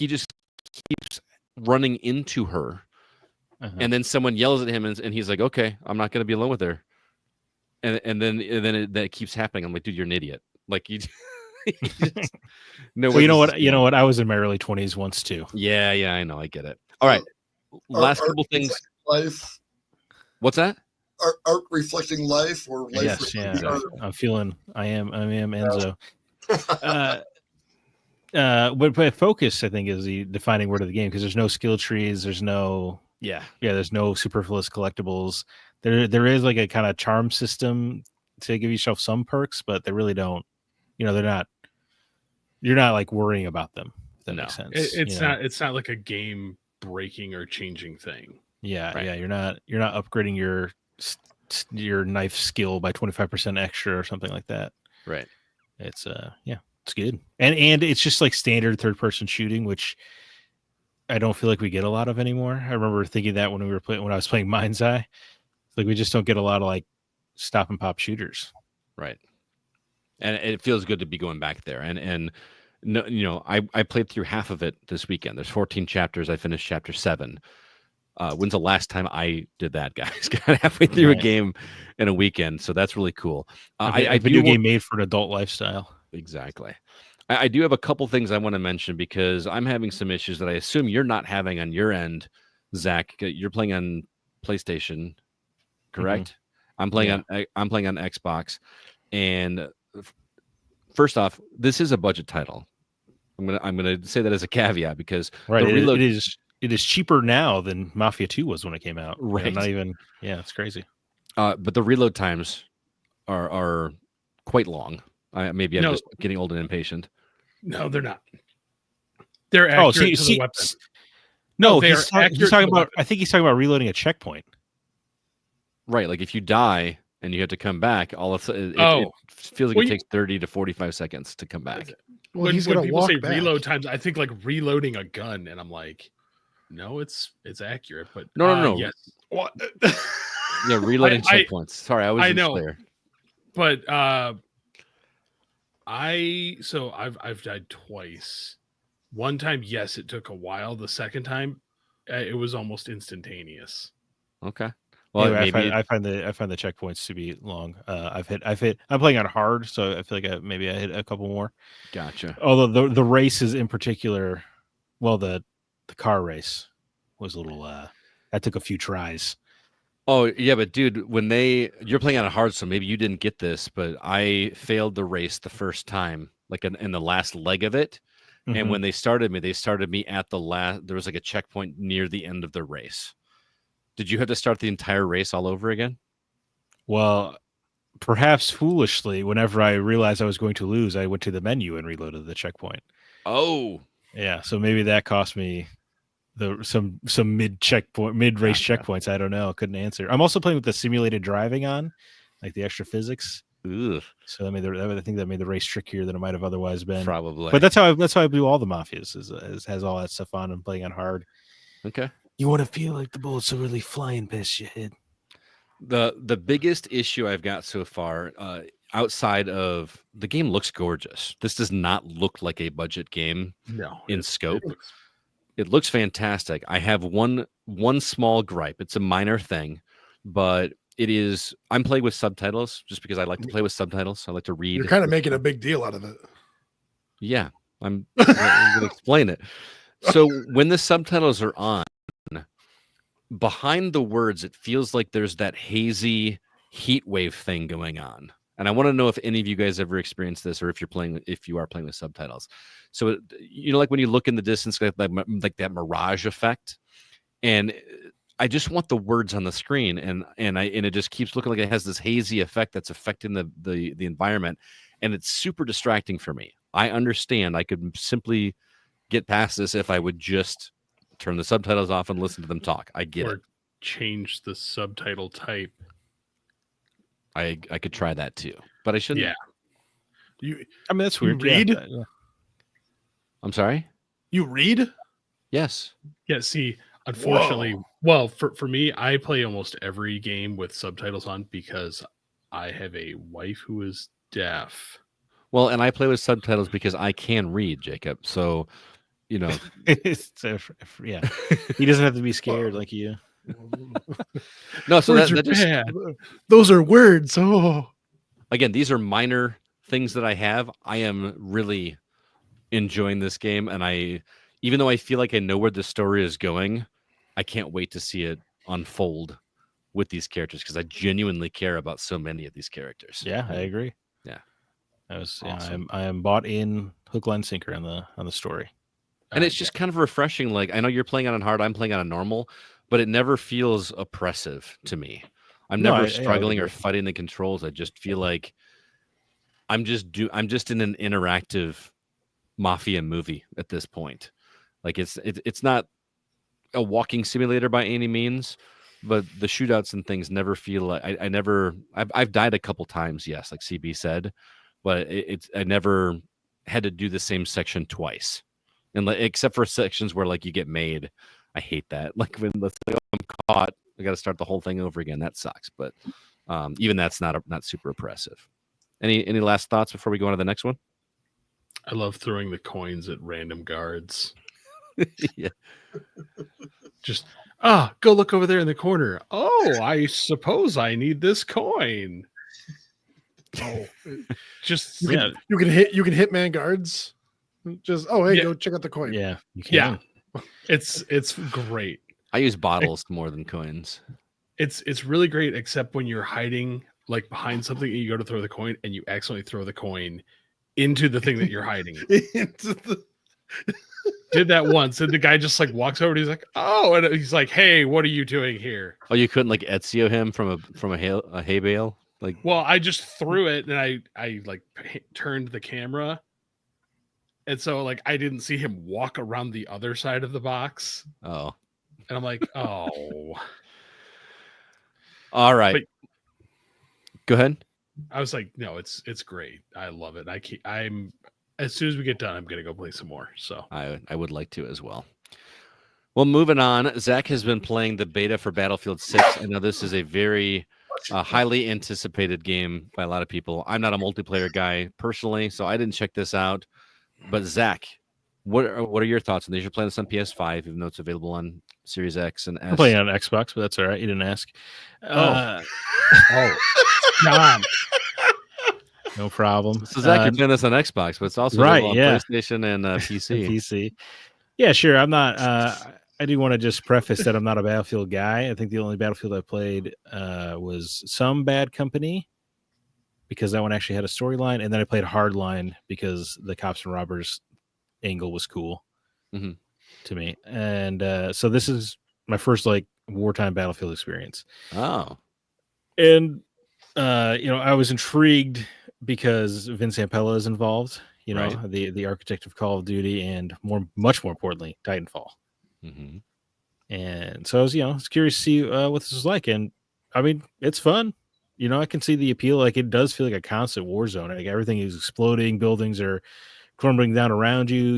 just keeps running into her, and then someone yells at him, and he's like, "Okay, I'm not going to be alone with her." And then that keeps happening. I'm like, dude, you're an idiot. Like you. No. Well, you know what? I was in my early 20s once too. Yeah, I know. I get it. All right. Last couple things. Life, What's that? art reflecting life, or life Yes, yeah. reflecting art. I am Enzo. But focus, I think, is the defining word of the game because there's no skill trees, there's no there's no superfluous collectibles. There is like a kind of charm system to give yourself some perks, but they really don't. You're not like worrying about them. If that makes sense. It's not like a game breaking or changing thing. Yeah, Right. yeah. You're not upgrading your knife skill by 25% extra or something like that. Right. It's it's good. And it's just like standard third person shooting, which I don't feel like we get a lot of anymore. I remember thinking that when I was playing Mind's Eye. Like we just don't get a lot of like stop and pop shooters. Right. And it feels good to be going back there. And no, you know, I played through half of it this weekend. There's 14 chapters. I finished chapter 7. When's the last time I did that, guys? Got halfway through a game in a weekend. So that's really cool. A video game made for an adult lifestyle. Exactly. I do have a couple things I want to mention because I'm having some issues that I assume you're not having on your end, Zach. You're playing on PlayStation, correct? I'm playing on Xbox. And first off, this is a budget title. I'm gonna say that as a caveat because right, the reload it is cheaper now than Mafia 2 was when it came out. Right. You know, not even it's crazy. But the reload times are quite long. Maybe I'm just getting old and impatient. No, they're not. They're accurate to the weapon. No, he's talking about. I think he's talking about reloading a checkpoint. Right, like if you die and you have to come back, it feels like it takes 30 to 45 seconds to come back. Well, when he's gonna people walk say back. reload times, I think like reloading a gun, and I'm like, no, it's accurate, but No. yes, What? Yeah, reloading checkpoints. Sorry, I was know. clear. But I've died twice. One time, yes, it took a while. The second time, it was almost instantaneous. Okay. Well, anyway, I find the checkpoints to be long. I'm playing on hard, so I feel like I hit a couple more. Gotcha. Although the races in particular, well, the car race was a little. That took a few tries. Oh yeah, but dude, you're playing on hard, so maybe you didn't get this, but I failed the race the first time, like in the last leg of it. And when they started me at the last. There was like a checkpoint near the end of the race. Did you have to start the entire race all over again? Well, perhaps foolishly, whenever I realized I was going to lose, I went to the menu and reloaded the checkpoint. Oh, yeah. So maybe that cost me some mid race checkpoints. I don't know. Couldn't answer. I'm also playing with the simulated driving on, like the extra physics. Ugh. So I think that made the race trickier than it might have otherwise been. Probably. But that's how I do all the Mafias is has all that stuff on and playing on hard. Okay. You want to feel like the bullets are really flying past your head. The biggest issue I've got so far, outside of the game, looks gorgeous. This does not look like a budget game. No, in scope. It looks fantastic. I have one small gripe. It's a minor thing, but it is. I'm playing with subtitles just because I like to play with subtitles. I like to read. You're kind of making a big deal out of it. Yeah, I'm going to explain it. So when the subtitles are on, behind the words, it feels like there's that hazy heat wave thing going on. And I want to know if any of you guys ever experienced this, or if you are playing with subtitles. So, like when you look in the distance, like that mirage effect, and I just want the words on the screen, and it just keeps looking like it has this hazy effect that's affecting the environment, and it's super distracting for me. I understand I could simply get past this if I would just turn the subtitles off and listen to them talk. I get it. Change the subtitle type. I could try that too, but I shouldn't. Yeah. That's weird. Read? Yeah. I'm sorry? You read? Yes. Yeah, see, unfortunately, well, for me, I play almost every game with subtitles on because I have a wife who is deaf. Well, and I play with subtitles because I can read, Jacob. So, yeah. He doesn't have to be scared like you. No, so Words that are just bad. Those are words. Oh, again, these are minor things that I have. I am really enjoying this game, and even though I feel like I know where the story is going, I can't wait to see it unfold with these characters because I genuinely care about so many of these characters. Yeah, I agree. Yeah, that was awesome. I am bought in hook, line, sinker on the story, and it's just kind of refreshing. Like I know you're playing on hard, I'm playing on a normal, but it never feels oppressive to me. I'm never struggling or fighting the controls. I just feel like I'm just in an interactive Mafia movie at this point. Like it's not a walking simulator by any means, but the shootouts and things never feel like I've died a couple times, yes, like CB said, but I never had to do the same section twice, and except for sections where like you get made. I hate that. Like when I'm caught I got to start the whole thing over again. That sucks. But even that's not super oppressive. Any last thoughts before we go on to the next one? I love throwing the coins at random guards. Yeah. Just go look over there in the corner. Oh, I suppose I need this coin. Oh, just You can hit hitman guards. Just hey, go check out the coin. Yeah, you can. Yeah. It's great. I use bottles more than coins. It's really great, except when you're hiding like behind something and you go to throw the coin and you accidentally throw the coin into the thing that you're hiding. Did that once, and the guy just like walks over and he's like, "Oh," and he's like, "Hey, what are you doing here?" Oh, you couldn't like Ezio him from a hay bale? Like, well, I just threw it and I like turned the camera, and so like I didn't see him walk around the other side of the box. oh, And I'm like, oh. All right. But go ahead. I was like, no, it's great. I love it. I'm as soon as we get done, I'm gonna go play some more. So I would like to as well. Well, moving on, Zach has been playing the beta for Battlefield 6. I know this is a very highly anticipated game by a lot of people. I'm not a multiplayer guy personally, so I didn't check this out. But Zach, what are your thoughts on this? You're playing this on PS5, even though it's available on Series X and S. I'm playing on Xbox, but that's all right. You didn't ask. oh, God. No problem. So Zach, you're playing this on Xbox, but it's also right, available on yeah. PlayStation and PC. PC. Yeah, sure. I'm not. I do want to just preface that I'm not a Battlefield guy. I think the only Battlefield I played was Some Bad Company, because that one actually had a storyline, and then I played Hardline because the cops and robbers angle was cool to me. And so this is my first like wartime Battlefield experience. Oh, and I was intrigued because Vince Zampella is involved. Right. The architect of Call of Duty, and much more importantly, Titanfall. Mm-hmm. And so I was curious to see what this was like. And I mean, it's fun. I can see the appeal. Like, it does feel like a constant war zone. Like, everything is exploding, buildings are crumbling down around you.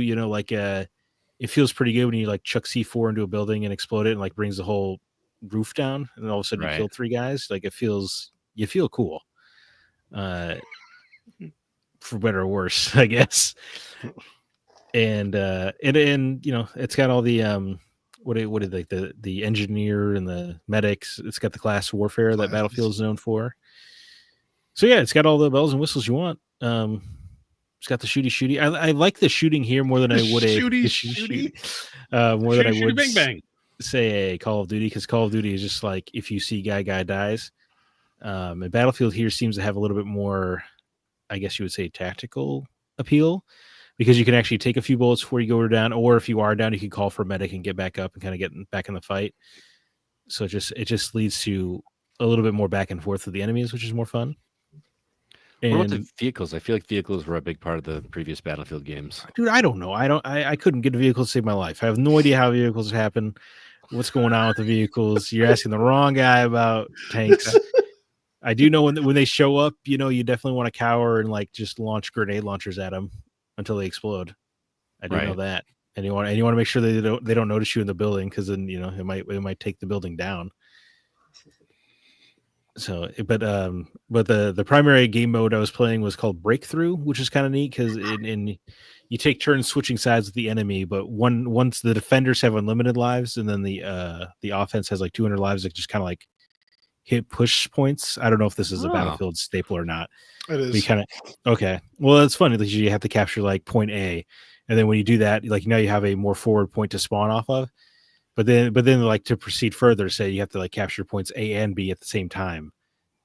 It feels pretty good when you like chuck C4 into a building and explode it and like brings the whole roof down, and all of a sudden you killed 3 guys. Like, you feel cool. For better or worse, I guess. And it's got all the what did like the engineer and the medics. It's got the class warfare that Battlefield is known for. So yeah, it's got all the bells and whistles you want. It's got the shooty. I like the shooting here more than I would more than I would bang bang. Say a Call of Duty, because Call of Duty is just like, if you see guy dies. And Battlefield here seems to have a little bit more, I guess you would say, tactical appeal, because you can actually take a few bullets before you go down, or if you are down, you can call for a medic and get back up and kind of get back in the fight. So it just leads to a little bit more back and forth with the enemies, which is more fun. What about the vehicles? I feel like vehicles were a big part of the previous Battlefield games. Dude, I don't know. I couldn't get a vehicle to save my life. I have no idea how vehicles happen. What's going on with the vehicles? You're asking the wrong guy about tanks. I do know when they show up, you definitely want to cower and like just launch grenade launchers at them until they explode. I do know that, and you want to make sure they don't notice you in the building, because then it might take the building down. So, but the primary game mode I was playing was called Breakthrough, which is kind of neat, because you take turns switching sides with the enemy, but once the defenders have unlimited lives, and then the offense has like 200 lives, it just kind of like hit push points. I don't know if this is a Battlefield staple or not. It is. Okay. Well, it's funny that you have to capture like point A, and then when you do that, like now you have a more forward point to spawn off of. But then like to proceed further, say you have to like capture points A and B at the same time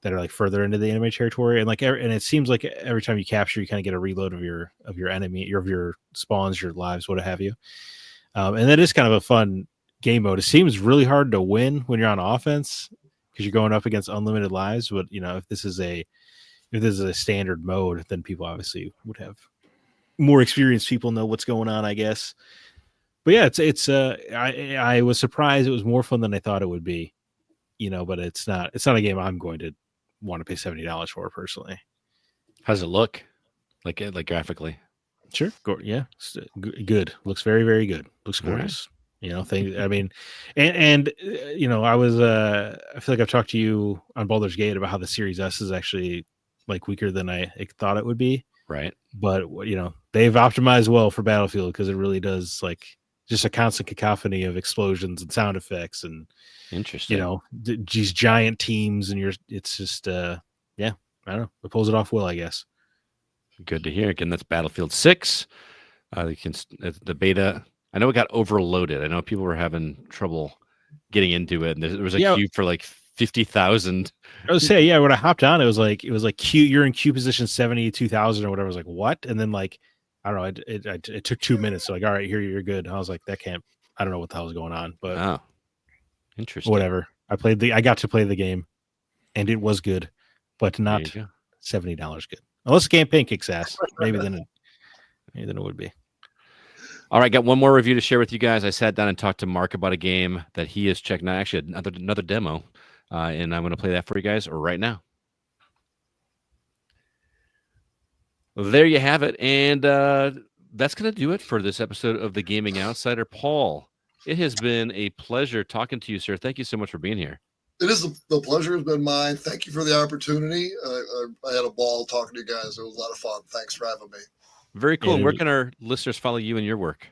that are like further into the enemy territory, and and it seems like every time you capture, you kind of get a reload of your enemy, of your spawns, your lives, what have you. And that is kind of a fun game mode. It seems really hard to win when you're on offense, because you're going up against unlimited lives. But if this is a standard mode, then people obviously would have more experienced people know what's going on, I guess. But yeah, I was surprised it was more fun than I thought it would be, but it's not a game I'm going to want to pay $70 for personally. How does it look? Like graphically? Sure. Yeah. Good. Looks very, very good. Looks gorgeous. You know, I mean, and you know, I feel like I've talked to you on Baldur's Gate about how the Series S is actually like weaker than I thought it would be. Right. But you know, they've optimized well for Battlefield because it really does like just a constant cacophony of explosions and sound effects and Interesting. you know these giant teams and it's just yeah, I don't know, it pulls it off well, I guess. Good to hear. Again, that's Battlefield 6. The beta. I know it got overloaded. I know people were having trouble getting into it, and there was a queue for like 50,000. I was saying, yeah, when I hopped on, it was like queue. You're in queue position 72,000 or whatever. I was like, what? And then like, I don't know. It took 2 minutes. So like, all right, here you're good. And I was like, that can't. I don't know what the hell is going on, but Oh, interesting. whatever. I got to play the game, and it was good, but There not you go. $70 good. Unless the campaign kicks ass, maybe then it would be. All right, got one more review to share with you guys. I sat down and talked to Mark about a game that he is checking out. Actually, another demo, and I'm going to play that for you guys right now. There you have it, and that's going to do it for this episode of The Gaming Outsider. Paul, it has been a pleasure talking to you, sir. Thank you so much for being here. It is the pleasure has been mine. Thank you for the opportunity. I had a ball talking to you guys. It was a lot of fun. Thanks for having me. Very cool. Yeah, And where can our listeners follow you and your work?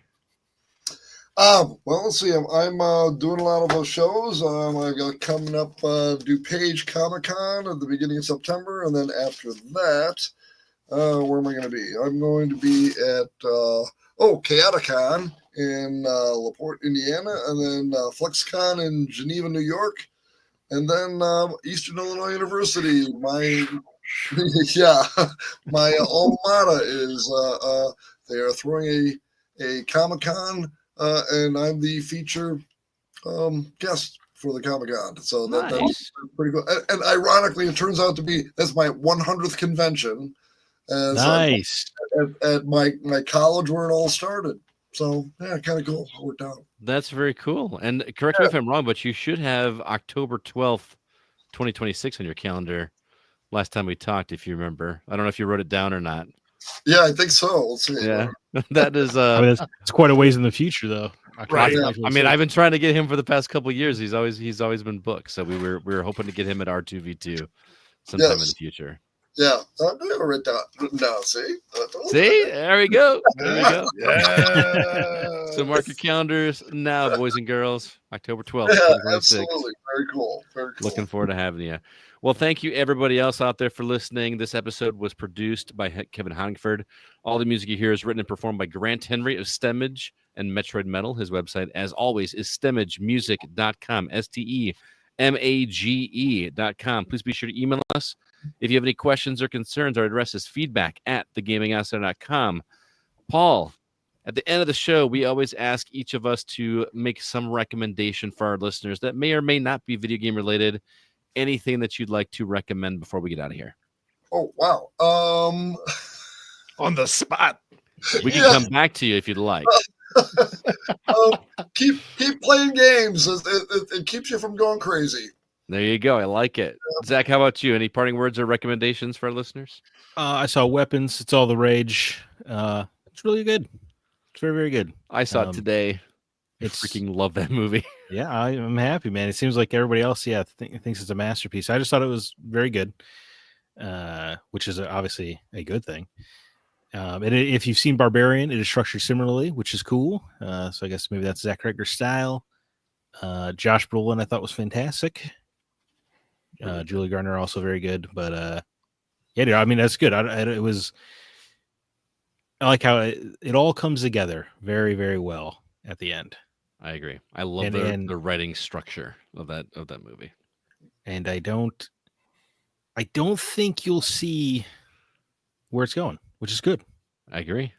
Well, let's see. I'm doing a lot of those shows. I've got coming up DuPage Comic-Con at the beginning of September, and then after that, where am I going to be? I'm going to be at Chaoticon in LaPorte, Indiana, and then FlexCon in Geneva, New York, and then Eastern Illinois University. My alma mater is they are throwing a Comic-Con, and I'm the feature guest for the Comic-Con. So that's pretty cool. And ironically, it turns out to be that's my 100th convention. Nice. At my college where it all started. So yeah, kind of cool. It worked out. That's very cool. And correct me if I'm wrong, but you should have October 12th, 2026 on your calendar. Last time we talked, if you remember. I don't know if you wrote it down or not. Yeah, I think so. Let's see. Yeah, that is. I mean, it's quite a ways in the future, though. Right. Yeah. I mean, I've been trying to get him for the past couple of years. He's always been booked. So we were hoping to get him at R2V2 sometime in the future. Yeah, I never written down. See, See, there we go. There we go. Yeah. So mark your calendars now, boys and girls. October 12th, Yeah, 2026. absolutely. Very cool. Very cool. Looking forward to having you. Well, thank you everybody else out there for listening. This episode was produced by Kevin Honigford. All the music you hear is written and performed by Grant Henry of Stemage and Metroid Metal. His website, as always, is stemagemusic.com, STEMAGE.com. Please be sure to email us if you have any questions or concerns. Our address is feedback@thegamingoutsider.com. Paul, at the end of the show, we always ask each of us to make some recommendation for our listeners that may or may not be video game related. Anything that you'd like to recommend before we get out of here? Oh wow. On the spot. We can come back to you if you'd like. Keep playing games. It keeps you from going crazy. There you go. I like it. Zach, how about you? Any parting words or recommendations for our listeners? I saw Weapons. It's all the rage. It's really good. It's very, very good. I saw it today. I It's freaking love that movie. Yeah, I'm happy, man. It seems like everybody else, thinks it's a masterpiece. I just thought it was very good, which is obviously a good thing. And if you've seen Barbarian, it is structured similarly, which is cool. So I guess maybe that's Zach Regner's style. Josh Brolin, I thought was fantastic. Julie Garner also very good, but yeah, dude, I mean that's good. It was. I like how it all comes together very, very well at the end. I agree. I love the writing structure of that movie. And I don't think you'll see where it's going, which is good. I agree.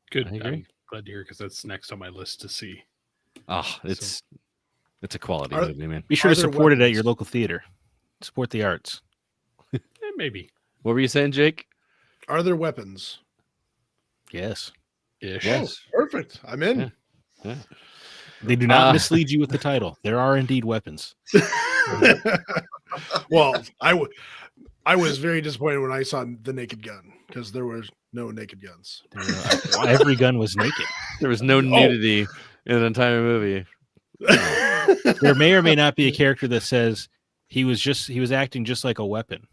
Good. I agree. I'm glad to hear because that's next on my list to see. Oh, it's a quality movie, man. Be sure to there support it at weapons? your local theater. Support the arts. Maybe. What were you saying, Jake? Are there weapons? Yes. Ish. Yes. Oh, perfect. I'm in. Yeah. They do not mislead you with the title. There are indeed weapons. Well, I was very disappointed when I saw the Naked Gun because there was no naked guns. Every gun was naked. There was no nudity in an entire movie. There may or may not be a character that says he was acting just like a weapon.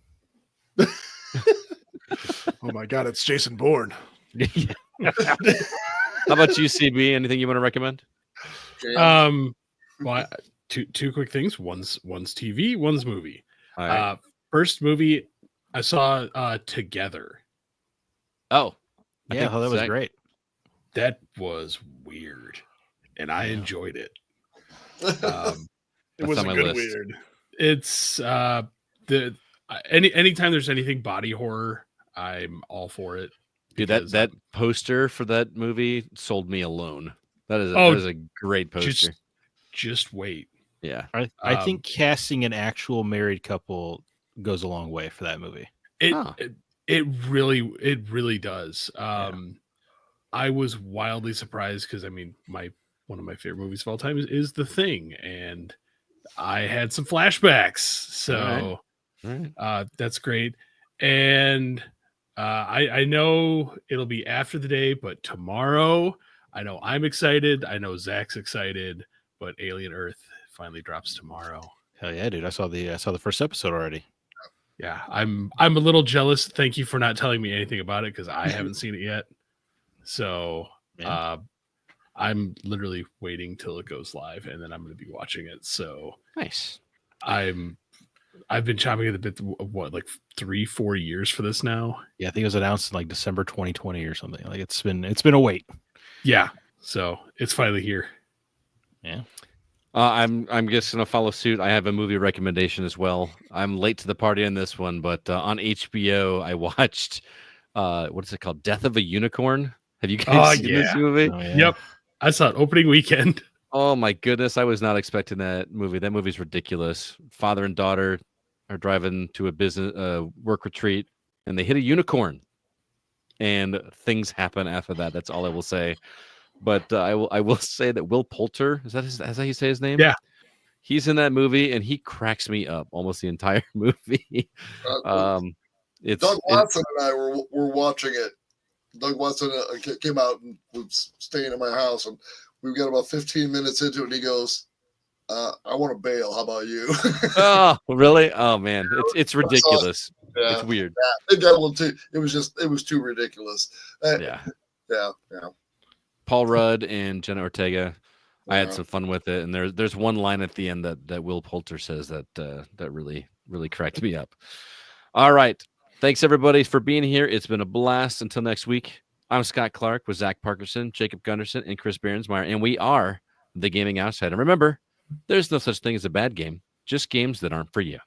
Oh my God, it's Jason Bourne. How about you, CB? Anything you want to recommend? Well, two quick things. One's TV, one's movie. All right. First movie I saw Together. Oh, Yeah, that was great. That was weird, and I enjoyed it. It was a on my good list. weird. It's anytime there's anything body horror, I'm all for it. Dude, because that poster for that movie sold me alone. That is a great poster. Just wait. Yeah. I think casting an actual married couple goes a long way for that movie. It really does. I was wildly surprised because I mean one of my favorite movies of all time is The Thing, and I had some flashbacks, so All right. that's great. And I know it'll be after the day, but tomorrow I know I'm excited. I know Zach's excited, but Alien Earth finally drops tomorrow. Hell yeah, dude! I saw the first episode already. Yeah, I'm a little jealous. Thank you for not telling me anything about it because I haven't seen it yet. So I'm literally waiting till it goes live, and then I'm going to be watching it. So Nice. I've been chomping at the bit. What, like 3-4 years for this now? Yeah, I think it was announced in like December 2020 or something. Like it's been a wait. Yeah, so it's finally here. Yeah. I'm just gonna follow suit. I have a movie recommendation as well. I'm late to the party on this one, but on HBO I watched what is it called? Death of a Unicorn. Have you guys seen this movie? Oh, yeah. Yep, I saw it opening weekend. Oh my goodness, I was not expecting that movie. That movie's ridiculous. Father and daughter are driving to a business work retreat, and they hit a unicorn, and things happen after that. That's all I will say. But I will say that Will Poulter, is that how you say his name? Yeah. He's in that movie, and he cracks me up almost the entire movie. It's Doug Watson and I were watching it. Doug Watson came out and was staying at my house, and we got about 15 minutes into it, and he goes, I want to bail. How about you? Oh, really? Oh man, it's ridiculous. Yeah, It's weird. Yeah, it got a little too. It was too ridiculous. Yeah. Yeah. Paul Rudd and Jenna Ortega. I had Yeah. some fun with it, and there's one line at the end that Will Poulter says that really cracked me up. All right, thanks everybody for being here. It's been a blast. Until next week, I'm Scott Clark with Zach Parkerson, Jacob Gunderson, and Chris Behrensmeyer, and we are the Gaming Outside. And remember, there's no such thing as a bad game, just games that aren't for you.